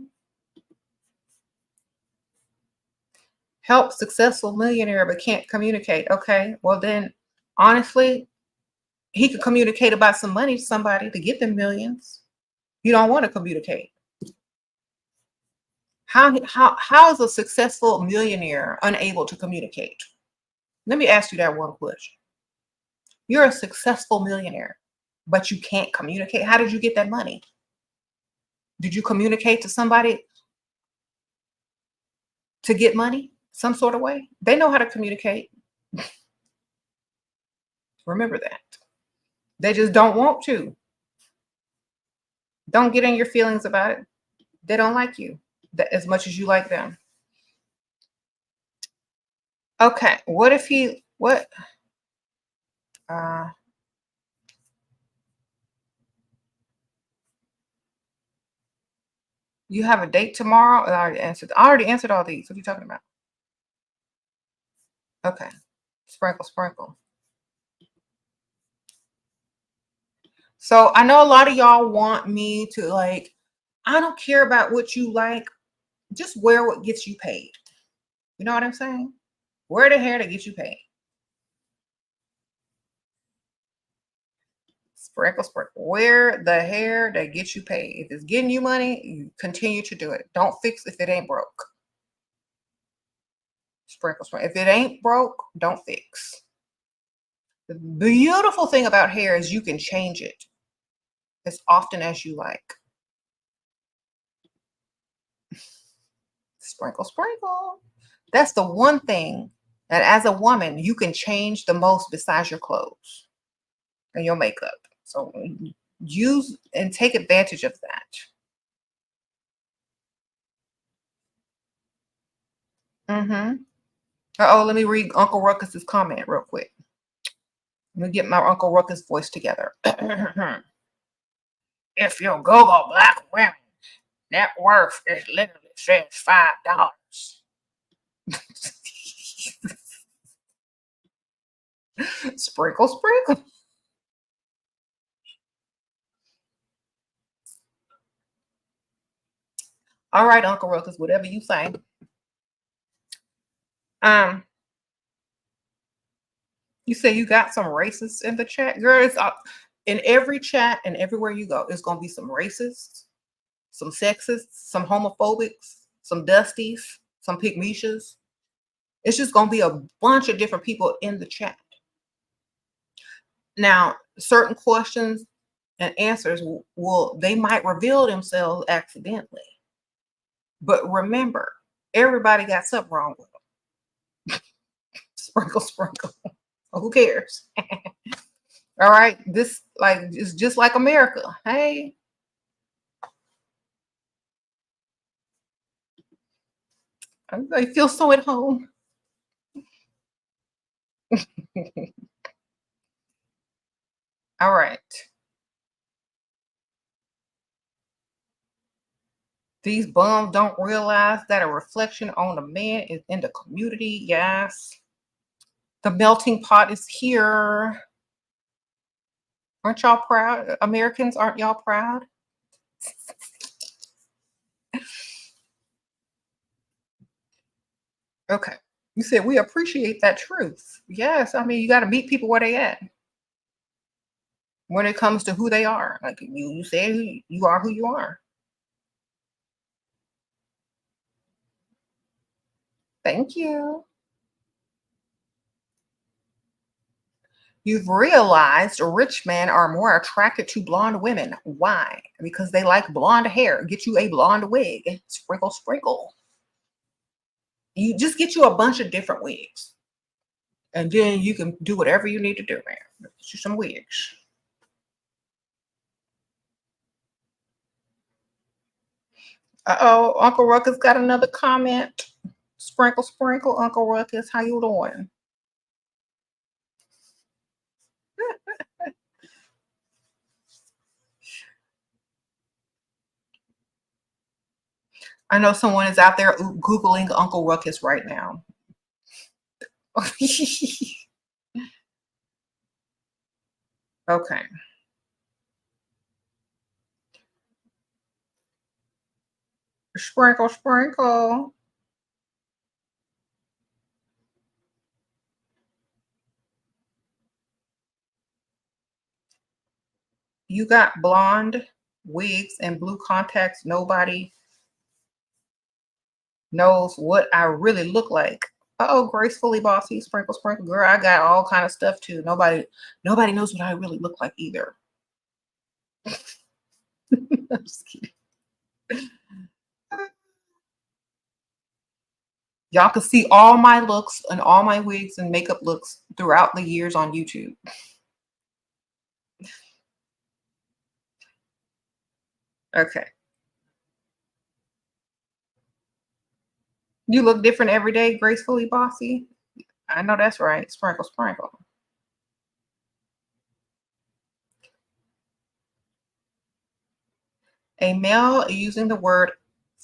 Help successful millionaire but can't communicate. Okay, well then, honestly, he could communicate about some money to somebody to get them millions. You don't want to communicate. How is a successful millionaire unable to communicate? Let me ask you that one question. You're a successful millionaire, but you can't communicate. How did you get that money? Did you communicate to somebody to get money some sort of way? They know how to communicate. Remember that. They just don't want to. Don't get in your feelings about it. They don't like you as much as you like them. Okay, what if what? Uh, you have a date tomorrow? I already answered all these. What are you talking about? Okay, sprinkle, sprinkle. So I know a lot of y'all want me to I don't care about what you like. Just wear what gets you paid. You know what I'm saying? Wear the hair that gets you paid. Sprinkle, sprinkle. Wear the hair that gets you paid. If it's getting you money, you continue to do it. Don't fix if it ain't broke. Sprinkle, sprinkle. If it ain't broke, don't fix. The beautiful thing about hair is you can change it as often as you like. Sprinkle, sprinkle. That's the one thing that as a woman you can change the most besides your clothes and your makeup. So use and take advantage of that. Oh, let me read Uncle Ruckus's comment real quick. Let me get my Uncle Ruckus voice together. If you Google black women, net worth is literally says $5. Sprinkle, sprinkle. All right, Uncle Ruckus, whatever you say. You say you got some racists in the chat, girl. It's in every chat and everywhere you go. It's gonna be some racists, some sexists, some homophobics, some dusties, some pygmishas. It's just gonna be a bunch of different people in the chat. Now, certain questions and answers will they might reveal themselves accidentally. But remember, everybody got something wrong with them. Sprinkle, sprinkle. Who cares? All right. This like is just like America. Hey, I feel so at home. All right. These bums don't realize that a reflection on the man is in the community. Yes. The melting pot is here. Aren't y'all proud? Americans, aren't y'all proud? Okay. You said we appreciate that truth. Yes. I mean, you got to meet people where they at when it comes to who they are. Like you say you are who you are. Thank you. You've realized rich men are more attracted to blonde women. Why? Because they like blonde hair. Get you a blonde wig. Sprinkle, sprinkle. You just get you a bunch of different wigs. And then you can do whatever you need to do, man. Get you some wigs. Uh-oh, Uncle Ruckus got another comment. Sprinkle, sprinkle, Uncle Ruckus. How you doing? I know someone is out there Googling Uncle Ruckus right now. Okay. Sprinkle, sprinkle. You got blonde wigs and blue contacts. Nobody knows what I really look like. Oh, gracefully bossy, sprinkle, sprinkle. Girl, I got all kind of stuff too. Nobody knows what I really look like either. I'm just kidding. Y'all can see all my looks and all my wigs and makeup looks throughout the years on YouTube. Okay. You look different every day, gracefully bossy. I know that's right. Sprinkle, sprinkle. A male using the word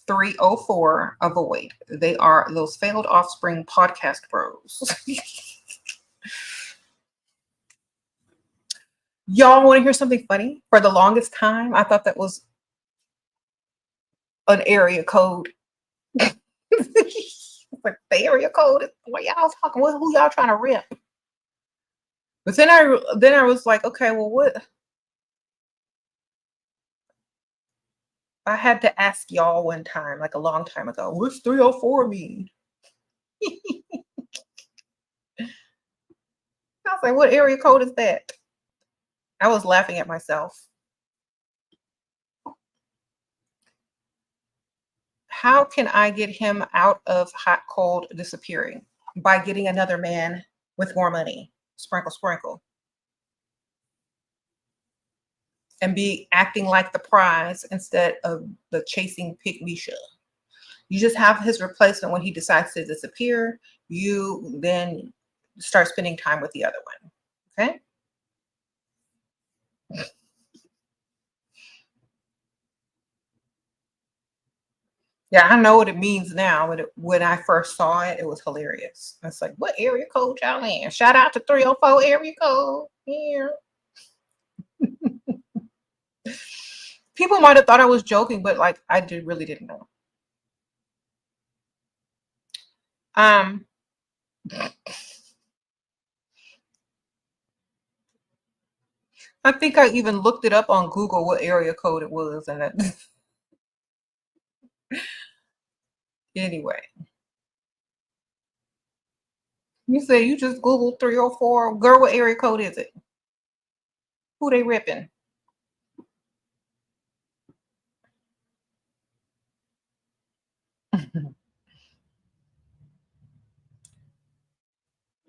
304, avoid. They are those failed offspring podcast bros. Y'all want to hear something funny? For the longest time, I thought that was an area code. Like the area code is what y'all talking. Who y'all trying to rip? But then I was like, okay, well, what? I had to ask y'all one time, like a long time ago. What's 304 mean? I was like, what area code is that? I was laughing at myself. How can I get him out of hot, cold, disappearing? By getting another man with more money. Sprinkle, sprinkle. And be acting like the prize instead of the chasing pygmisha. You just have his replacement when he decides to disappear. You then start spending time with the other one. Okay? Yeah, I know what it means now, but when I first saw it, it was hilarious. It's like, what area code y'all in? Shout out to 304 area code. Yeah. People might have thought I was joking, but like I really didn't know. Um, I think I even looked it up on Google what area code it was, and that, anyway, you say you just Googled 304. Girl, what area code is it? Who they ripping?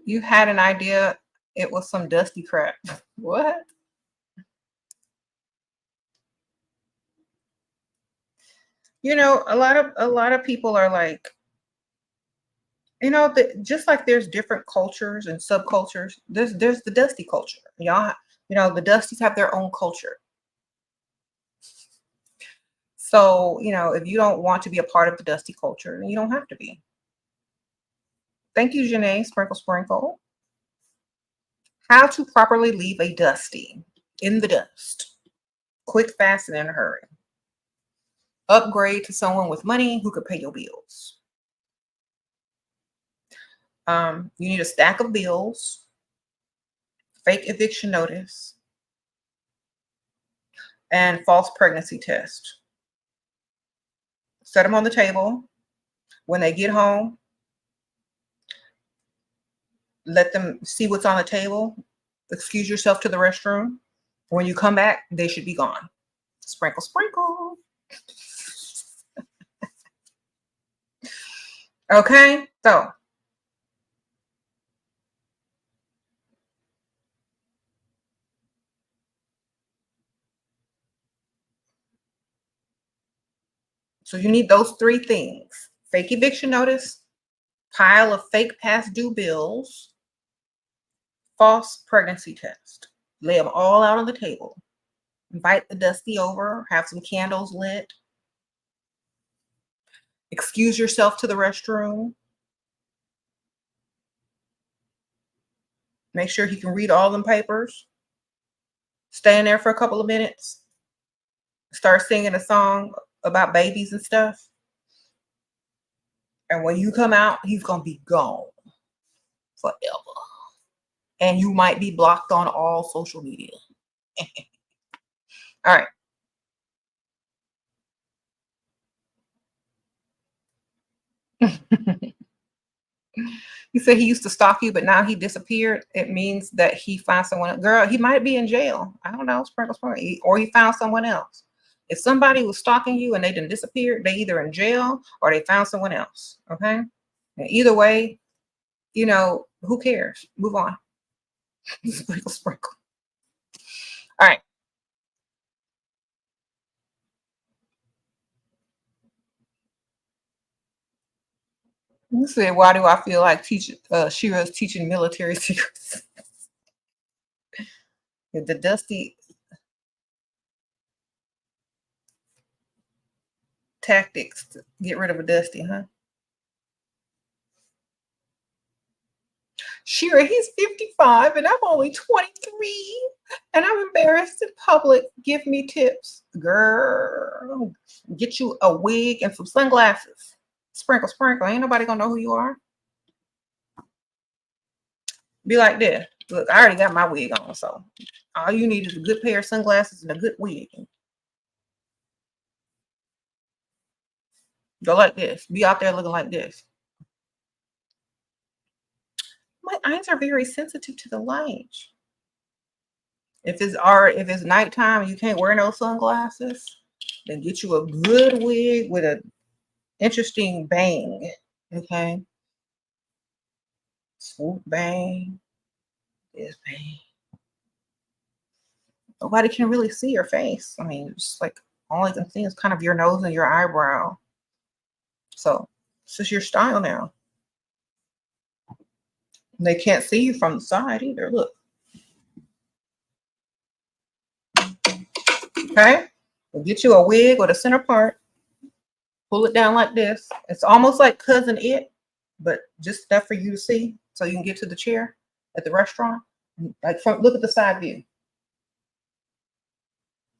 You had an idea it was some dusty crap. What? You know, a lot of people are like, just like there's different cultures and subcultures, there's the dusty culture. Y'all, the dusties have their own culture. So, if you don't want to be a part of the dusty culture, then you don't have to be. Thank you, Janae. Sprinkle, sprinkle. How to properly leave a dusty in the dust. Quick, fast, and in a hurry. Upgrade to someone with money who could pay your bills. You need a stack of bills, fake eviction notice, and false pregnancy test. Set them on the table. When they get home, let them see what's on the table. Excuse yourself to the restroom. When you come back, they should be gone. Sprinkle, sprinkle. Okay, so you need those three things: fake eviction notice, pile of fake past due bills, false pregnancy test. Lay them all out on the table. Invite the dusty over, have some candles lit. Excuse yourself to the restroom. Make sure he can read all them papers. Stay in there for a couple of minutes. Start singing a song about babies and stuff. And when you come out, he's going to be gone forever. And you might be blocked on all social media. All right. He said he used to stalk you, but now he disappeared. It means that he found someone. Girl, he might be in jail. I don't know. Sprinkle, sprinkle. Or he found someone else. If somebody was stalking you and they didn't disappear, they either in jail or they found someone else. Okay. And either way, who cares? Move on. Sprinkle, sprinkle. All right. You said, why do I feel like Shira's teaching military secrets? The dusty tactics to get rid of a dusty, huh? Shira, he's 55 and I'm only 23 and I'm embarrassed in public. Give me tips. Girl, get you a wig and some sunglasses. Sprinkle, sprinkle. Ain't nobody gonna know who you are. Be like this. Look, I already got my wig on, so all you need is a good pair of sunglasses and a good wig. Go like this. Be out there looking like this. My eyes are very sensitive to the light. If it's nighttime and you can't wear no sunglasses, then get you a good wig with an interesting bang. Okay. Swoop bang. This bang. Nobody can really see your face. I mean, it's like all I can see is kind of your nose and your eyebrow. So this is your style now. They can't see you from the side either. Look. Okay. We'll get you a wig with a center part. Pull it down like this. It's almost like Cousin It, but just enough for you to see so you can get to the chair at the restaurant. Like look at the side view.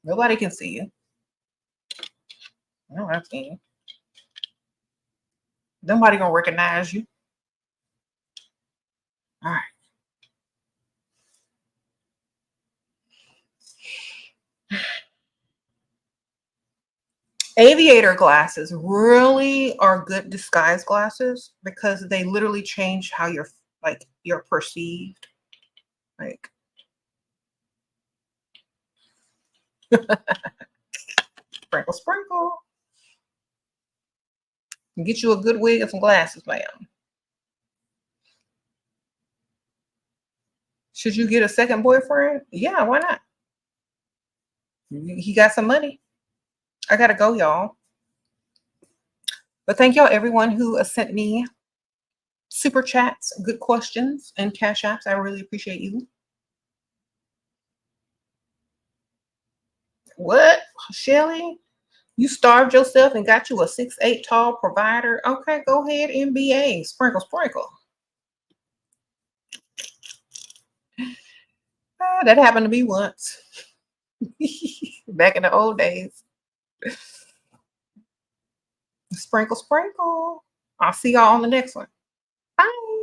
Nobody can see you. No, I can't. Nobody gonna recognize you. All right. Aviator glasses really are good disguise glasses because they literally change how you're perceived. Like sprinkle, sprinkle. Get you a good wig and some glasses, ma'am. Should you get a second boyfriend? Yeah, why not? He got some money. I gotta go, y'all. But thank y'all, everyone who sent me super chats, good questions, and cash apps. I really appreciate you. What, Shelly? You starved yourself and got you a 6'8" tall provider. Okay, go ahead, NBA. Sprinkle, sprinkle. That happened to me once. Back in the old days. Sprinkle, sprinkle. I'll see y'all on the next one. Bye.